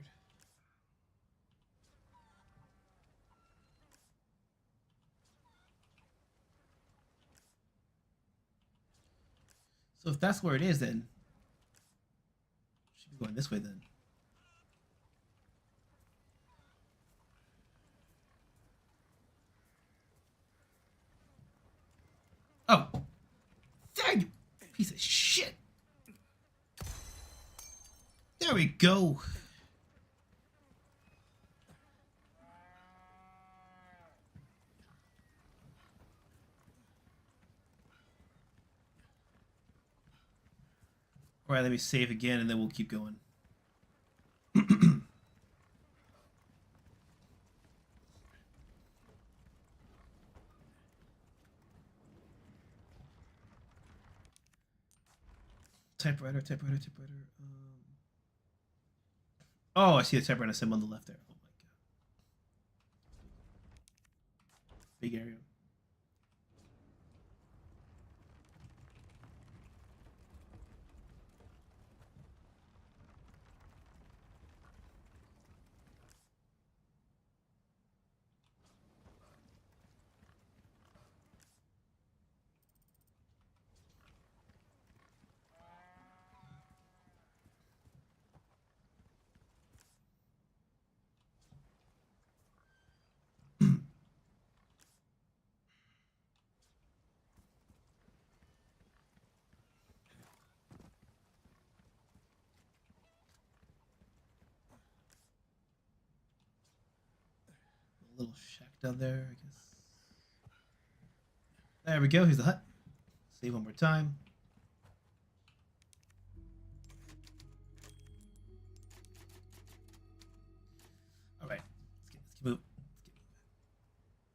So if that's where it is, then should be going this way then. Oh, there you piece of shit. There we go. All right, let me save again, and then we'll keep going. Typewriter. Oh, I see the typewriter symbol on the left there. Oh my god. Big area. Little shack down there, I guess. There we go. Here's the hut. Save one more time. All right. Let's keep moving.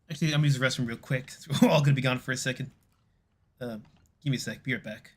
Actually, I'm gonna use the restroom real quick. We're all gonna be gone for a second. Give me a sec. Be right back.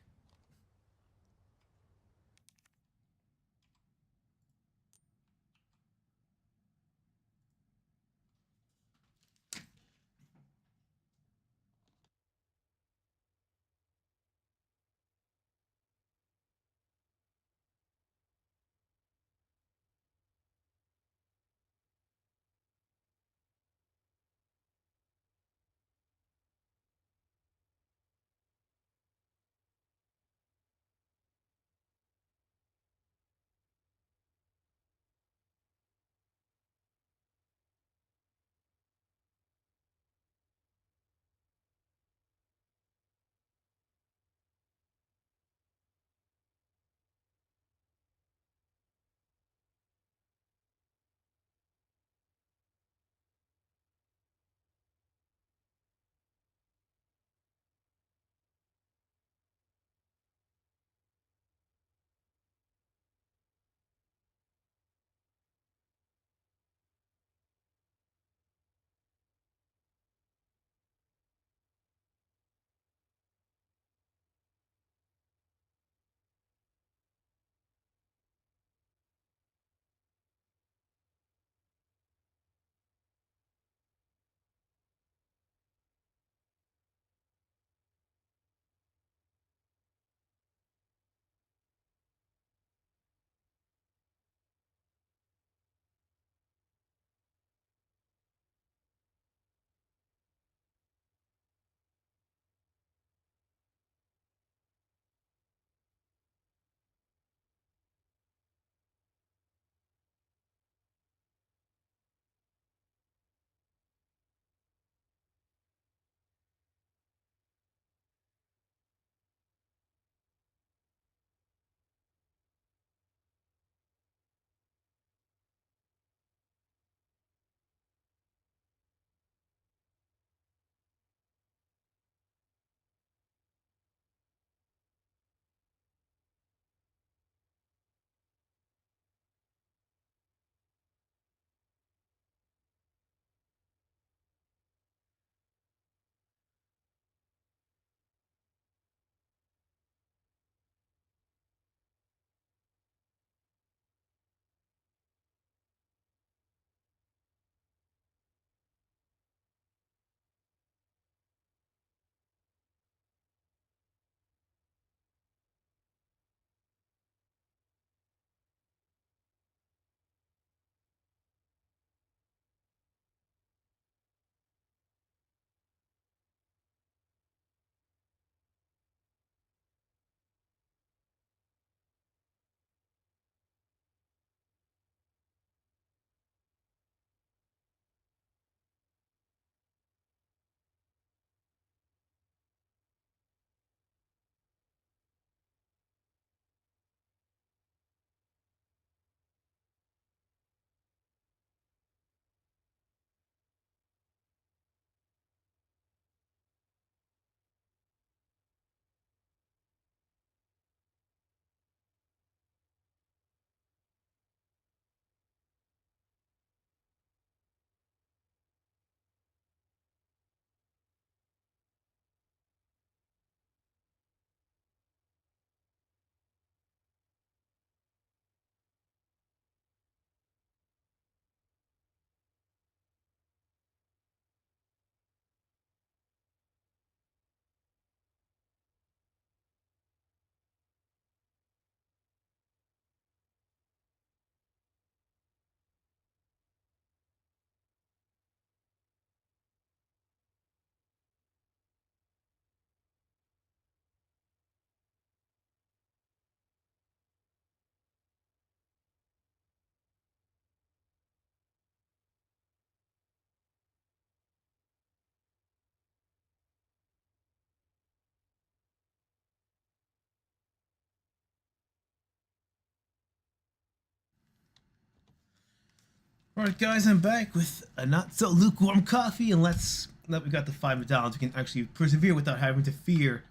Alright guys, I'm back with a not so lukewarm coffee, and let's, now that we got the 5 medallions, we can actually persevere without having to fear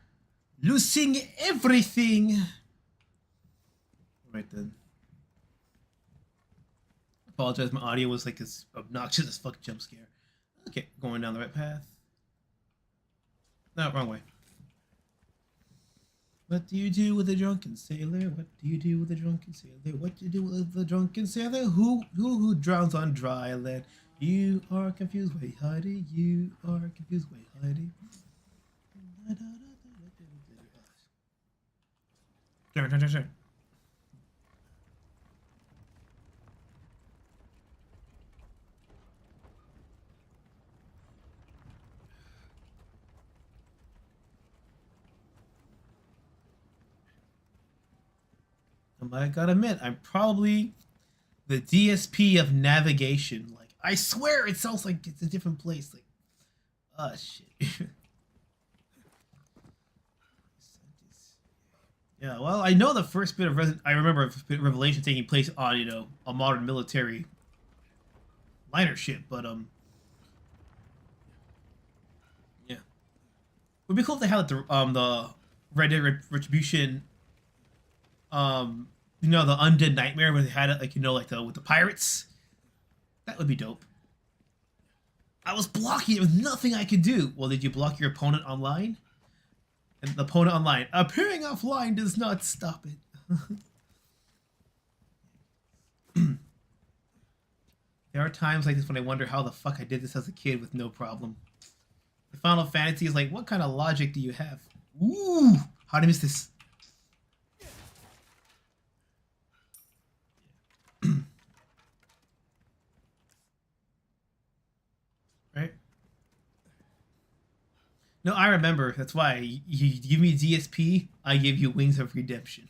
losing everything. Right then. Apologize, my audio was like as obnoxious as fuck jump scare. Okay, going down the right path. No, wrong way. What do you do with a drunken sailor? What do you do with a drunken sailor? What do you do with a drunken sailor? Who drowns on dry land? You are confused, way hidey. You are confused, way hidey. Turn. I gotta admit, I'm probably the DSP of navigation. Like, I swear it sounds like it's a different place. Like, oh shit. Yeah, well, I know the first bit of I remember a bit of Revelation taking place on, you know, a modern military liner ship, but yeah, would be cool if they had the Red Dead Retribution, you know, the Undead Nightmare where they had it, like, you know, like with the pirates. That would be dope. I was blocking it with nothing I could do. Well, did you block your opponent online? And the opponent online appearing offline does not stop it. There are times like this when I wonder how the fuck I did this as a kid with no problem. The Final Fantasy is like, what kind of logic do you have? Ooh, how did I miss this? Right? No, I remember. That's why you give me DSP, I give you Wings of Redemption.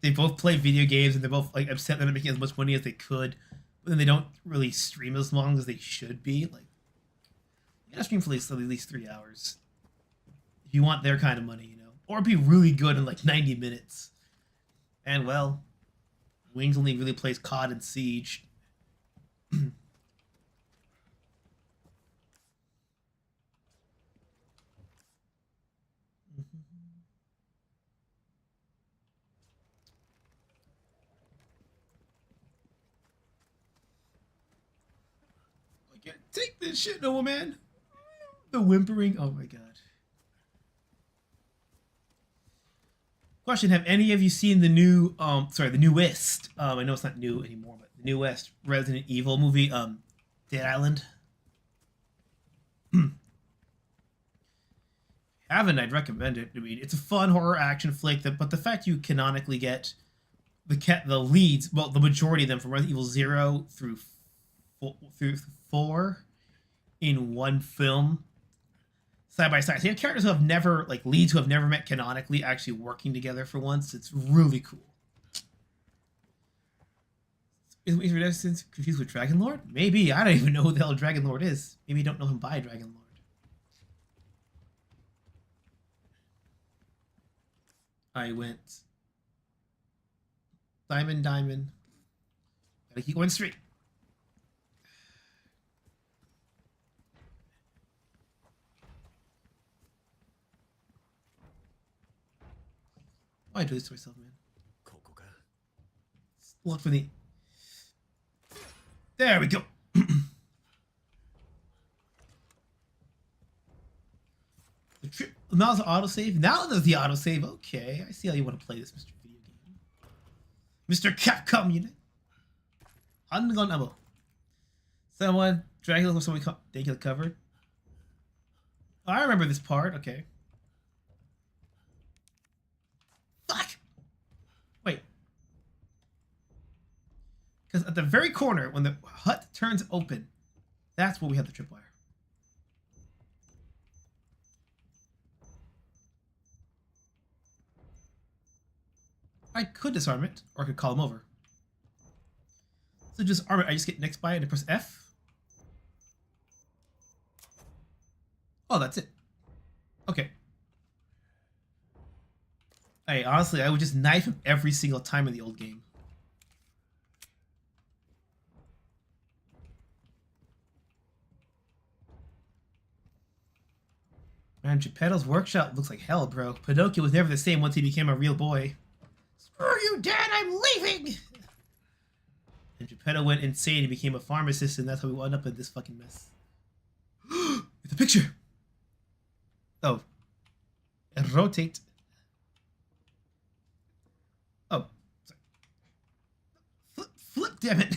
They both play video games and they're both like upset that they're making as much money as they could, but then they don't really stream as long as they should be. Like, you gotta stream for at least 3 hours if you want their kind of money, you know, or be really good in like 90 minutes. And well, Wings only really plays COD and Siege. I can't take this shit no more, man. The whimpering. Oh my god. Question: have any of you seen the new, the newest? I know it's not new anymore, but the newest Resident Evil movie, Dead Island. Haven't, I'd recommend it. I mean, it's a fun horror action flick. But the fact you canonically get the leads, well, the majority of them from Resident Evil 0 through 4 in one film, side by side. So you have characters who have never, like leads who have never met canonically, actually working together for once. It's really cool. Is Resistance confused with Dragon Lord? Maybe. I don't even know who the hell Dragon Lord is. Maybe you don't know him by Dragon Lord. I went diamond. Gotta keep going straight. Why do this to myself, man? Look for the. There we go. Now's the autosave. Now there's the autosave. Okay, I see how you want to play this, Mr. Video Game. Mr. Capcom, you know. Ungun ammo. Someone Dracula or somebody Dracula covered. Oh, I remember this part. Okay. Fuck. Wait. Because at the very corner, when the hut turns open, that's where we have the tripwire. I could disarm it, or I could call him over. So just arm it. I just get next by it and press F. Oh, that's it. Okay. Hey, honestly, I would just knife him every single time in the old game. Man, Geppetto's workshop looks like hell, bro. Pinocchio was never the same once he became a real boy. Screw you, Dad! I'm leaving! And Geppetto went insane and became a farm assistant. That's how we wound up in this fucking mess. It's a picture! Oh. And rotate. Oh. Sorry. Flip, damn it!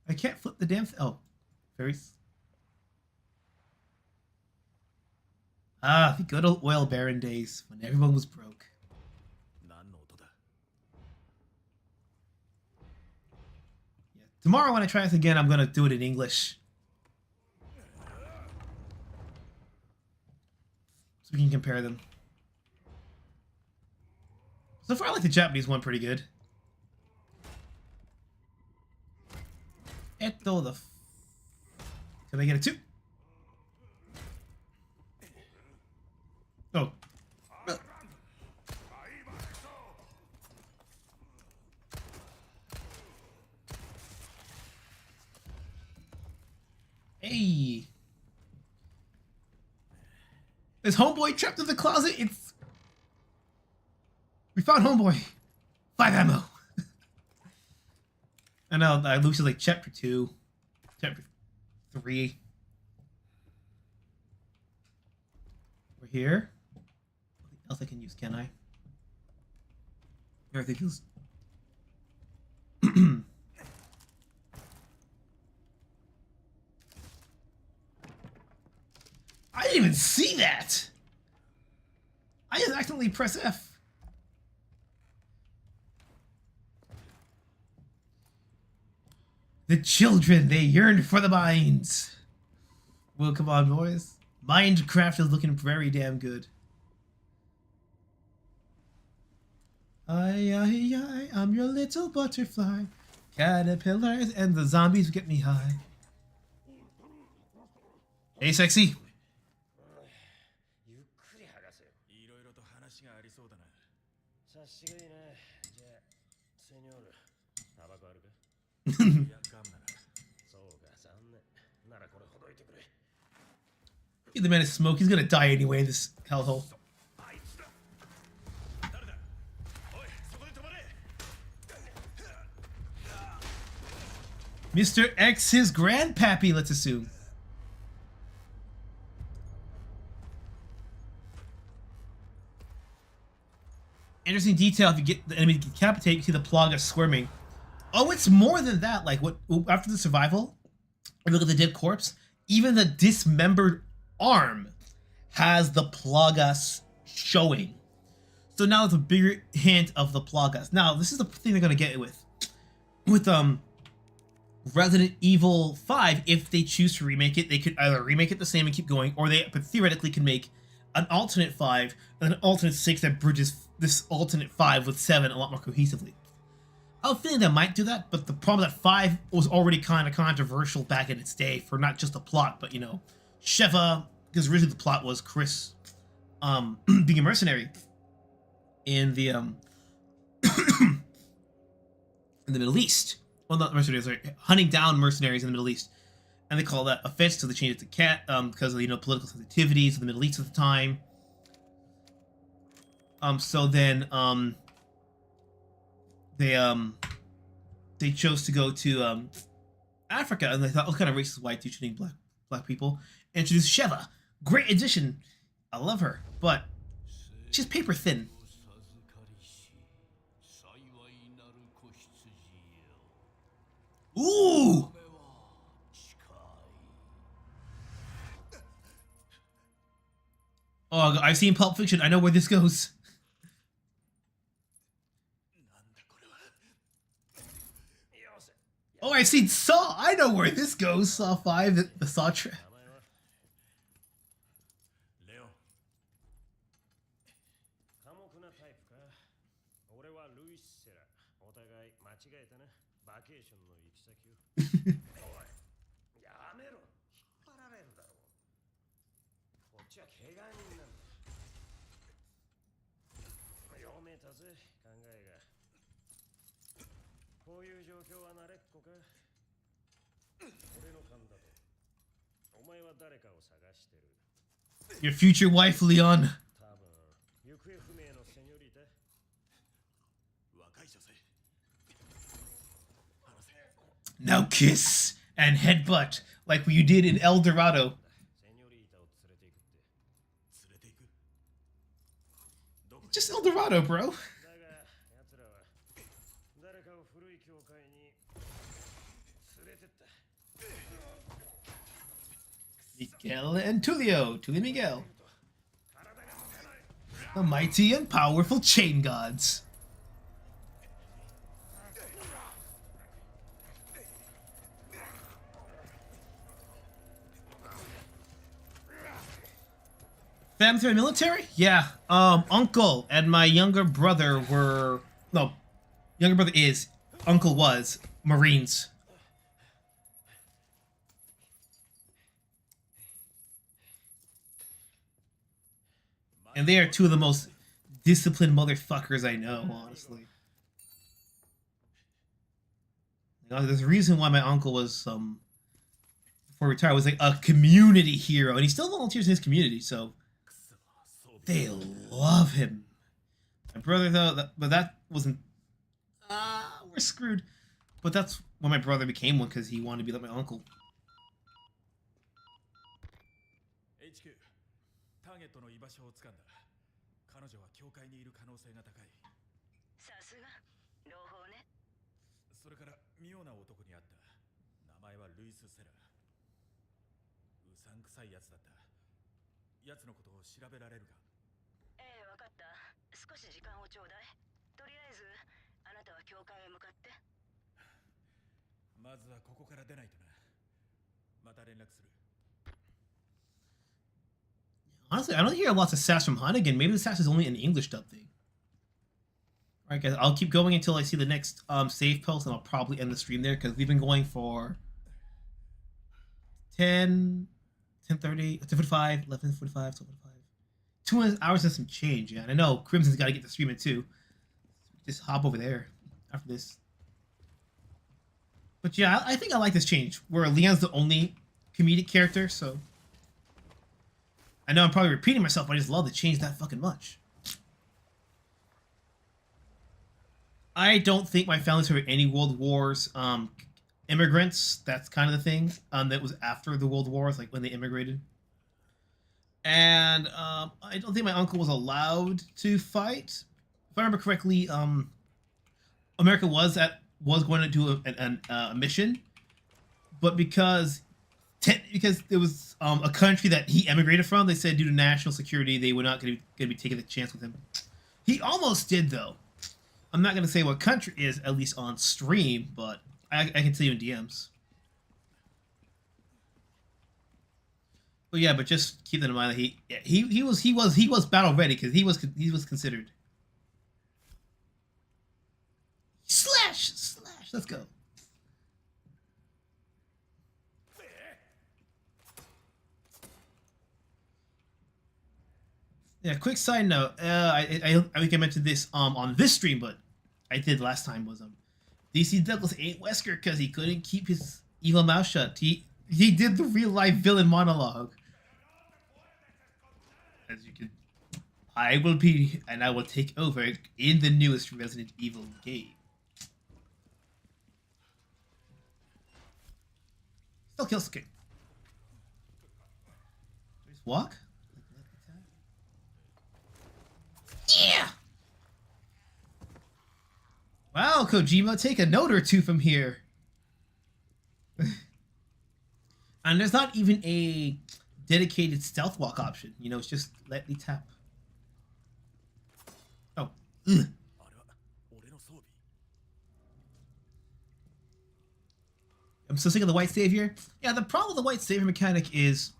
I can't flip the damn thing. Oh. Very... Ah, the good old oil baron days when everyone was broke. Yeah. Tomorrow when I try this again, I'm gonna do it in English. So we can compare them. So far I like the Japanese one pretty good. Eto the... Can I get a 2? Oh. Hey. Is Homeboy trapped in the closet? It's... We found Homeboy. 5 ammo. I know, I lose like chapter 2. Chapter 3. We're here. What else I can use, can I? Everything feels... I didn't even see that! I just accidentally press F. The children, they yearned for the mines. Well, come on, boys. Minecraft is looking very damn good. I'm your little butterfly. Caterpillars and the zombies get me high. Hey, sexy. The man is smoke. He's gonna die anyway in this hellhole. Mr. X, his grandpappy, let's assume. Interesting detail, if you get the enemy decapitated, you see the Plaga squirming. Oh, it's more than that. Like, what after the survival, if you look at the dead corpse, even the dismembered arm has the Plagas showing. So now it's a bigger hint of the Plagas. Now, this is the thing they're gonna get with Resident Evil 5. If they choose to remake it, they could either remake it the same and keep going, or they theoretically can make an alternate 5 and an alternate 6 that bridges this alternate 5 with 7 a lot more cohesively. I have a feeling they might do that, but the problem that 5 was already kind of controversial back in its day for not just the plot, but, you know, Sheva, because originally the plot was Chris being a mercenary in the in the Middle East. Well, not mercenaries, sorry, hunting down mercenaries in the Middle East, and they call that offensive, so they changed it to cat because of, you know, political sensitivities of the Middle East at the time. So then they chose to go to Africa, and they thought, what kind of racist white dude shooting black people? Introduced Sheva. Great addition. I love her, but she's paper thin. Ooh! Oh, I've seen Pulp Fiction. I know where this goes. Oh, I've seen Saw. I know where this goes. Saw 5, the Saw trap. Your future wife, Leon. Now kiss and headbutt like what you did in El Dorado. Just El Dorado, bro. Miguel and Tulio. Tulio Miguel. The mighty and powerful chain gods. Family through the military? Yeah. Uncle and my younger brother were... No. Younger brother is. Uncle was. Marines. And they are two of the most disciplined motherfuckers I know, honestly. You know, there's a reason why my uncle was, before he retired, was like a community hero. And he still volunteers in his community, so... They love him. My brother, though, but that wasn't... we're screwed. But that's when my brother became one, because he wanted to be like my uncle. HQ ターゲットの居場所をつかんだ。彼女は教会にいる可能性が高い。さすが朗報ね。それから妙な男に会った。名前はルイス・セラ。うさんくさいやつだった。奴のことを調べられるか。ええ、わかった。少し時間をちょうだい。とりあえずあなたは教会へ向かって。まずはここから出ないとな。また連絡する。Honestly, I don't hear lots of sass from Hannigan. Maybe the sass is only an English dub thing. Alright guys, I'll keep going until I see the next save post, and I'll probably end the stream there, because we've been going for 10, 10:30, 10:45, 11:45, 12:45. 2 hours and some change, yeah. And I know Crimson's got to get the stream in too. Just hop over there after this. But yeah, I think I like this change, where Leon's the only comedic character, so... I know I'm probably repeating myself, but I just love the change that fucking much. I don't think my family's heard of any World Wars immigrants. That's kind of the thing. That was after the World Wars, like when they immigrated. And I don't think my uncle was allowed to fight. If I remember correctly, America was going to do a mission, but because there was a country that he emigrated from, they said due to national security, they were not going to be taking a chance with him. He almost did, though. I'm not going to say what country it is, at least on stream, but I can tell you in DMs. But yeah, but just keep that in mind that he was battle ready, because he was considered. Slash! Let's go. Yeah, quick side note. I think I mentioned this on this stream, but I did last time was DC Douglas ain't Wesker because he couldn't keep his evil mouth shut. He did the real life villain monologue. As you can, I will be and I will take over in the newest Resident Evil game. Still kills the king. Just walk. Yeah! Wow, Kojima, take a note or two from here. And there's not even a dedicated stealth walk option. You know, it's just lightly tap. Oh. Ugh. I'm still sick of the White Savior. Yeah, the problem with the White Savior mechanic is...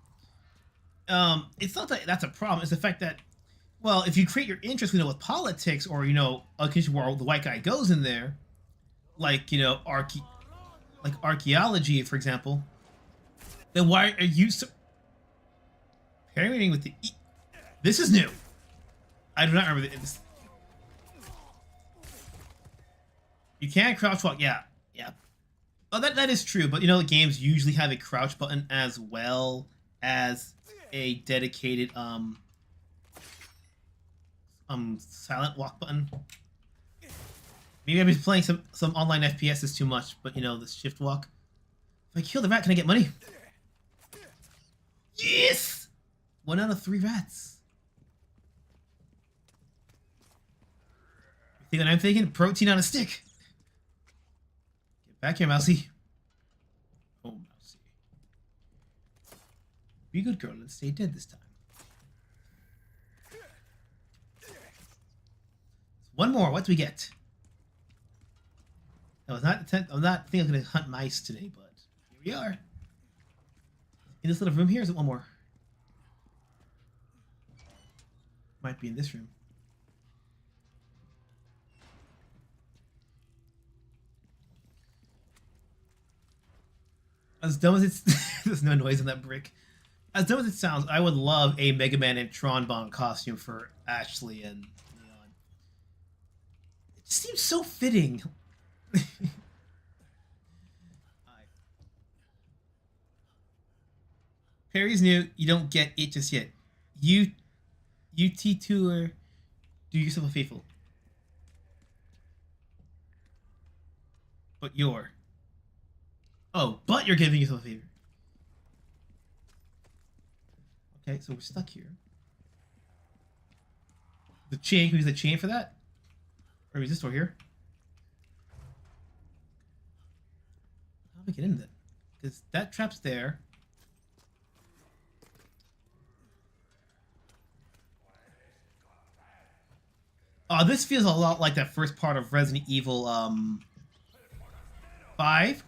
it's not that that's a problem. It's the fact that, well, if you create your interest, with politics, or, a case where the white guy goes in there, like, archaeology, for example, then why are you so... Parrying with the This is new. I do not remember this. You can crouch walk, yeah. Oh, that is true, but, games usually have a crouch button as well as a dedicated silent walk button. Maybe I've been playing some online FPSs too much, but you know, the shift walk. If I kill the rat, can I get money? Yes! 1 out of 3 rats. You think what I'm thinking? Protein on a stick. Get back here, Mousy. Oh, Mousy. Be a good girl. Let's stay dead this time. One more. What do we get? I was not thinking I was going to hunt mice today, but here we are. In this little room here, is it one more? Might be in this room. As dumb as it's... There's no noise on that brick. As dumb as it sounds, I would love a Mega Man and Tron Bomb costume for Ashley and Leon. It just seems so fitting. Perry's new. You don't get it just yet. UT tour. Do yourself a faithful. But you're. Oh, but you're giving yourself a favor. Okay, so we're stuck here. The chain. Can we use the chain for that? Or use this door here? How do we get into that? Because that trap's there. This feels a lot like that first part of Resident Evil 5.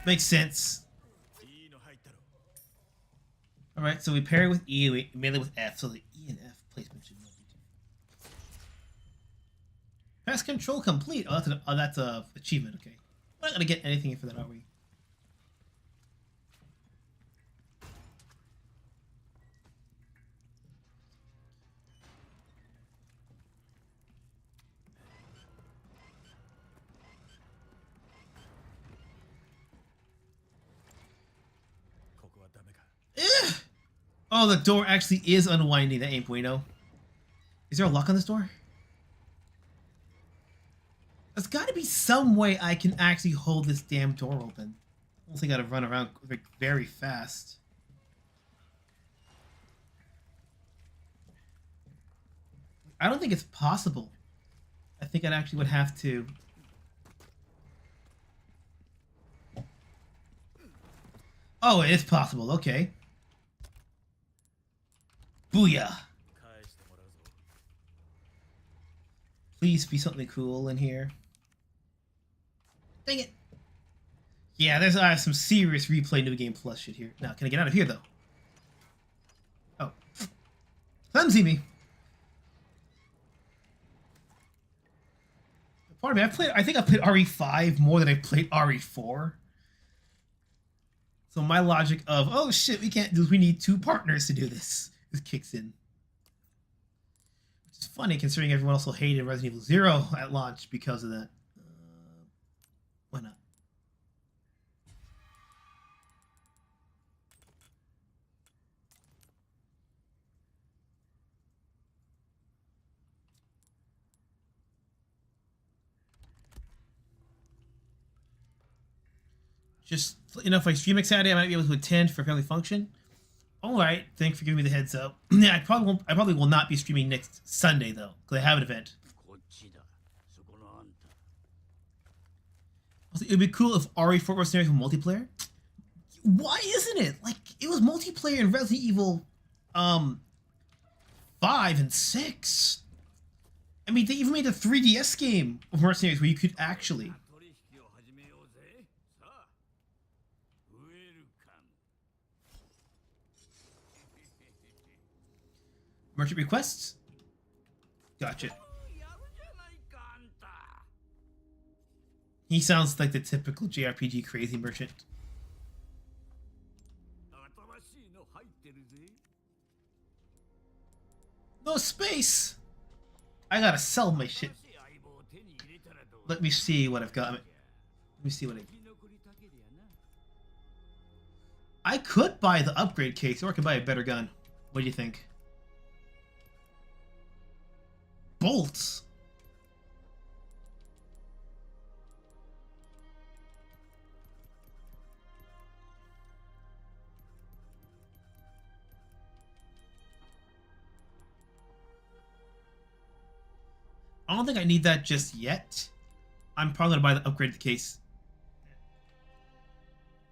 Makes sense. Alright, so we pair with E, we melee with F, so the E and F placement should not be too. Pass control complete. Oh, that's a achievement, okay. We're not gonna get anything for that, are we? Oh, the door actually is unwinding. That ain't bueno. Is there a lock on this door? There's got to be some way I can actually hold this damn door open. I don't think I gotta run around very fast. I don't think it's possible. I think I actually would have to... Oh, it is possible. Okay. Booyah! Please be something cool in here. Dang it! Yeah, there's some serious replay New Game Plus shit here. Now, can I get out of here though? Oh, clumsy me. Pardon me. I think I played RE5 more than I played RE4. So my logic of oh shit, we can't do this. We need 2 partners to do this. This kicks in. Which is funny considering everyone also hated Resident Evil 0 at launch because of that. Why not? Just, you know, if I stream next Saturday, I might be able to attend for a family function. All right, thanks for giving me the heads up. Yeah, I probably will not be streaming next Sunday though, because I have an event. Also, it would be cool if RE4 was scenario for multiplayer. Why isn't it? Like, it was multiplayer in Resident Evil 5 and 6. I mean, they even made a 3DS game of Mercenaries where you could actually... Merchant requests? Gotcha. He sounds like the typical JRPG crazy merchant. No space! I gotta sell my shit. Let me see what I've got. Let me see what I... I could buy the upgrade case, or I could buy a better gun. What do you think? Bolts. I don't think I need that just yet. I'm probably gonna buy the upgraded case.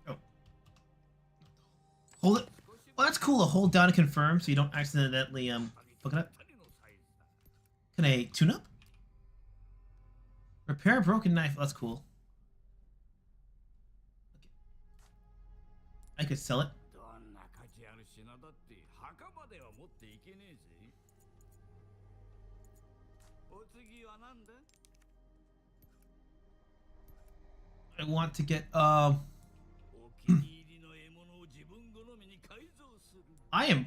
Oh. Hold it. Well, that's cool. Hold down to confirm so you don't accidentally fuck it up. Can I tune up? Repair a broken knife. Oh, that's cool. Okay. I could sell it. I want to get I am.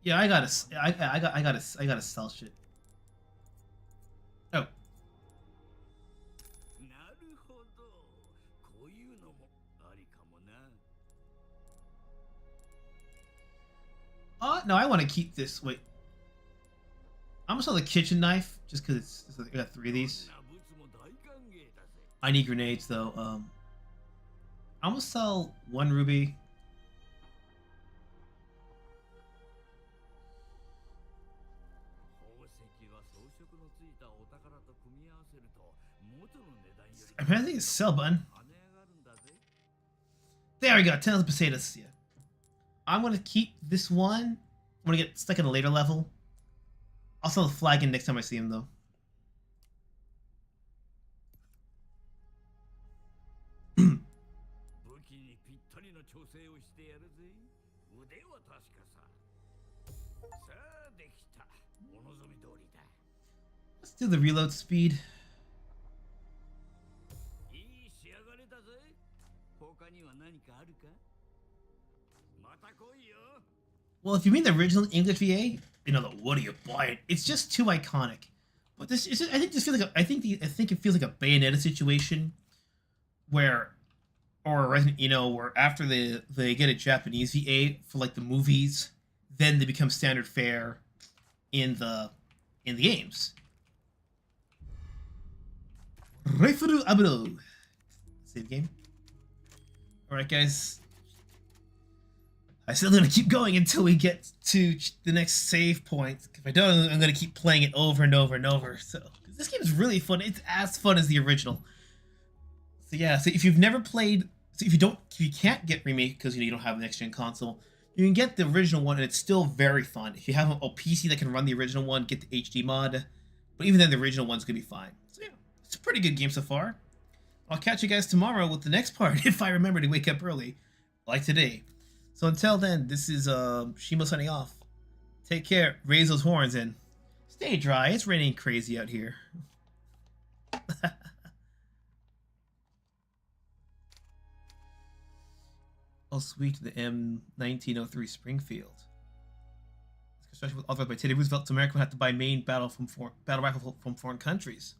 Yeah, I gotta sell shit. Oh. No, I want to keep this. Wait. I'm gonna sell the kitchen knife just because I got 3 of these. I need grenades though. I'm gonna sell 1 ruby. I'm pressing the sell button. There we go. 10 of the potatoes. Yeah. I'm gonna keep this one. I'm gonna get stuck at a later level. I'll sell the flagon next time I see him though. Let's do the reload speed. Well, if you mean the original English VA, you know the "What are you buying?" It's just too iconic. But this is, I think, just feels like I think it feels like a Bayonetta situation, where, or where after they get a Japanese VA for like the movies, then they become standard fare in the games. Rifuru Aburo. Save game. Alright, guys. I'm still gonna keep going until we get to the next save point. If I don't, I'm gonna keep playing it over and over and over. So this game is really fun. It's as fun as the original. So yeah. So if you've never played, if you can't get remake because you don't have a next gen console, you can get the original one and it's still very fun. If you have a PC that can run the original one, get the HD mod. But even then, the original one's gonna be fine. So yeah, it's a pretty good game so far. I'll catch you guys tomorrow with the next part if I remember to wake up early, like today. So until then, this is Shimo signing off. Take care, raise those horns, and stay dry. It's raining crazy out here. Oh, sweet, the M1903 Springfield. This construction was authorized by Teddy Roosevelt, so America would have to buy main battle rifle from foreign countries.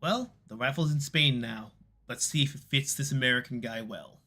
Well, the rifle's in Spain now. Let's see if it fits this American guy well.